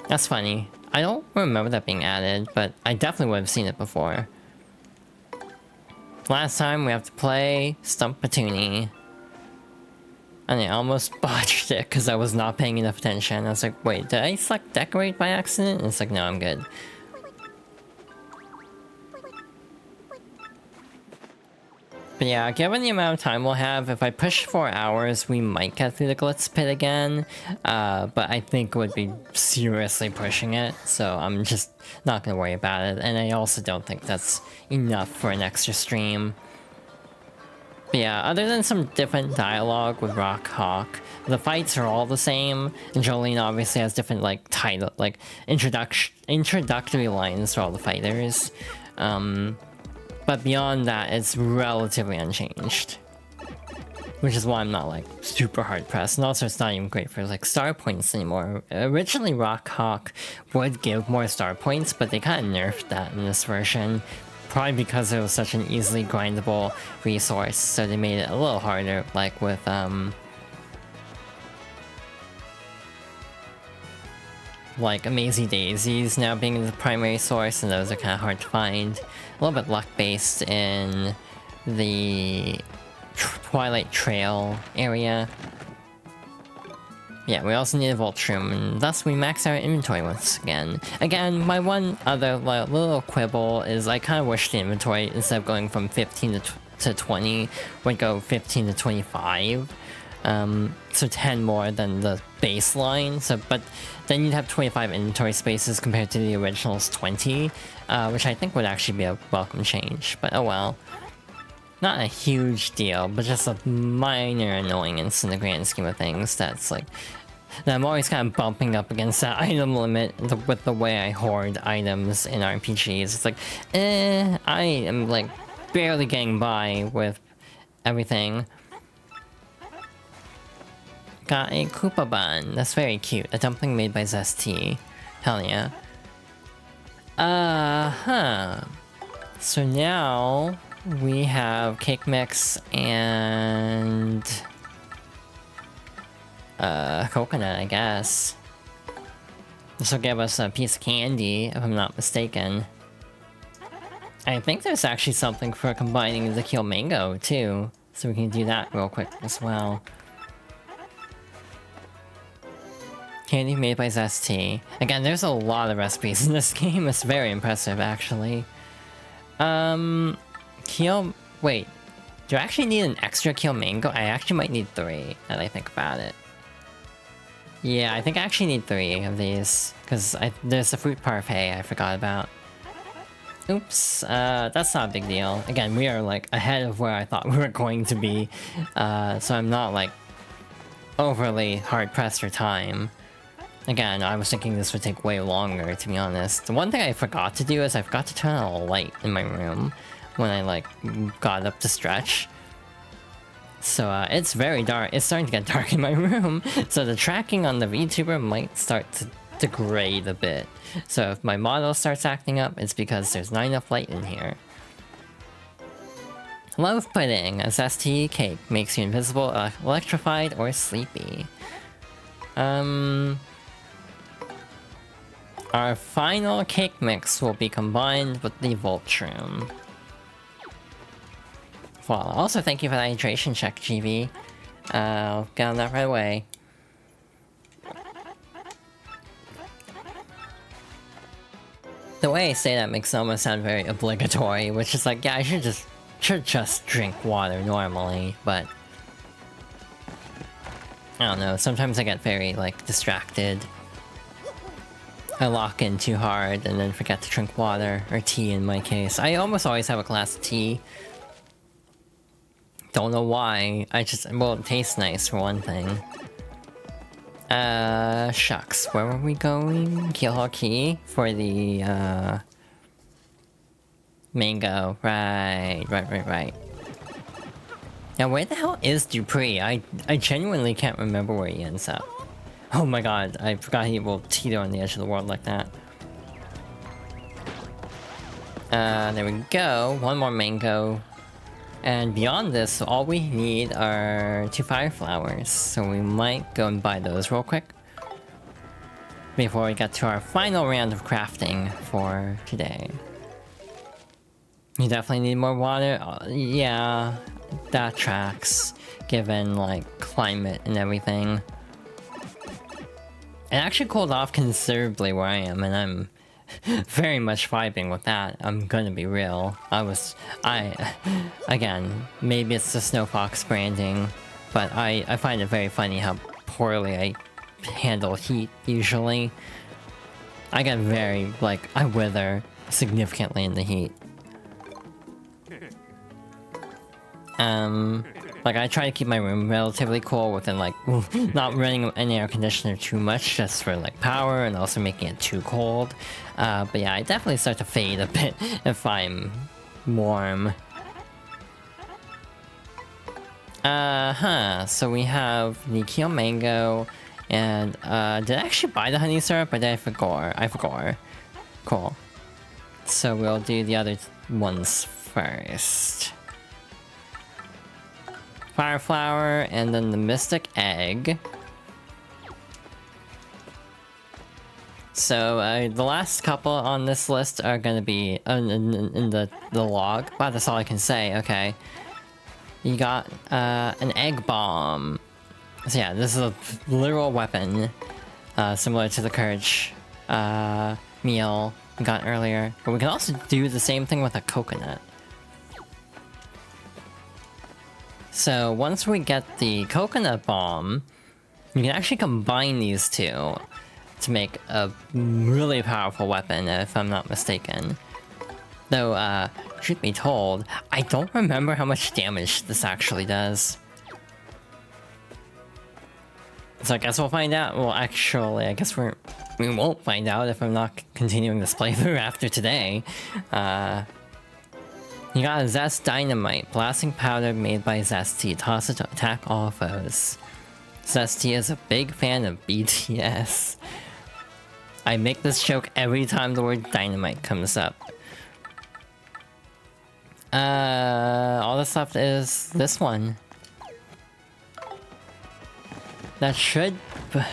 That's funny. I don't remember that being added, but I definitely would have seen it before. Last time we have to play Stump Patoonie. And I almost botched it because I was not paying enough attention. I was like, wait, did I select decorate by accident? And it's like, no, I'm good. But yeah, given the amount of time we'll have, if I push 4 hours, we might get through the glitz pit again. But I think it would be seriously pushing it, so I'm just not gonna worry about it. And I also don't think that's enough for an extra stream. But yeah, other than some different dialogue with Rock Hawk, the fights are all the same. And Jolene obviously has different like title, like introductory lines for all the fighters. But beyond that, it's relatively unchanged. Which is why I'm not, like, super hard-pressed. And also, it's not even great for, like, star points anymore. Originally, Rock Hawk would give more star points, but they kind of nerfed that in this version. Probably because it was such an easily grindable resource, so they made it a little harder, like with, like Amazing Daisies now being the primary source, and those are kind of hard to find. A little bit luck-based in the Twilight Trail area. Yeah, we also need a Vault Shroom, and thus we max our inventory once again. Again, my one other little quibble is I kind of wish the inventory, instead of going from 15 to 20, would go 15 to 25. So 10 more than the baseline. So, but then you'd have 25 inventory spaces compared to the original's 20, which I think would actually be a welcome change. But oh well. Not a huge deal, but just a minor annoyance in the grand scheme of things. That's like... that I'm always kind of bumping up against that item limit with the way I hoard items in RPGs. It's like, I am like barely getting by with everything. Got a Koopa bun. That's very cute. A dumpling made by Zesty. Hell yeah. So now we have cake mix and coconut, I guess. This will give us a piece of candy, if I'm not mistaken. I think there's actually something for combining the Keel Mango, too. So we can do that real quick as well. Candy made by Zesty. Again, there's a lot of recipes in this game. It's very impressive, actually. Keel... wait. Do I actually need an extra Keel Mango? I actually might need 3, now that I think about it. Yeah, I think I actually need 3 of these. Because there's a fruit parfait I forgot about. Oops, that's not a big deal. Again, we are like ahead of where I thought we were going to be. So I'm not like overly hard-pressed for time. Again, I was thinking this would take way longer, to be honest. The one thing I forgot to do is I forgot to turn on a light in my room when I like got up to stretch. So it's very dark. It's starting to get dark in my room. So the tracking on the VTuber might start to degrade a bit. So if my model starts acting up, it's because there's not enough light in here. Loaf pudding, a zesty cake, makes you invisible, electrified, or sleepy. Our final cake mix will be combined with the Vault Room. Well, also thank you for the hydration check, GV. I'll get on that right away. The way I say that makes it almost sound very obligatory, which is like, yeah, I should just drink water normally, but... I don't know, sometimes I get very, like, distracted. I lock in too hard and then forget to drink water, or tea in my case. I almost always have a glass of tea. Don't know why, well, it tastes nice for one thing. Shucks, where were we going? Keelhaul Key for the, mango. Right. Now, where the hell is Dupree? I genuinely can't remember where he ends up. Oh my god, I forgot he will teeter on the edge of the world like that. There we go. One more mango. And beyond this, all we need are 2 fire flowers. So we might go and buy those real quick. Before we get to our final round of crafting for today. You definitely need more water? Yeah, that tracks. Given, like, climate and everything. It actually cooled off considerably where I am, and I'm very much vibing with that. I'm gonna be real. Again, maybe it's the Snow Fox branding, but I find it very funny how poorly I handle heat, usually. I get very, like, I wither significantly in the heat. Like, I try to keep my room relatively cool within, like, not running an air conditioner too much, just for, like, power, and also making it too cold. But yeah, I definitely start to fade a bit if I'm warm. So we have the Keel Mango, and, did I actually buy the honey syrup, or did I forgot? I forgot. Cool. So we'll do the other ones first. Fire flower, and then the mystic egg. So, the last couple on this list are gonna be in the log. Wow, that's all I can say, okay. You got, an egg bomb. So yeah, this is a literal weapon, similar to the courage, meal we got earlier. But we can also do the same thing with a coconut. So once we get the coconut bomb, You can actually combine these two to make a really powerful weapon, if I'm not mistaken. Though, truth be told, I don't remember how much damage this actually does. So I guess we'll find out. Well, actually, I guess we won't find out if I'm not continuing this playthrough after today. You got a Zest Dynamite, blasting powder made by Zesty. Toss it to attack all foes. Zesty is a big fan of BTS. I make this joke every time the word dynamite comes up. All that's left is this one. That should,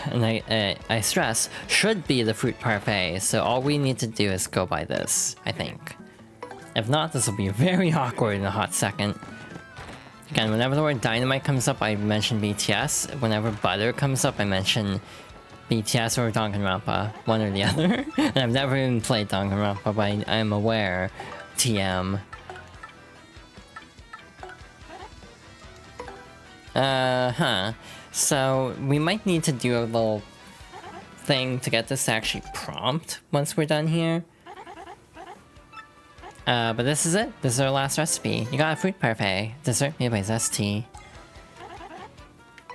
and I stress, should be the fruit parfait, so all we need to do is go by this, I think. If not, this will be very awkward in a hot second. Again, whenever the word dynamite comes up, I mention BTS. Whenever butter comes up, I mention BTS or Danganronpa, one or the other. And I've never even played Danganronpa, but I'm aware. TM. So, we might need to do a little thing to get this to actually prompt once we're done here. But this is it. This is our last recipe. You got a fruit parfait. Dessert made by Zesty.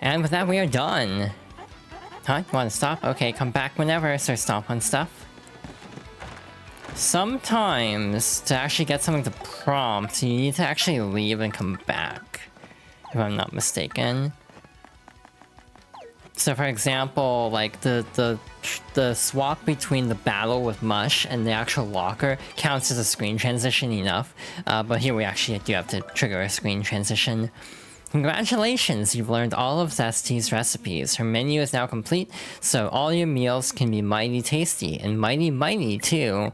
And with that, we are done. Huh? You want to stop? Okay, come back whenever, so stomp on stuff. Sometimes, to actually get something to prompt, you need to actually leave and come back. If I'm not mistaken. So for example, like the swap between the battle with Mush and the actual locker counts as a screen transition enough. But here we actually do have to trigger a screen transition. Congratulations, you've learned all of Zesty's recipes. Her menu is now complete, so all your meals can be mighty tasty, and mighty too.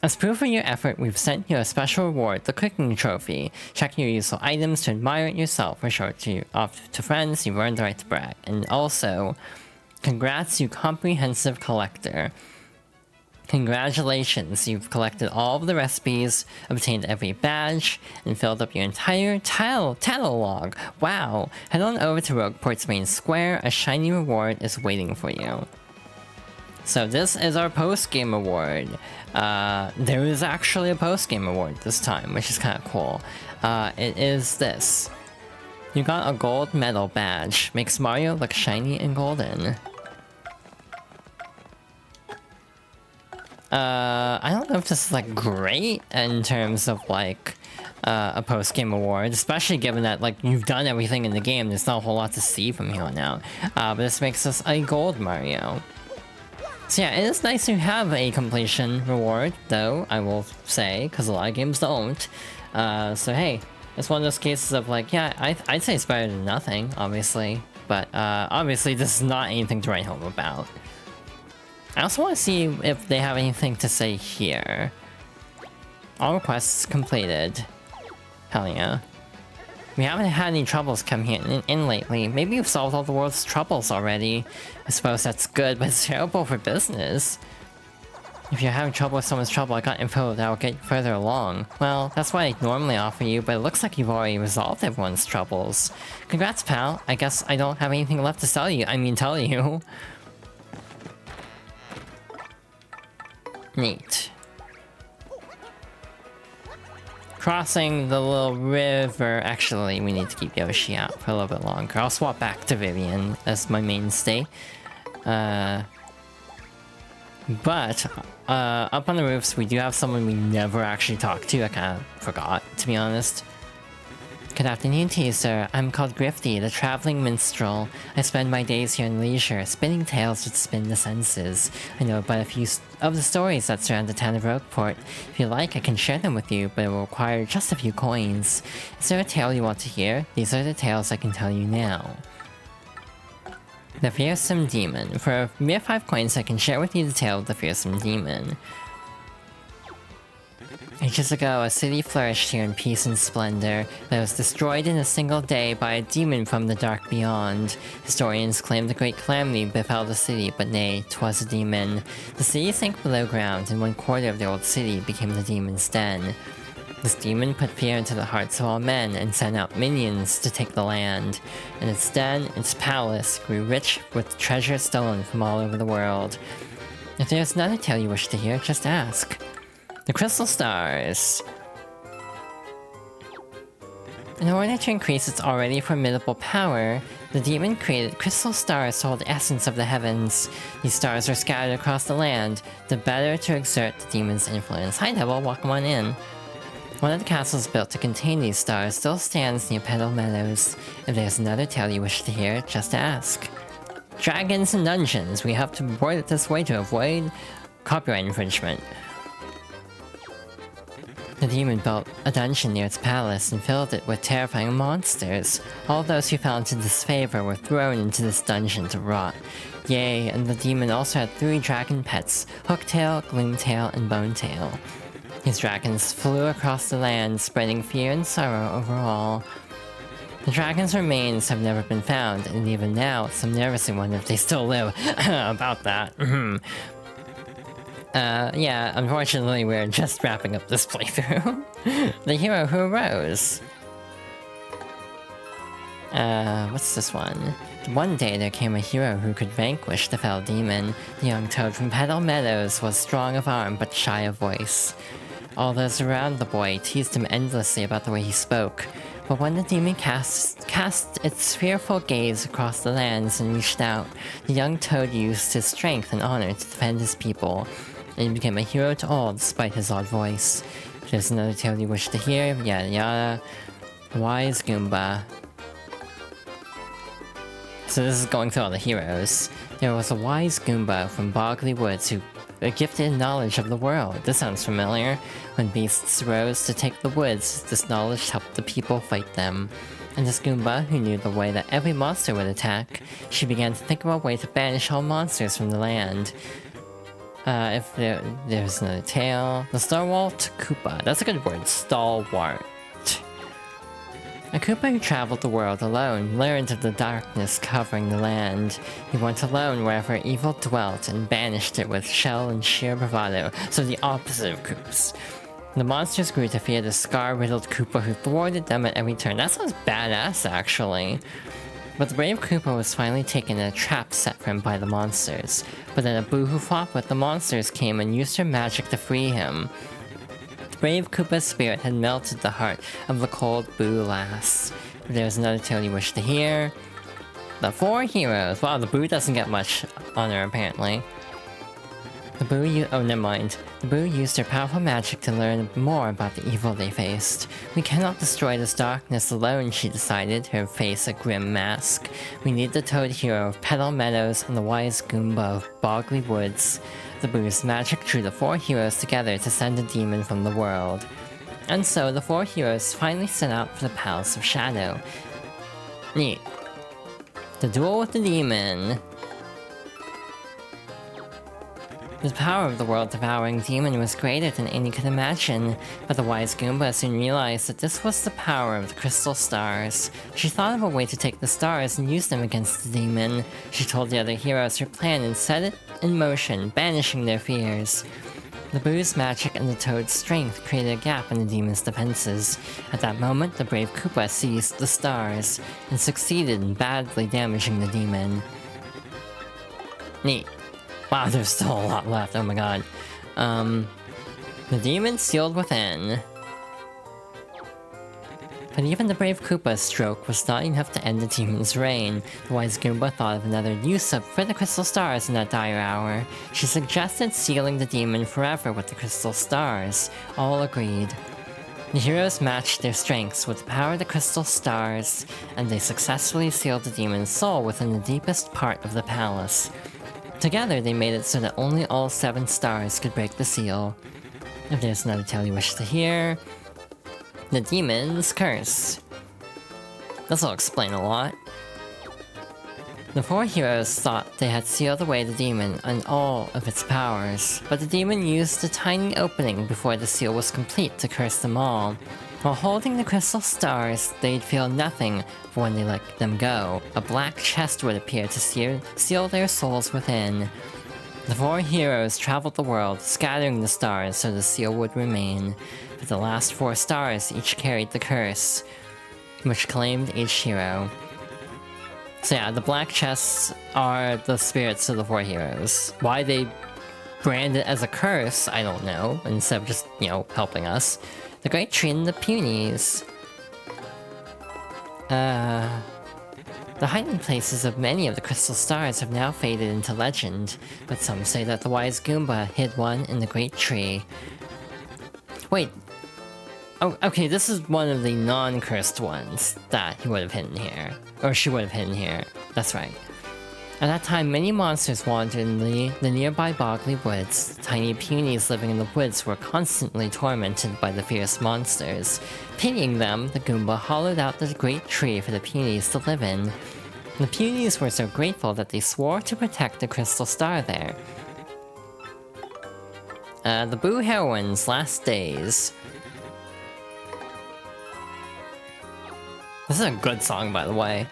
As proof of your effort, we've sent you a special reward, the cooking trophy. Check your useful items to admire it yourself, or show it off to friends. You've earned the right to brag. And also, congrats, you comprehensive collector. Congratulations, you've collected all of the recipes, obtained every badge, and filled up your entire tattle log. Wow! Head on over to Rogueport's main square, a shiny reward is waiting for you. So this is our post-game award. There is actually a post-game award this time, which is kind of cool. It is this. You got a gold medal badge. Makes Mario look shiny and golden. I don't know if this is like great in terms of like a post-game award, especially given that like you've done everything in the game. There's not a whole lot to see from here on out. But this makes us a gold Mario. So yeah, it is nice to have a completion reward, though, I will say, because a lot of games don't. So hey, it's one of those cases of like, yeah, I'd say it's better than nothing, obviously. But obviously this is not anything to write home about. I also want to see if they have anything to say here. All requests completed. Hell yeah. We haven't had any troubles come here in lately. Maybe you've solved all the world's troubles already. I suppose that's good, but it's terrible for business. If you're having trouble with someone's trouble, I got info that will get you further along. Well, that's what I normally offer you, but it looks like you've already resolved everyone's troubles. Congrats, pal. I guess I don't have anything left to tell you. Neat. Crossing the little river. Actually, we need to keep Yoshi out for a little bit longer. I'll swap back to Vivian as my mainstay. But up on the roofs, we do have someone we never actually talked to. I kind of forgot, to be honest. Good afternoon to you, sir. I'm called Grifty, the traveling minstrel. I spend my days here in leisure, spinning tales that spin the senses. I know about a few of the stories that surround the town of Rogueport. If you like, I can share them with you, but it will require just a few coins. Is there a tale you want to hear? These are the tales I can tell you now. The Fearsome Demon. For a mere 5 coins, I can share with you the tale of the Fearsome Demon. Ages ago, a city flourished here in peace and splendor, but it was destroyed in a single day by a demon from the dark beyond. Historians claim the great calamity befell the city, but nay, 'twas a demon. The city sank below ground, and 1/4 of the old city became the demon's den. This demon put fear into the hearts of all men and sent out minions to take the land. And instead, its palace grew rich with treasure stolen from all over the world. If there's another tale you wish to hear, just ask. The Crystal Stars. In order to increase its already formidable power, the demon created crystal stars to hold the essence of the heavens. These stars are scattered across the land, the better to exert the demon's influence. Hi Devil, welcome on in. One of the castles built to contain these stars still stands near Petal Meadows. If there's another tale you wish to hear, just ask. Dragons and dungeons. We have to word it this way to avoid copyright infringement. The demon built a dungeon near its palace and filled it with terrifying monsters. All those who fell into disfavor were thrown into this dungeon to rot. Yay, and the demon also had 3 dragon pets, Hooktail, Gloomtail, and Bonetail. These dragons flew across the land, spreading fear and sorrow over all. The dragon's remains have never been found, and even now, some nervously wonder if they still live. About that. Yeah, unfortunately we're just wrapping up this playthrough. The hero who arose. What's this one? One day there came a hero who could vanquish the fell demon. The young toad from Petal Meadows was strong of arm but shy of voice. All those around the boy teased him endlessly about the way he spoke. But when the demon cast its fearful gaze across the lands and reached out, the young toad used his strength and honor to defend his people. And he became a hero to all despite his odd voice. If there's another tale you wish to hear, yada yada. Wise Goomba. So this is going through all the heroes. There was a wise Goomba from Bogley Woods who gifted knowledge of the world. This sounds familiar. When beasts rose to take the woods, this knowledge helped the people fight them. And this Goomba, who knew the way that every monster would attack, she began to think of a way to banish all monsters from the land. If there's another tale... The Stalwart Koopa. That's a good word. Stalwart. A Koopa who traveled the world alone learned of the darkness covering the land. He went alone wherever evil dwelt and banished it with shell and sheer bravado, so the opposite of Koops. The monsters grew to fear the scar-riddled Koopa who thwarted them at every turn. That sounds badass, actually. But the brave Koopa was finally taken in a trap set for him by the monsters. But then a Boo who fought with the monsters came and used her magic to free him. The brave Koopa's spirit had melted the heart of the cold Boo lass. If there's another tale you wish to hear... The 4 heroes! Wow, the Boo doesn't get much honor, apparently. The Boo used her powerful magic to learn more about the evil they faced. We cannot destroy this darkness alone, she decided, her face a grim mask. We need the Toad Hero of Petal Meadows and the wise Goomba of Bogley Woods. The Boo's magic drew the 4 heroes together to send a demon from the world. And so the 4 heroes finally set out for the Palace of Shadow. Neat. The duel with the demon. The power of the world-devouring demon was greater than any could imagine, but the wise Goomba soon realized that this was the power of the crystal stars. She thought of a way to take the stars and use them against the demon. She told the other heroes her plan and set it in motion, banishing their fears. The Boo's magic and the Toad's strength created a gap in the demon's defenses. At that moment, the brave Koopa seized the stars, and succeeded in badly damaging the demon. Neat. Wow, there's still a lot left, oh my god. The demon sealed within. But even the brave Koopa's stroke was not enough to end the demon's reign. The wise Goomba thought of another use for the crystal stars in that dire hour. She suggested sealing the demon forever with the crystal stars. All agreed. The heroes matched their strengths with the power of the crystal stars, and they successfully sealed the demon's soul within the deepest part of the palace. Together, they made it so that only all 7 stars could break the seal. If there's another tale you wish to hear... The Demon's Curse. This'll explain a lot. The 4 heroes thought they had sealed away the demon and all of its powers, but the demon used a tiny opening before the seal was complete to curse them all. While holding the crystal stars, they'd feel nothing, but when they let them go, a black chest would appear to seal their souls within. The four heroes traveled the world, scattering the stars so the seal would remain. But the last four stars each carried the curse, which claimed each hero. So yeah, the black chests are the spirits of the four heroes. Why they brand it as a curse, I don't know, instead of just, you know, helping us. The Great Tree and the Punies. The hiding places of many of the crystal stars have now faded into legend, but some say that the wise Goomba hid one in the Great Tree. Wait. Oh, okay, this is one of the non-cursed ones that he would have hidden here. Or she would have hidden here. That's right. At that time, many monsters wandered in the nearby boggly woods. Tiny punies living in the woods were constantly tormented by the fierce monsters. Pitying them, the Goomba hollowed out the great tree for the punies to live in. The punies were so grateful that they swore to protect the crystal star there. The Boo Heroine's last days. This is a good song, by the way.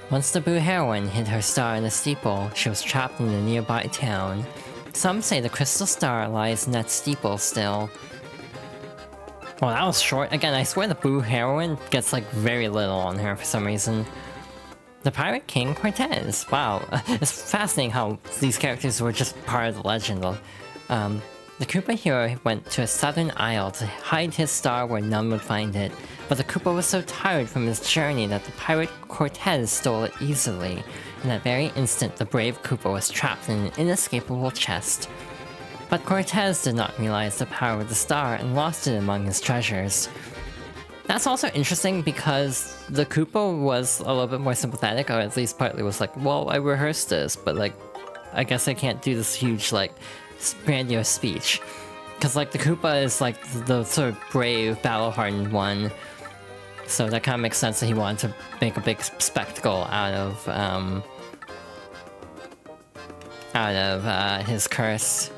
Once the Boo Heroine hid her star in a steeple, she was trapped in a nearby town. Some say the crystal star lies in that steeple still. Oh, that was short. Again, I swear the Boo Heroine gets like very little on her for some reason. The Pirate King Cortez. Wow, it's fascinating how these characters were just part of the legend. The Koopa hero went to a southern isle to hide his star where none would find it, but the Koopa was so tired from his journey that the pirate Cortez stole it easily. In that very instant, the brave Koopa was trapped in an inescapable chest. But Cortez did not realize the power of the star and lost it among his treasures. That's also interesting because the Koopa was a little bit more sympathetic, or at least partly was like, well, I rehearsed this, but like, I guess I can't do this huge, like, grandiose speech. Because, like, the Koopa is, like, the sort of brave, battle-hardened one. So that kind of makes sense that he wanted to make a big spectacle out of his curse.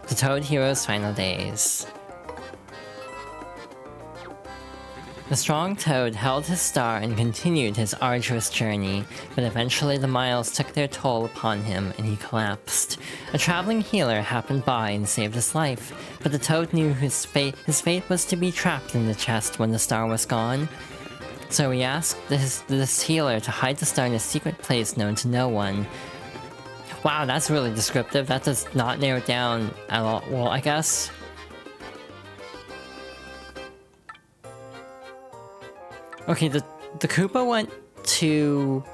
The Toad Hero's final days. The strong Toad held his star and continued his arduous journey, but eventually the miles took their toll upon him and he collapsed. A traveling healer happened by and saved his life, but the Toad knew his fate was to be trapped in the chest when the star was gone. So he asked this healer to hide the star in a secret place known to no one. Wow, that's really descriptive. That does not narrow it down at all. Well, I guess... Okay, the Koopa went to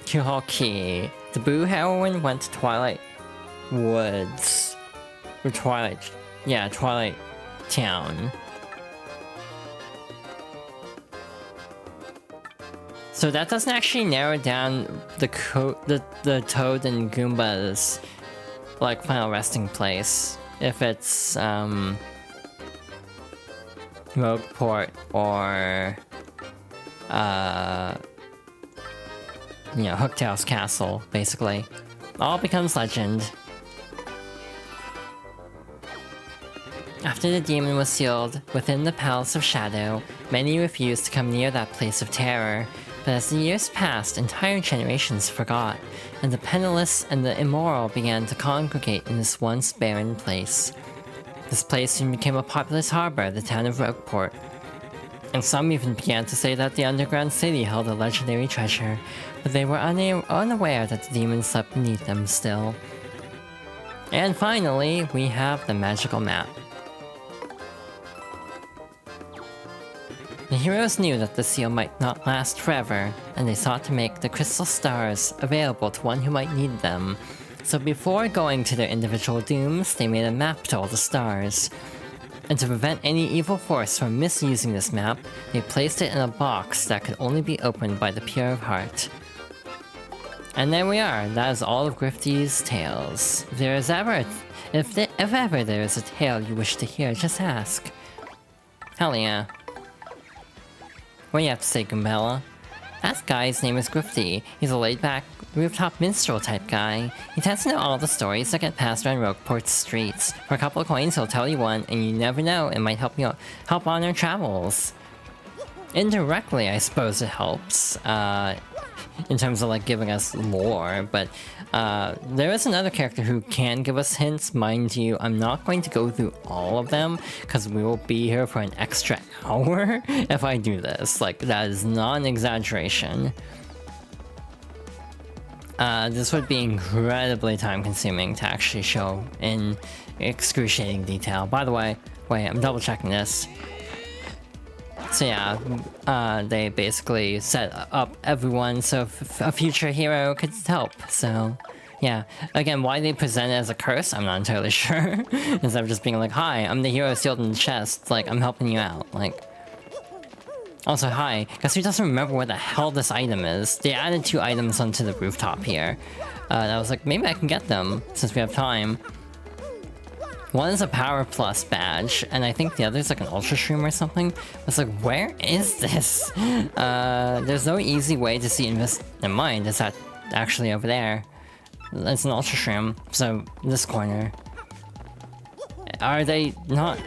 Kuhalki. The Boo Heroine went to Twilight Woods. Or Twilight Town. So that doesn't actually narrow down the Toad and Goomba's, like, final resting place. If it's, Rogueport or, you know, Hooktail's castle, basically. All becomes legend. After the demon was sealed within the Palace of Shadow, many refused to come near that place of terror. But as the years passed, entire generations forgot, and the penniless and the immoral began to congregate in this once barren place. This place soon became a populous harbor, the town of Rogueport. And some even began to say that the underground city held a legendary treasure, but they were unaware that the demons slept beneath them still. And finally, we have the magical map. The heroes knew that the seal might not last forever, and they sought to make the crystal stars available to one who might need them. So before going to their individual dooms, they made a map to all the stars. And to prevent any evil force from misusing this map, they placed it in a box that could only be opened by the pure of heart. And there we are, that is all of Grifty's tales. If ever there is a tale you wish to hear, just ask. Hell yeah. What do you have to say, Goombella? That guy's name is Grifty. He's a laid-back, rooftop minstrel type guy. He tends to know all the stories that get passed around Rogueport's streets. For a couple of coins, he'll tell you one, and you never know, it might help on your travels. Indirectly, I suppose it helps. in terms of like giving us lore, but there is another character who can give us hints. Mind you, I'm not going to go through all of them because we will be here for an extra hour if I do this. Like, that is not an exaggeration. This would be incredibly time consuming to actually show in excruciating detail. By the way, wait, I'm double checking this. So yeah, they basically set up everyone so a future hero could help. So yeah, again, why they present it as a curse, I'm not entirely sure. Instead of just being like, hi, I'm the hero sealed in the chest, like, I'm helping you out, like. Also, hi, guess who doesn't remember what the hell this item is? They added 2 items onto the rooftop here. I was like, maybe I can get them, since we have time. One is a Power Plus badge, and I think the other is like an Ultra Shroom or something. I was like, where is this? There's no easy way to see in mind. Is that actually over there? It's an Ultra Shroom, so this corner. Are they not?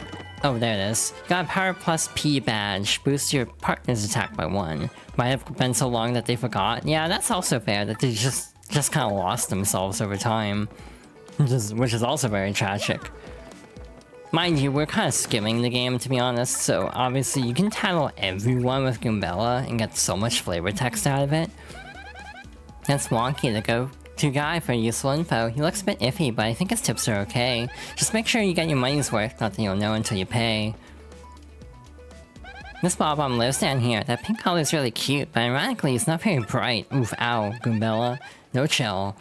Oh, there it is. Got a Power Plus P badge. Boost your partner's attack by 1. Might have been so long that they forgot. Yeah, that's also fair, that they just kind of lost themselves over time. Which is also very tragic. Mind you, we're kind of skimming the game, to be honest, so obviously you can tattle everyone with Goombella and get so much flavor text out of it. That's Wonky, the go-to guy for useful info. He looks a bit iffy, but I think his tips are okay. Just make sure you get your money's worth, not that you'll know until you pay. This Bob-omb lives down here. That pink color is really cute, but ironically it's not very bright. Oof, ow, Goombella. No chill.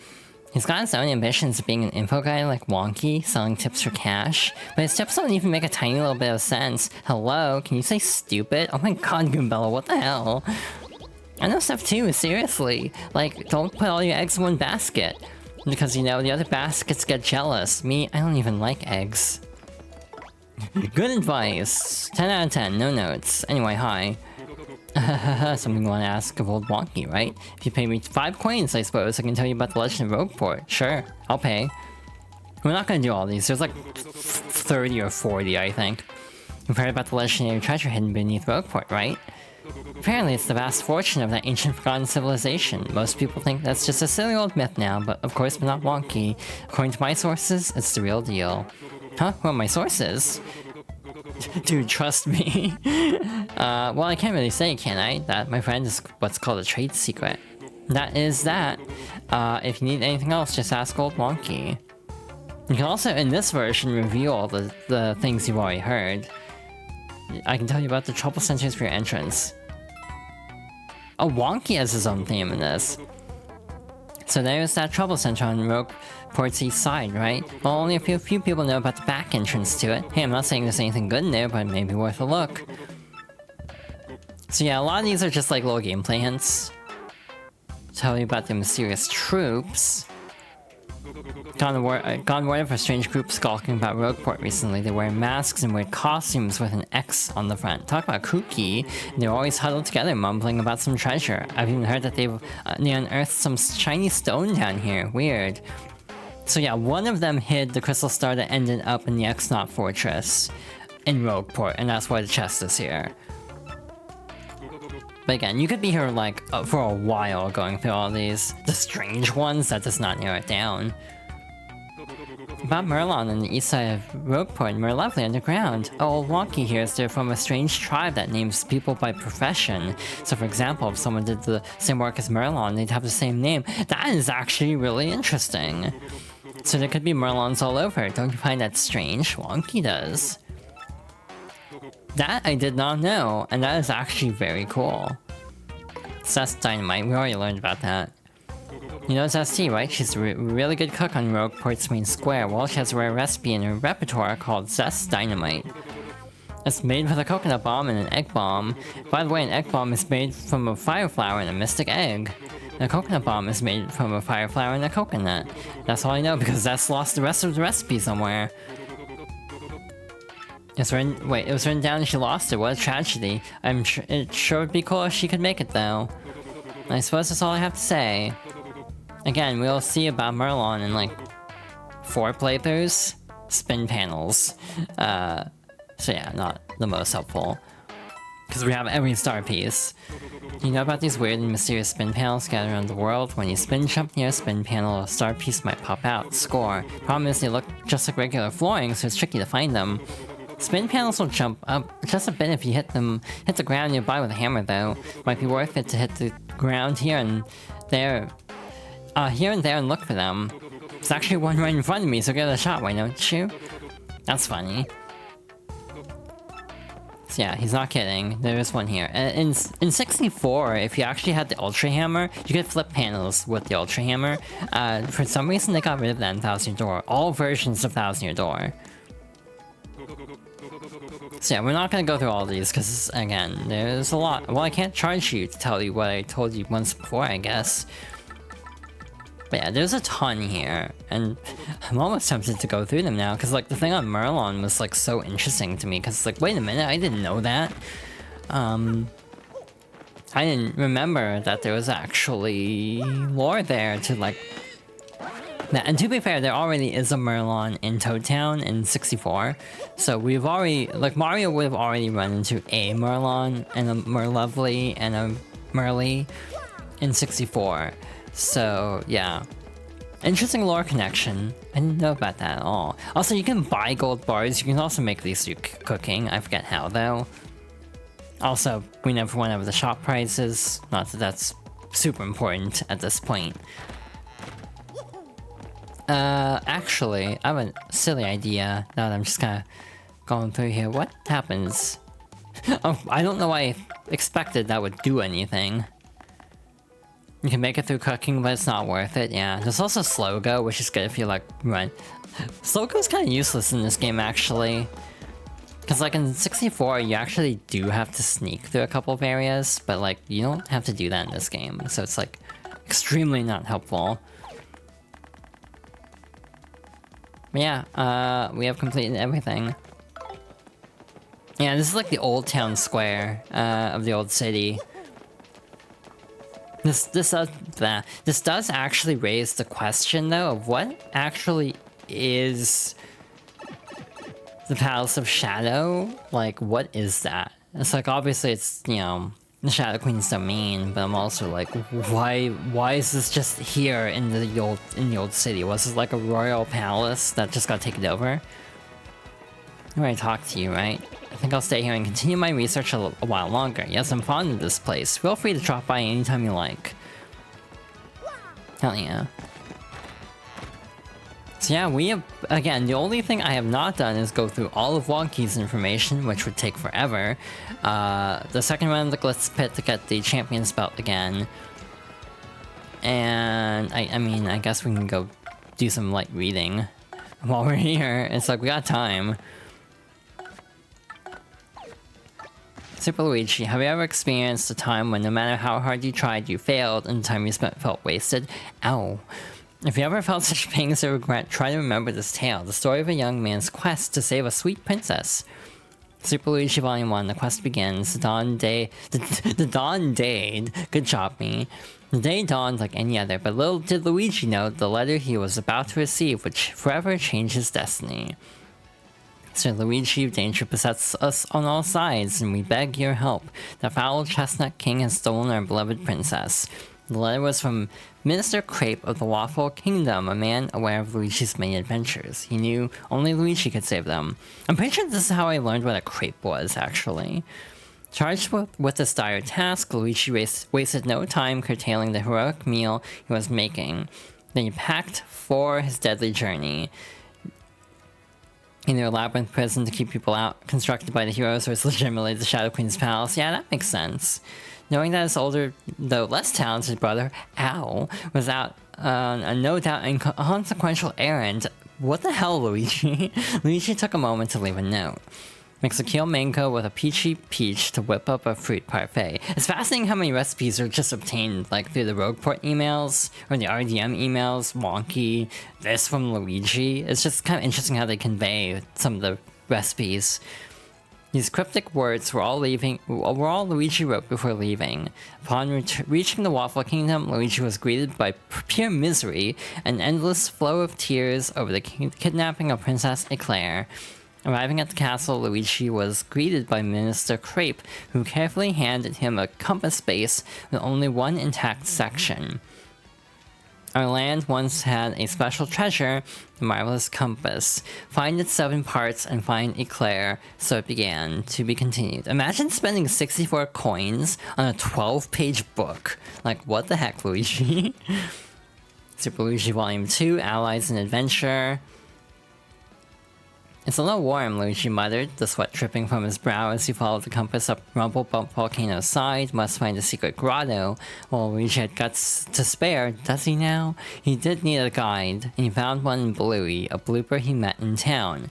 He's got his own ambitions of being an info guy like Wonky, selling tips for cash, but his tips don't even make a tiny little bit of sense. Hello, can you say stupid? Oh my god, Goombella, what the hell? I know stuff too, seriously. Like, don't put all your eggs in one basket. Because, you know, the other baskets get jealous. Me, I don't even like eggs. Good advice. 10 out of 10, no notes. Anyway, hi. Something you want to ask of old Wonky, right? If you pay me 5 coins, I suppose, I can tell you about the Legend of Rogueport. Sure, I'll pay. We're not gonna do all these. There's like 30 or 40, I think. You've heard about the legendary treasure hidden beneath Rogueport, right? Apparently it's the vast fortune of that ancient forgotten civilization. Most people think that's just a silly old myth now, but of course we're not Wonky. According to my sources, it's the real deal. Huh? What are my sources? Dude, trust me. Well, I can't really say, can I? That, my friend, is what's called a trade secret. That is that. If you need anything else, just ask old Wonky. You can also, in this version, reveal all the things you've already heard. I can tell you about the trouble centers for your entrance. Oh, Wonky has his own theme in this. So there's that trouble center on Rogueport's east side, right? Well, only a few people know about the back entrance to it. Hey, I'm not saying there's anything good in there, but it may be worth a look. So yeah, a lot of these are just like little gameplay hints. Tell you about the mysterious troops. Gone word of a strange group skulking about Rogueport recently. They wear masks and weird costumes with an X on the front. Talk about kooky. They're always huddled together, mumbling about some treasure. I've even heard that they unearthed some shiny stone down here. Weird. So yeah, one of them hid the crystal star that ended up in the X-Knot Fortress in Rogueport, and that's why the chest is here. But again, you could be here like for a while going through all these. The strange ones, that does not narrow it down. About Merlon on the east side of Rogueport and Merlovely underground. Oh, old Wonky here is they're from a strange tribe that names people by profession. So for example, if someone did the same work as Merlon, they'd have the same name. That is actually really interesting. So there could be Merlons all over. Don't you find that strange? Wonky does. That I did not know, and that is actually very cool. Zest Dynamite, we already learned about that. You know Zesty, right? She's a really good cook on Rogueport's main square. Well, she has a rare recipe in her repertoire called Zest Dynamite. It's made with a coconut bomb and an egg bomb. By the way, an egg bomb is made from a fire flower and a mystic egg. And a coconut bomb is made from a fire flower and a coconut. That's all I know because Zest lost the rest of the recipe somewhere. It was written down and she lost it. What a tragedy. It sure would be cool if she could make it though. I suppose that's all I have to say. Again, we'll see about Merlon in like 4 playthroughs. Spin panels. So yeah, not the most helpful. because we have every star piece. Do you know about these weird and mysterious spin panels scattered around the world? When you spin jump near a spin panel, a star piece might pop out. Score. Problem is they look just like regular flooring, so it's tricky to find them. Spin panels will jump up just a bit if you hit the ground nearby with a hammer though. Might be worth it to hit the ground here and there and look for them. There's actually one right in front of me, so give it a shot, why don't you? That's funny. So yeah, he's not kidding. There is one here. In 64, if you actually had the Ultra Hammer, you could flip panels with the Ultra Hammer. For some reason, they got rid of that in Thousand Year Door. All versions of Thousand Year Door. So yeah, we're not gonna go through all these, because, again, there's a lot. Well, I can't charge you to tell you what I told you once before, I guess. But yeah, there's a ton here, and I'm almost tempted to go through them now, because, like, the thing on Merlon was, like, so interesting to me, because, like, wait a minute, I didn't know that. I didn't remember that there was actually lore there to, like... And to be fair, there already is a Merlon in Toad Town in 64, so we've already... Like, Mario would have already run into a Merlon, and a Merlovely, and a Merly in 64. So, yeah. Interesting lore connection. I didn't know about that at all. Also, you can buy gold bars. You can also make these through cooking. I forget how, though. Also, we never went over the shop prices. Not that that's super important at this point. Actually, I have a silly idea now that I'm just kind of going through here. What happens? Oh, I don't know why I expected that would do anything. You can make it through cooking, but it's not worth it, yeah. There's also slow go, which is good if you, like, run. Slow go is kind of useless in this game, actually. Because, like, in 64, you actually do have to sneak through a couple of areas, but, like, you don't have to do that in this game. So it's, like, extremely not helpful. But yeah, we have completed everything. Yeah, this is, like, the old town square of the old city. This does actually raise the question, though, of what actually is the Palace of Shadow? Like, what is that? It's like, obviously it's, you know, the Shadow Queen's domain, but I'm also like, why is this just here in the old city? Was this like a royal palace that just got taken over? I'm gonna talk to you, right? I think I'll stay here and continue my research a while longer. Yes, I'm fond of this place. Feel free to drop by anytime you like. Hell yeah. So yeah, we have... Again, the only thing I have not done is go through all of Wonky's information, which would take forever. The second run of the Glitz Pit to get the Champion's Belt again. And... I mean, I guess we can go do some light reading while we're here. It's like, we got time. Super Luigi, have you ever experienced a time when no matter how hard you tried, you failed, and the time you spent felt wasted? Ow. If you ever felt such pangs of regret, try to remember this tale, the story of a young man's quest to save a sweet princess. Super Luigi Volume 1, the quest begins, the dawn dayed, good job me. The day dawned like any other, but little did Luigi know the letter he was about to receive would forever change his destiny. Sir Luigi, danger besets us on all sides, and we beg your help. The foul chestnut king has stolen our beloved princess. The letter was from Minister Crepe of the Waffle Kingdom, a man aware of Luigi's many adventures. He knew only Luigi could save them. I'm pretty sure this is how I learned what a crepe was, actually. Charged with this dire task, Luigi wasted no time curtailing the heroic meal he was making. Then he packed for his deadly journey. In their labyrinth prison to keep people out, constructed by the heroes, or it's legitimately the Shadow Queen's palace. Yeah, that makes sense. Knowing that his older, though less talented brother, Ow, was out on a no doubt inconsequential errand. What the hell, Luigi? Luigi took a moment to leave a note. Mix a keel mango with a peachy peach to whip up a fruit parfait. It's fascinating how many recipes are just obtained, like, through the Rogueport emails, or the RDM emails, Wonky, this from Luigi. It's just kind of interesting how they convey some of the recipes. These cryptic words were all Luigi wrote before leaving. Upon reaching the Waffle Kingdom, Luigi was greeted by pure misery, an endless flow of tears over the kidnapping of Princess Eclair. Arriving at the castle, Luigi was greeted by Minister Crepe, who carefully handed him a compass base with only one intact section. Our land once had a special treasure, the marvelous compass. Find its 7 parts and find Eclair. So it began, to be continued. Imagine spending 64 coins on a 12-page book. Like, what the heck, Luigi? Super Luigi Volume 2, Allies and Adventure. It's a little warm, Luigi muttered, the sweat dripping from his brow as he followed the compass up Rumble Bump Volcano's side. Must find a secret grotto. Well, Luigi had guts to spare, does he now? He did need a guide, and he found one in Bluey, a blooper he met in town.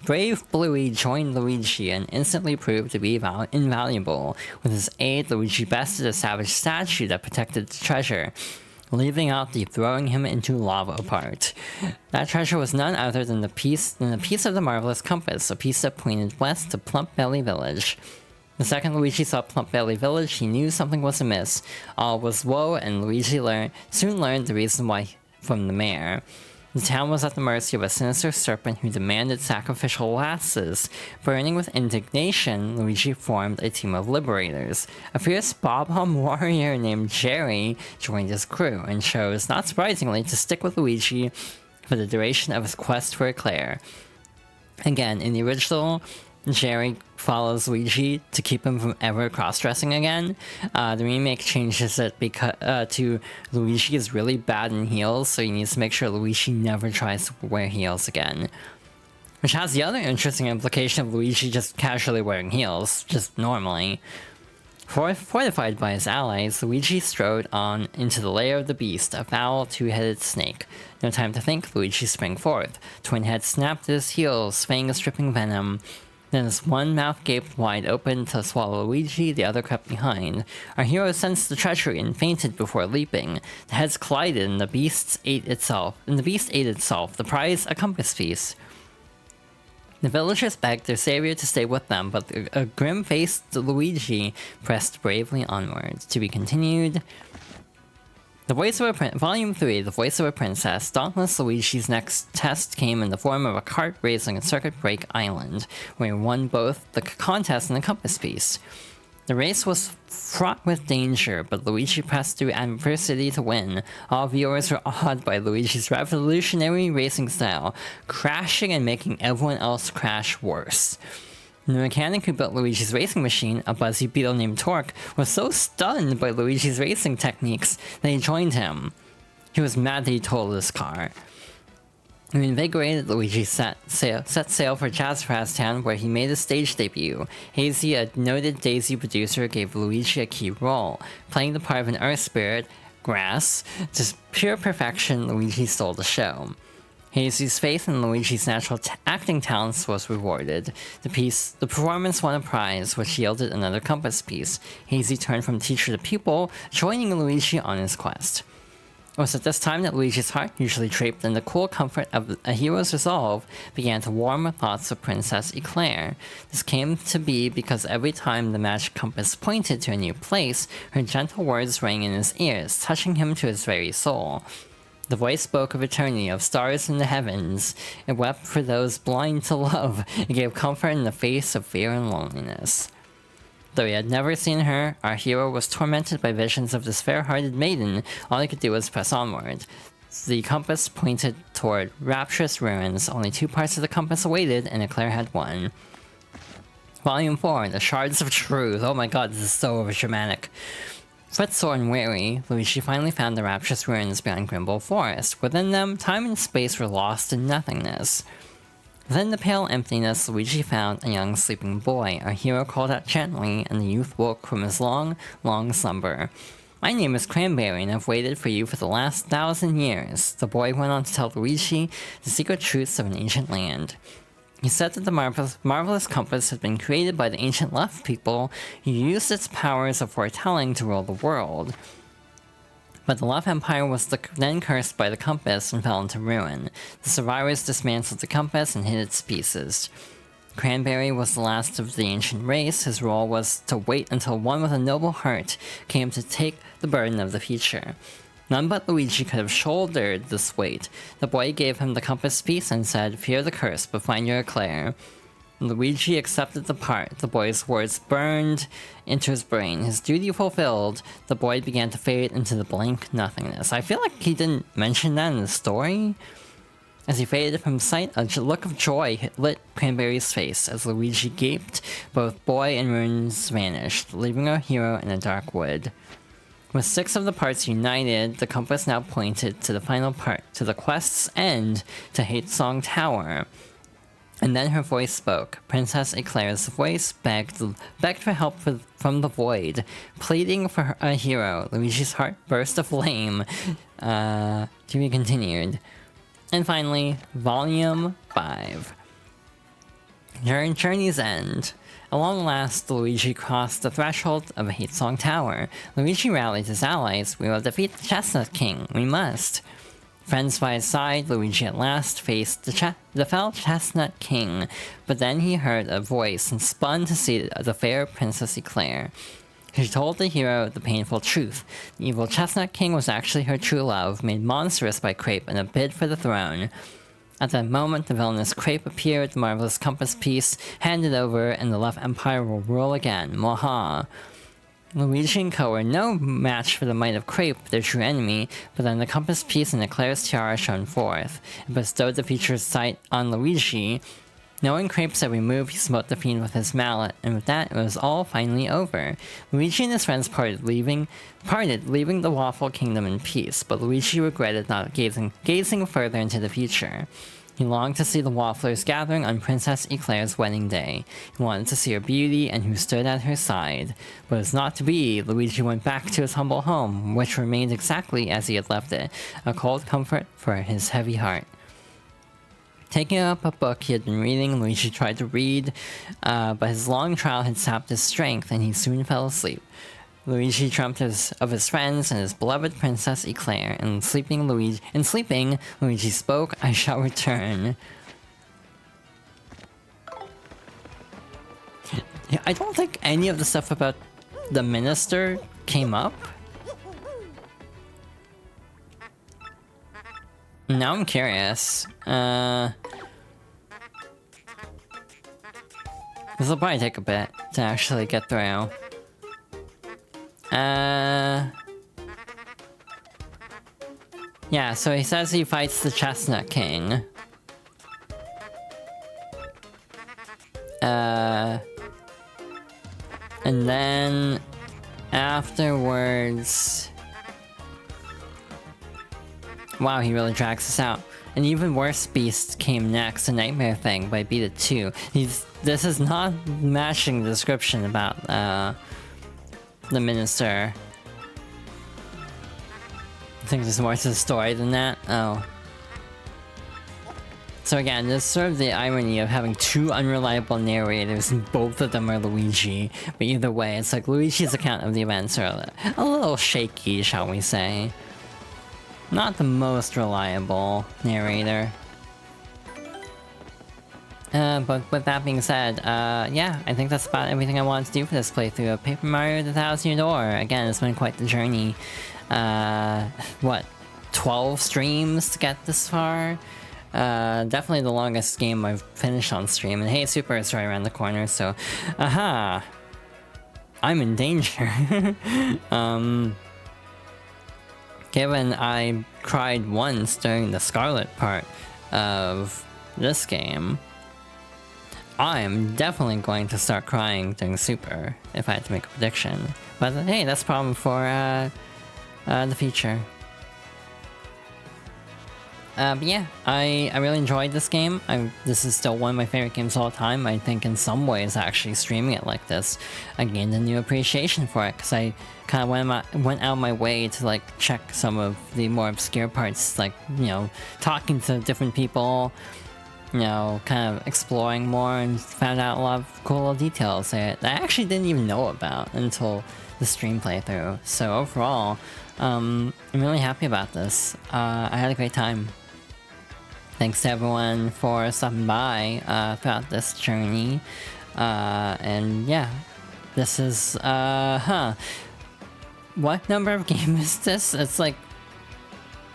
Brave Bluey joined Luigi and instantly proved to be invaluable. With his aid, Luigi bested a savage statue that protected the treasure, leaving out the throwing him into lava part. That treasure was none other than a piece of the marvelous compass, a piece that pointed west to Plump Belly Village. The second Luigi saw Plump Belly Village, he knew something was amiss. All was woe, and Luigi soon learned the reason why from the mayor. The town was at the mercy of a sinister serpent who demanded sacrificial lasses. Burning with indignation, Luigi formed a team of liberators. A fierce bob-omb warrior named Jerry joined his crew and chose, not surprisingly, to stick with Luigi for the duration of his quest for Eclair. Again, in the original, Jerry follows Luigi to keep him from ever cross-dressing again. The remake changes it to Luigi is really bad in heels, so he needs to make sure Luigi never tries to wear heels again. Which has the other interesting implication of Luigi just casually wearing heels, just normally. Fortified by his allies, Luigi strode on into the lair of the beast, a foul, 2-headed snake. No time to think, Luigi sprang forth. Twin Head snapped at his heels, fangs dripping venom. Then as one mouth gaped wide open to swallow Luigi, the other crept behind. Our hero sensed the treachery and fainted before leaping. The heads collided and the beast ate itself. The prize, a compass piece. The villagers begged their savior to stay with them, but a grim-faced Luigi pressed bravely onward. To be continued. Volume 3, The Voice of a Princess. Dauntless Luigi's next test came in the form of a cart racing at Circuit Break Island, where he won both the contest and the compass piece. The race was fraught with danger, but Luigi pressed through adversity to win. All viewers were awed by Luigi's revolutionary racing style, crashing and making everyone else crash worse. The mechanic who built Luigi's racing machine, a buzzy beetle named Torque, was so stunned by Luigi's racing techniques that he joined him. He was mad that he totaled his car. Reinvigorated, Luigi set sail for Jazzfraz Town, where he made a stage debut. Hazy, a noted Daisy producer, gave Luigi a key role. Playing the part of an earth spirit, Grass, to pure perfection, Luigi stole the show. Hazy's faith in Luigi's natural acting talents was rewarded. The performance won a prize, which yielded another compass piece. Hazy turned from teacher to pupil, joining Luigi on his quest. It was at this time that Luigi's heart, usually draped in the cool comfort of a hero's resolve, began to warm with thoughts of Princess Eclair. This came to be because every time the magic compass pointed to a new place, her gentle words rang in his ears, touching him to his very soul. The voice spoke of eternity, of stars in the heavens. It wept for those blind to love. It gave comfort in the face of fear and loneliness. Though he had never seen her, our hero was tormented by visions of this fair-hearted maiden. All he could do was press onward. The compass pointed toward rapturous ruins. Only 2 parts of the compass awaited, and Eclair had won. Volume 4, The Shards of Truth. Oh my god, this is so overdramatic. Footsore and weary, Luigi finally found the rapturous ruins beyond Grimble Forest. Within them, time and space were lost in nothingness. Within the pale emptiness, Luigi found a young sleeping boy. Our hero called out gently, and the youth woke from his long, long slumber. My name is Cranberry, and I've waited for you for the last 1,000 years. The boy went on to tell Luigi the secret truths of an ancient land. He said that the marvelous compass had been created by the ancient Left people who used its powers of foretelling to rule the world. But the Left Empire was then cursed by the compass and fell into ruin. The survivors dismantled the compass and hid its pieces. Cranberry was the last of the ancient race. His role was to wait until one with a noble heart came to take the burden of the future. None but Luigi could have shouldered this weight. The boy gave him the compass piece and said, "Fear the curse, but find your Eclair." Luigi accepted the part. The boy's words burned into his brain. His duty fulfilled, the boy began to fade into the blank nothingness. I feel like he didn't mention that in the story. As he faded from sight, a look of joy lit Cranberry's face. As Luigi gaped, both boy and runes vanished, leaving our hero in a dark wood. With 6 of the parts united, the compass now pointed to the final part, to the quest's end, to Hate Song Tower. And then her voice spoke. Princess Eclair's voice begged for help from the void, pleading for a hero. Luigi's heart burst aflame. To be continued. And finally, Volume 5. During Journey's End. At long last, Luigi crossed the threshold of a Hate Song Tower. Luigi rallied his allies. We will defeat the Chestnut King. We must. Friends by his side, Luigi at last faced the fell Chestnut King, but then he heard a voice and spun to see the fair Princess Eclair. She told the hero the painful truth. The evil Chestnut King was actually her true love, made monstrous by Crepe in a bid for the throne. At that moment, the villainous Crepe appeared, the marvelous compass piece handed over, and the left empire will rule again. Mwaha. Luigi and Co were no match for the might of Crepe, their true enemy, but then the compass piece and Eclair's tiara shone forth. It bestowed the future's sight on Luigi. Knowing Crepe's every move, he smote the fiend with his mallet, and with that, it was all finally over. Luigi and his friends parted, leaving the Waffle Kingdom in peace, but Luigi regretted not gazing further into the future. He longed to see the Wafflers gathering on Princess Eclair's wedding day. He wanted to see her beauty and who stood at her side. But it was not to be. Luigi went back to his humble home, which remained exactly as he had left it, a cold comfort for his heavy heart. Taking up a book he had been reading, Luigi tried to read, but his long trial had sapped his strength, and he soon fell asleep. Luigi dreamt of his friends and his beloved Princess Eclair, and sleeping, Luigi spoke, "I shall return." Yeah, I don't think any of the stuff about the minister came up. Now I'm curious. This will probably take a bit to actually get through. Yeah, so he says he fights the Chestnut King. And then afterwards... Wow, he really drags us out. An even worse beast came next, a nightmare thing, but I beat it too. This is not matching the description about, the minister. I think there's more to the story than that. Oh. So again, there's sort of the irony of having 2 unreliable narrators and both of them are Luigi. But either way, it's like Luigi's account of the events are a little shaky, shall we say. Not the most reliable narrator. But with that being said, yeah, I think that's about everything I wanted to do for this playthrough of Paper Mario The Thousand Year Door. Again, it's been quite the journey. What, 12 streams to get this far? Definitely the longest game I've finished on stream. And hey, Super is right around the corner, so... Aha! I'm in danger. Given I cried once during the Scarlet part of this game, I'm definitely going to start crying during Super, if I had to make a prediction. But hey, that's a problem for the future. But yeah, I really enjoyed this game. This is still one of my favorite games of all time. I think in some ways, actually streaming it like this, I gained a new appreciation for it, because I kind of went out of my way to like check some of the more obscure parts, like, you know, talking to different people, you know, kind of exploring more, and found out a lot of cool little details that I actually didn't even know about until the stream playthrough. So overall, I'm really happy about this. I had a great time. Thanks to everyone for stopping by throughout this journey. And yeah, this is, what number of game is this? It's like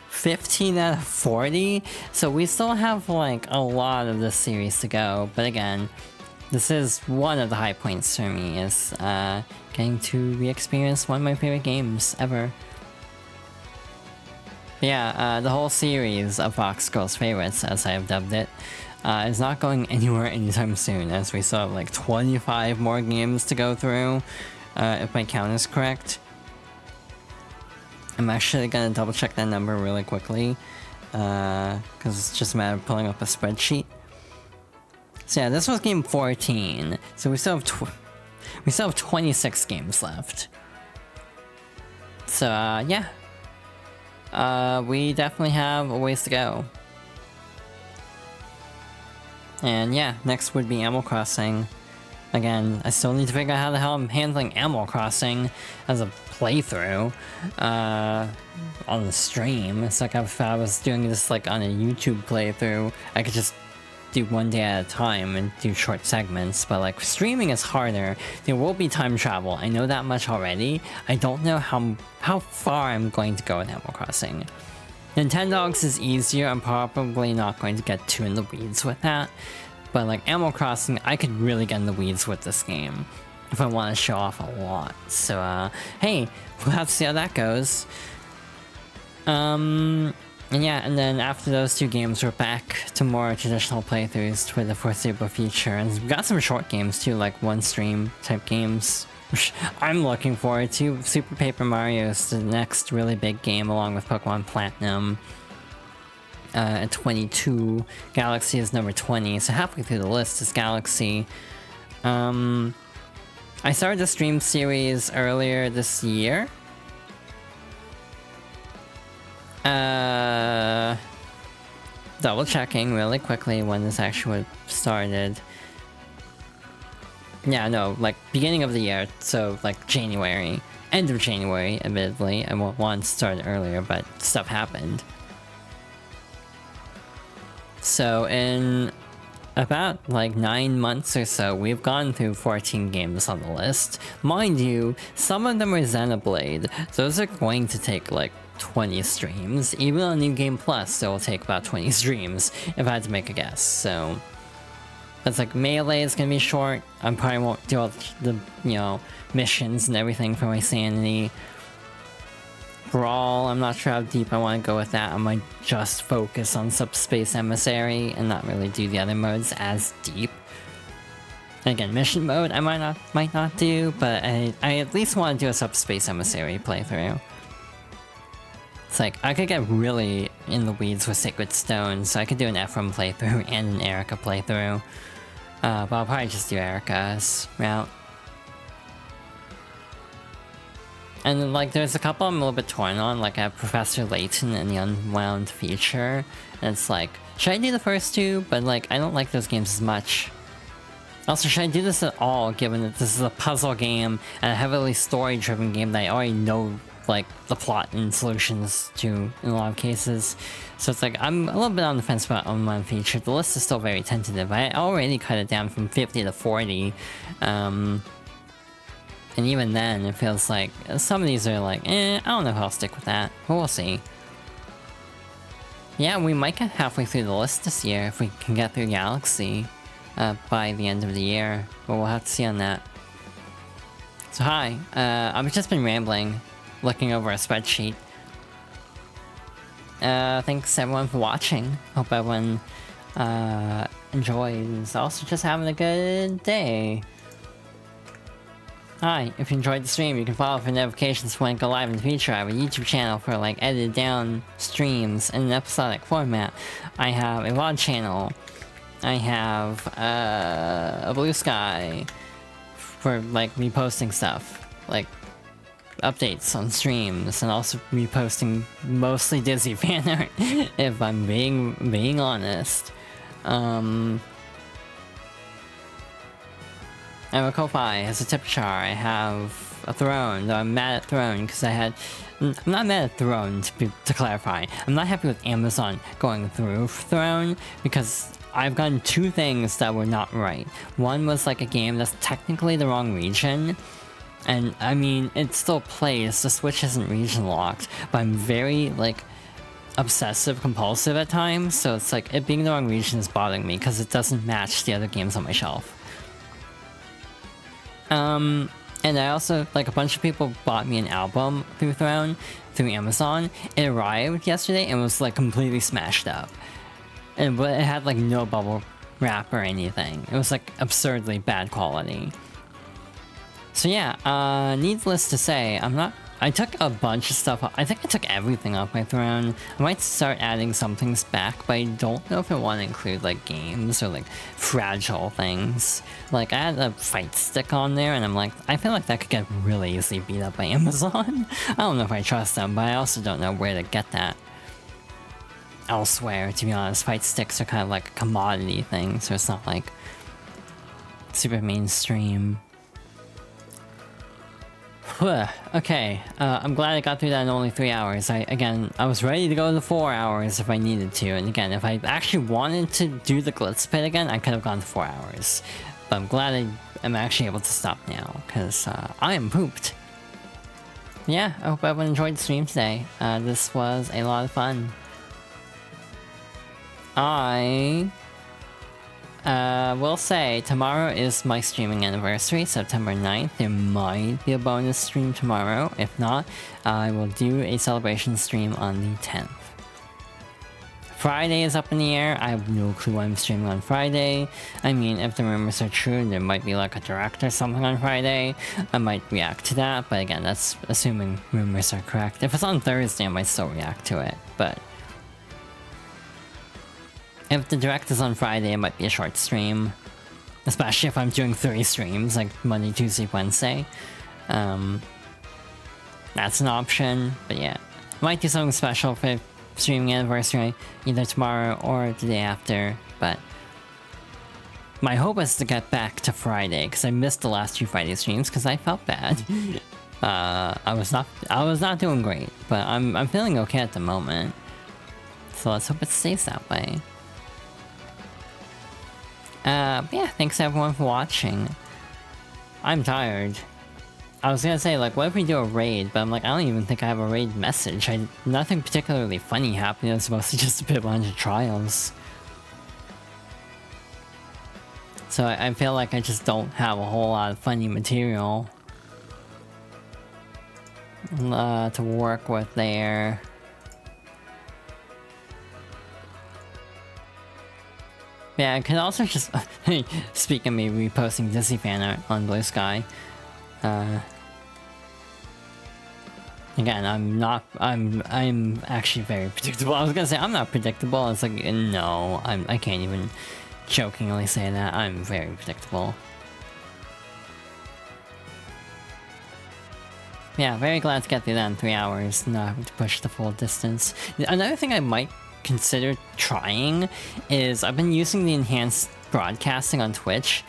15 out of 40? So we still have like a lot of this series to go. But again, this is one of the high points for me, is getting to re-experience one of my favorite games ever. But yeah, the whole series of Fox Girls Favorites, as I have dubbed it, is not going anywhere anytime soon, as we still have like 25 more games to go through, if my count is correct. I'm actually gonna double check that number really quickly, because it's just a matter of pulling up a spreadsheet. So yeah, this was game 14, so we still have 26 games left. So yeah, we definitely have a ways to go. And yeah, next would be Animal Crossing. Again, I still need to figure out how the hell I'm handling Animal Crossing as a playthrough on the stream. It's like if I was doing this like on a YouTube playthrough, I could just do one day at a time and do short segments, but like streaming is harder. There will be time travel, I know that much already. I don't know how far I'm going to go with Animal Crossing. Nintendogs is easier, I'm probably not going to get too in the weeds with that. But like Animal Crossing, I could really get in the weeds with this game if I want to show off a lot. So hey, we'll have to see how that goes. And yeah, and then after those two games, we're back to more traditional playthroughs for the foreseeable future. And we've got some short games too, like one stream type games, which I'm looking forward to. Super Paper Mario is the next really big game, along with Pokemon Platinum. At 22, Galaxy is number 20, so halfway through the list is Galaxy. I started the stream series earlier this year. Double checking really quickly when this actually started. Yeah, no, like beginning of the year, so like January. End of January, admittedly. I wanted to start earlier, but stuff happened. So in about like 9 months or so, we've gone through 14 games on the list. Mind you, some of them are Xenoblade. Those are going to take like 20 streams. Even on New Game Plus, it will take about 20 streams, if I had to make a guess. So that's like Melee is gonna be short. I probably won't do all the, you know, missions and everything for my sanity. Brawl, I'm not sure how deep I want to go with that. I might just focus on Subspace Emissary and not really do the other modes as deep. And again, mission mode I might not do, but I at least want to do a Subspace Emissary playthrough. It's like, I could get really in the weeds with Sacred Stones, so I could do an Ephraim playthrough and an Erica playthrough. But I'll probably just do Erica's route. And then, like, there's a couple I'm a little bit torn on, like I have Professor Layton and the Unwound Future, and it's like, should I do the first two? But like, I don't like those games as much. Also, should I do this at all, given that this is a puzzle game and a heavily story-driven game that I already know, like, the plot and solutions to in a lot of cases. So it's like, I'm a little bit on the fence about Unwound Future. The list is still very tentative. I already cut it down from 50 to 40. And even then, it feels like some of these are like, I don't know if I'll stick with that, but we'll see. Yeah, we might get halfway through the list this year if we can get through Galaxy by the end of the year, but we'll have to see on that. So hi, I've just been rambling, looking over a spreadsheet. Thanks everyone for watching. Hope everyone enjoys, also just having a good day. Hi, if you enjoyed the stream, you can follow for notifications when I go live in the future. I have a YouTube channel for like edited down streams in an episodic format. I have a VOD channel. I have a Blue Sky for like reposting stuff, like updates on streams, and also reposting mostly Disney fan art, if I'm being honest. I have a Ko-Fi, has a tip jar, I have a Throne, though I'm mad at Throne because I'm not mad at Throne, to clarify. I'm not happy with Amazon going through Throne because I've gotten two things that were not right. One was like a game that's technically the wrong region, and I mean, it still plays, the Switch isn't region locked, but I'm very like obsessive compulsive at times, so it's like it being the wrong region is bothering me because it doesn't match the other games on my shelf. And I also, like, a bunch of people bought me an album through Throne, through Amazon. It arrived yesterday and was, like, completely smashed up. And it had, like, no bubble wrap or anything. It was, like, absurdly bad quality. So yeah, needless to say, I took a bunch of stuff off. I think I took everything off my Throne. I might start adding some things back, but I don't know if I want to include, like, games or, like, fragile things. Like, I had a fight stick on there, and I'm like, I feel like that could get really easily beat up by Amazon. I don't know if I trust them, but I also don't know where to get that elsewhere, to be honest. Fight sticks are kind of like a commodity thing, so it's not, like, super mainstream. Okay, I'm glad I got through that in only 3 hours. I was ready to go to 4 hours if I needed to, and again, if I actually wanted to do the Glitz Pit again, I could have gone to 4 hours. But I'm glad I'm actually able to stop now, because I am pooped. Yeah, I hope everyone enjoyed the stream today. This was a lot of fun. I will say, tomorrow is my streaming anniversary, September 9th. There might be a bonus stream tomorrow. If not, I will do a celebration stream on the 10th. Friday is up in the air. I have no clue why I'm streaming on Friday. I mean, if the rumors are true, there might be like a direct or something on Friday. I might react to that, but again, that's assuming rumors are correct. If it's on Thursday, I might still react to it, but if the direct is on Friday, it might be a short stream. Especially if I'm doing 3 streams, like Monday, Tuesday, Wednesday. That's an option, but yeah. Might do something special for streaming anniversary, either tomorrow or the day after, but my hope is to get back to Friday, because I missed the last 2 Friday streams, because I felt bad. I was not doing great, but I'm feeling okay at the moment. So let's hope it stays that way. Yeah, thanks everyone for watching. I'm tired. I was gonna say, like, what if we do a raid? But I'm like, I don't even think I have a raid message. Nothing particularly funny happened. It's mostly just a bit of 100 trials. So I feel like I just don't have a whole lot of funny material to work with there. Yeah, I could also just speak of me reposting Disney fan art on Blue Sky. Again, I'm actually very predictable. I was gonna say I'm not predictable. It's like, no, I can't even jokingly say that. I'm very predictable. Yeah, very glad to get through that in 3 hours, not having to push the full distance. Another thing I might consider trying is I've been using the enhanced broadcasting on Twitch,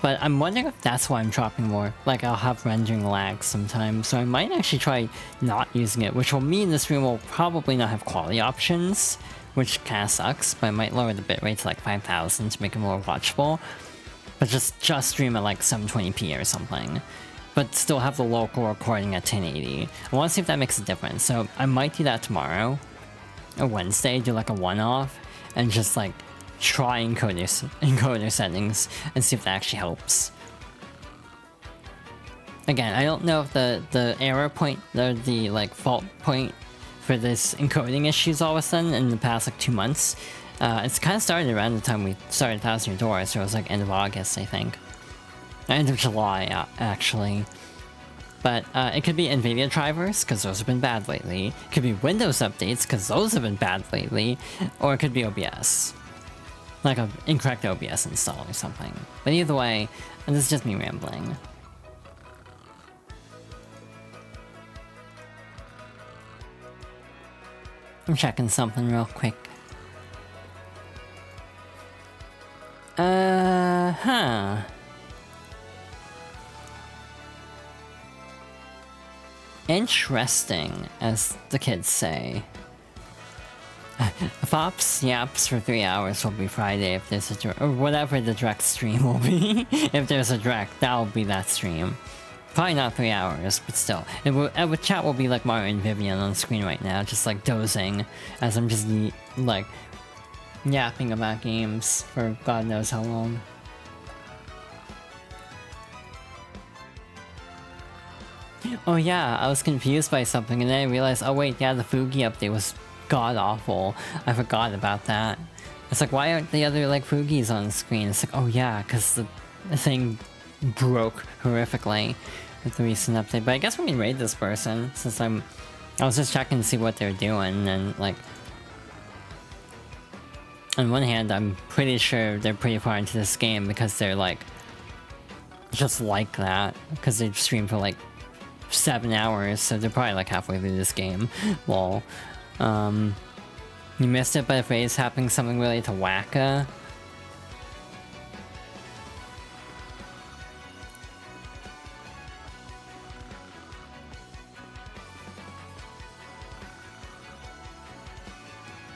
but I'm wondering if that's why I'm dropping more. Like, I'll have rendering lag sometimes, so I might actually try not using it, which will mean the stream will probably not have quality options, which kinda sucks, but I might lower the bitrate to like 5,000 to make it more watchable, but just stream at like 720p or something, but still have the local recording at 1080. I want to see if that makes a difference, so I might do that tomorrow. A Wednesday, do like a one-off, and just like try encoder settings and see if that actually helps. Again, I don't know if the error point, the like fault point for this encoding issues all of a sudden in the past like 2 months. It's kind of started around the time we started Thousand Year Door, so it was like end of August, I think. End of July, actually. But it could be NVIDIA drivers, because those have been bad lately. It could be Windows updates, because those have been bad lately. Or it could be OBS. Like an incorrect OBS install or something. But either way, this is just me rambling. I'm checking something real quick. Interesting, as the kids say. Fops yaps for 3 hours will be Friday if there's a or whatever the direct stream will be. If there's a direct, that'll be that stream. Probably not 3 hours, but still. Chat will be like Mario and Vivian on screen right now, just like dozing, as I'm just like yapping about games for God knows how long. Oh yeah, I was confused by something and then I realized, oh wait, yeah, the Fugi update was god-awful. I forgot about that. It's like, why aren't the other, like, Fugis on the screen? It's like, oh yeah, because the thing broke horrifically with the recent update. But I guess we can raid this person, since I was just checking to see what they're doing, and, like... On one hand, I'm pretty sure they're pretty far into this game because they're, like... just like that. Because they stream for, like, 7 hours, so they're probably, like, halfway through this game. Lol. You missed it, but if Ray's happening something related to Wacka...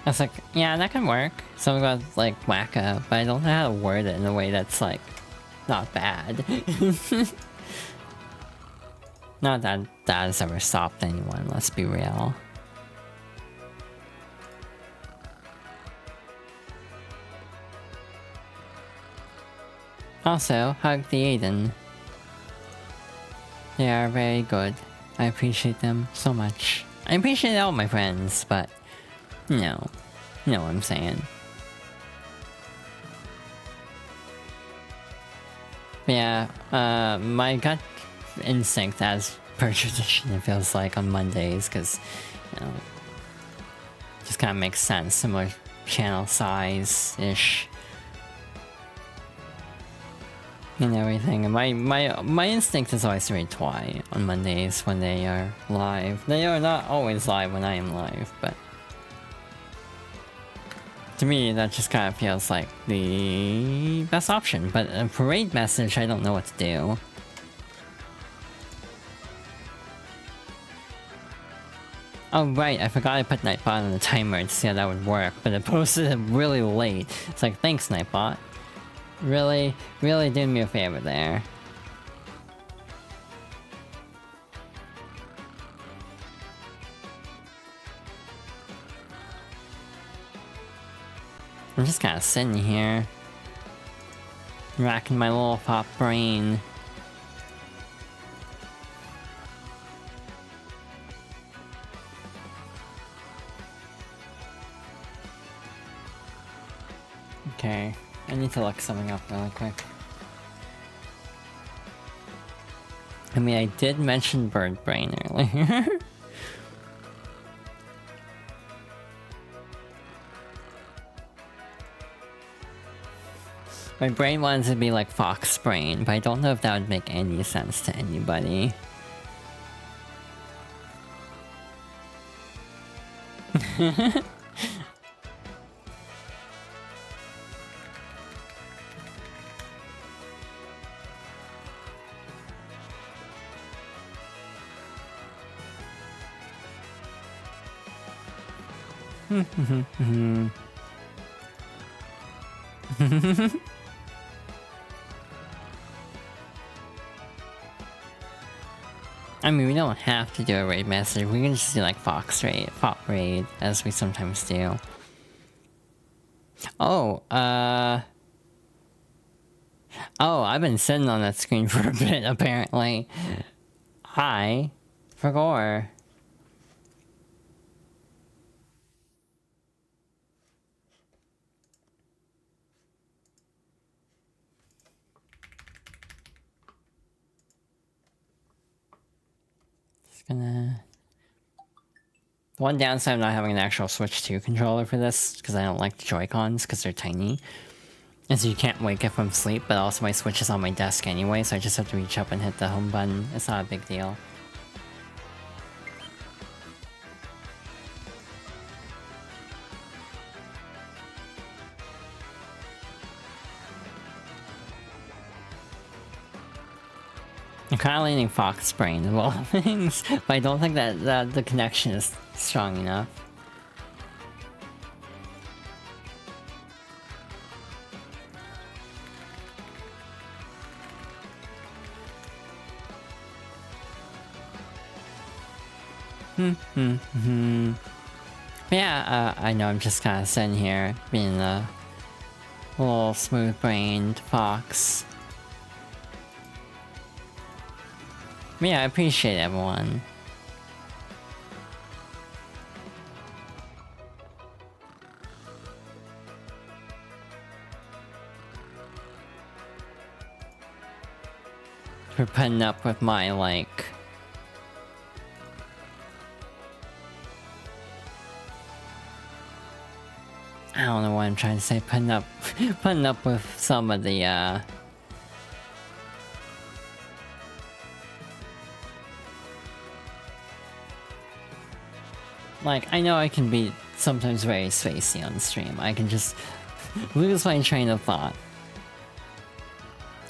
I was like, yeah, that can work. Something about, like, Wacka, but I don't know how to word it in a way that's, like, not bad. Not that that has ever stopped anyone, let's be real. Also, hug the Aiden. They are very good. I appreciate them so much. I appreciate all my friends, but... You know what I'm saying. But yeah, my gut instinct, as per tradition, it feels like on Mondays, because, you know, just kind of makes sense. Similar channel size-ish. And everything. And my instinct is always to read Twi on Mondays when they are live. They are not always live when I am live, but... To me, that just kind of feels like the best option, but a parade message, I don't know what to do. Oh right, I forgot I put Nightbot on the timer to see how that would work, but it posted it really late. It's like, thanks Nightbot. Really did me a favor there. I'm just kind of sitting here, racking my little pop brain. Okay, I need to look something up really quick. I mean, I did mention bird brain earlier. My brain wanted to be like fox brain, but I don't know if that would make any sense to anybody. I mean, we don't have to do a raid message. We can just do like Fox raid, Pop raid, as we sometimes do. Oh, oh, I've been sitting on that screen for a bit, apparently. Hi, Fragor. Gonna... One downside of not having an actual Switch 2 controller for this, because I don't like the Joy-Cons, because they're tiny, is you can't wake up from sleep, but also my Switch is on my desk anyway, so I just have to reach up and hit the home button. It's not a big deal. I'm kind of leaning Fox Brain of all things, but I don't think that the connection is strong enough. Yeah, I know I'm just kind of sitting here being a little smooth-brained fox. Yeah, I appreciate everyone. For putting up with my, like... I don't know what I'm trying to say, putting up with some of the, like, I know I can be sometimes very spacey on stream. I can just lose my train of thought.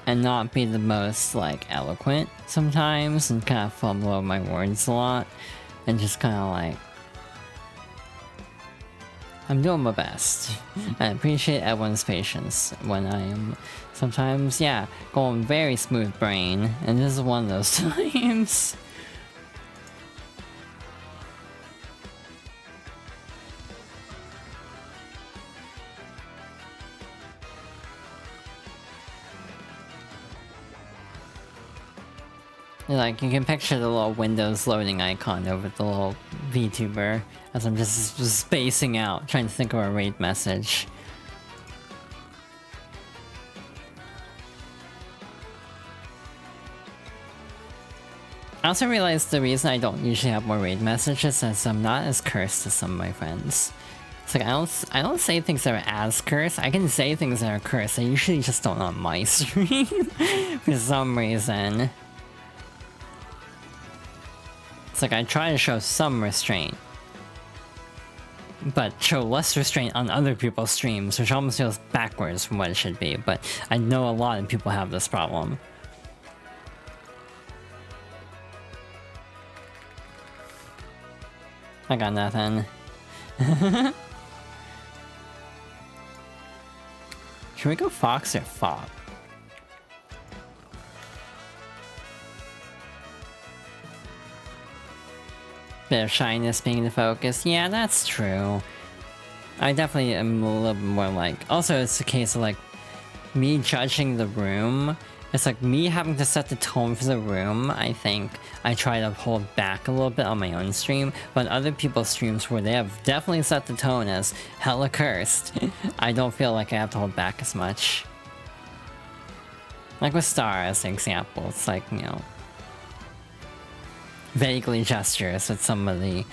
And not be the most, like, eloquent sometimes, and kind of fumble over my words a lot. And just kind of like... I'm doing my best. I appreciate everyone's patience when I am sometimes, yeah, going very smooth brain. And this is one of those times. Like, you can picture the little Windows loading icon over the little VTuber as I'm just spacing out, trying to think of a raid message. I also realized the reason I don't usually have more raid messages is I'm not as cursed as some of my friends. It's like, I don't say things that are as cursed. I can say things that are cursed. I usually just don't on my stream for some reason. It's like I try to show some restraint, but show less restraint on other people's streams, which almost feels backwards from what it should be, but I know a lot of people have this problem. I got nothing. Should we go Fox or Fop? Bit of shyness being the focus. Yeah, that's true. I definitely am a little bit more like... Also, it's a case of like... me judging the room. It's like me having to set the tone for the room. I think I try to hold back a little bit on my own stream. But other people's streams where they have definitely set the tone as hella cursed, I don't feel like I have to hold back as much. Like with Star as an example. It's like, you know... vaguely gestures with some of the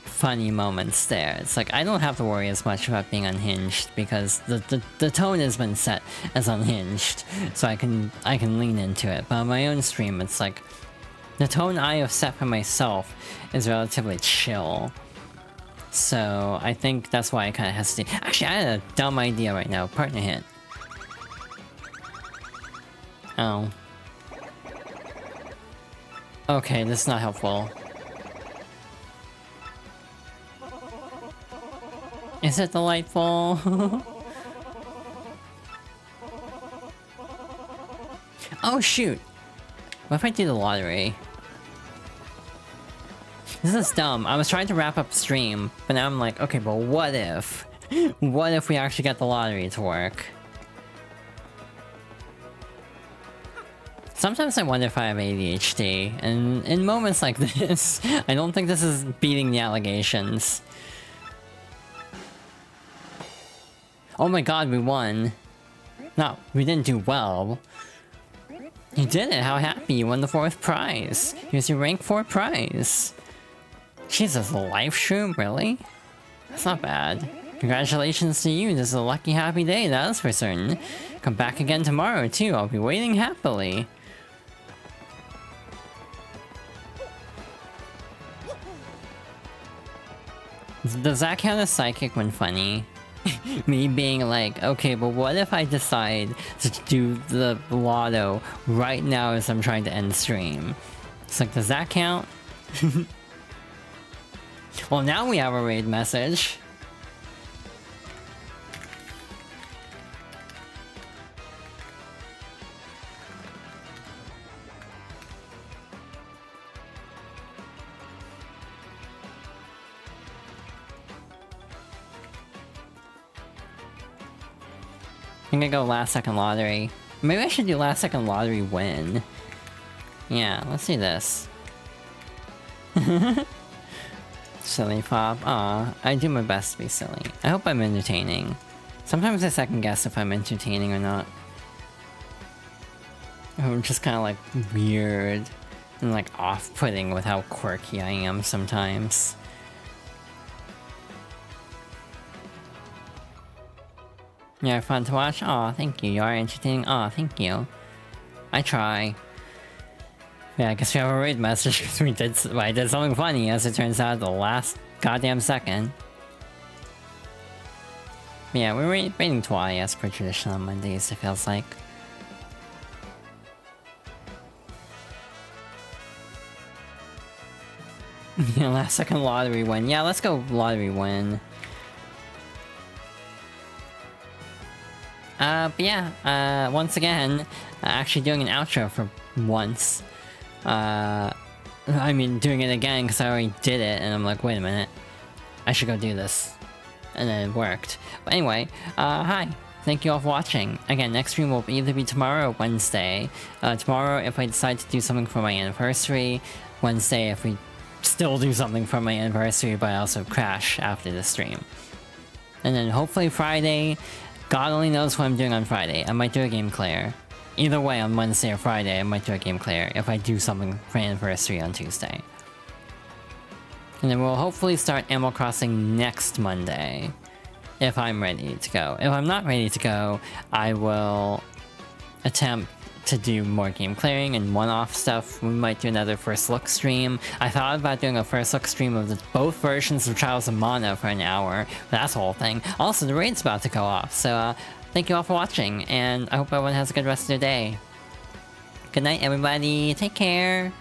funny moments there. It's like I don't have to worry as much about being unhinged because the tone has been set as unhinged, so I can lean into it. But on my own stream, it's like the tone I have set for myself is relatively chill. So I think that's why I kind of hesitate. Actually, I had a dumb idea right now. Partner hit. Oh. Okay, this is not helpful. Is it delightful? Oh shoot! What if I do the lottery? This is dumb. I was trying to wrap up stream, but now I'm like, okay, but what if? What if we actually get the lottery to work? Sometimes I wonder if I have ADHD, and in moments like this, I don't think this is beating the allegations. Oh my god, we won. No, we didn't do well. You did it, how happy, you won the 4th prize. Here's your rank 4 prize. Jesus, a live stream, really? That's not bad. Congratulations to you, this is a lucky happy day, that is for certain. Come back again tomorrow too, I'll be waiting happily. Does that count as psychic when funny? Me being like, okay, but what if I decide to do the lotto right now as I'm trying to end stream? It's like, does that count? Well, now we have a raid message. I'm gonna go last second lottery. Maybe I should do last second lottery win. Yeah, let's do this. Silly Fob. Aw, I do my best to be silly. I hope I'm entertaining. Sometimes I second guess if I'm entertaining or not. I'm just kind of like weird and like off-putting with how quirky I am sometimes. Yeah, fun to watch? Aw, thank you. You are entertaining? Aw, thank you. I try. Yeah, I guess we have a raid message because I did something funny, as it turns out, at the last goddamn second. But yeah, we're raiding twice as per tradition on Mondays, it feels like. Yeah, last second lottery win. Yeah, let's go lottery win. But yeah, once again, actually doing an outro for once. I mean, doing it again because I already did it, and I'm like, wait a minute, I should go do this. And then it worked. But anyway, hi. Thank you all for watching. Again, next stream will either be tomorrow or Wednesday. Tomorrow if I decide to do something for my anniversary. Wednesday if we still do something for my anniversary, but I also crash after the stream. And then hopefully Friday, God only knows what I'm doing on Friday. I might do a game clear. Either way, on Wednesday or Friday, I might do a game clear if I do something for anniversary on Tuesday. And then we'll hopefully start Animal Crossing next Monday, if I'm ready to go. If I'm not ready to go, I will attempt to do more game clearing and one-off stuff. We might do another first look stream. I thought about doing a first look stream of both versions of Trials of Mana for an hour, but that's the whole thing. Also, the raid's about to go off, so thank you all for watching, and I hope everyone has a good rest of their day. Good night, everybody. Take care.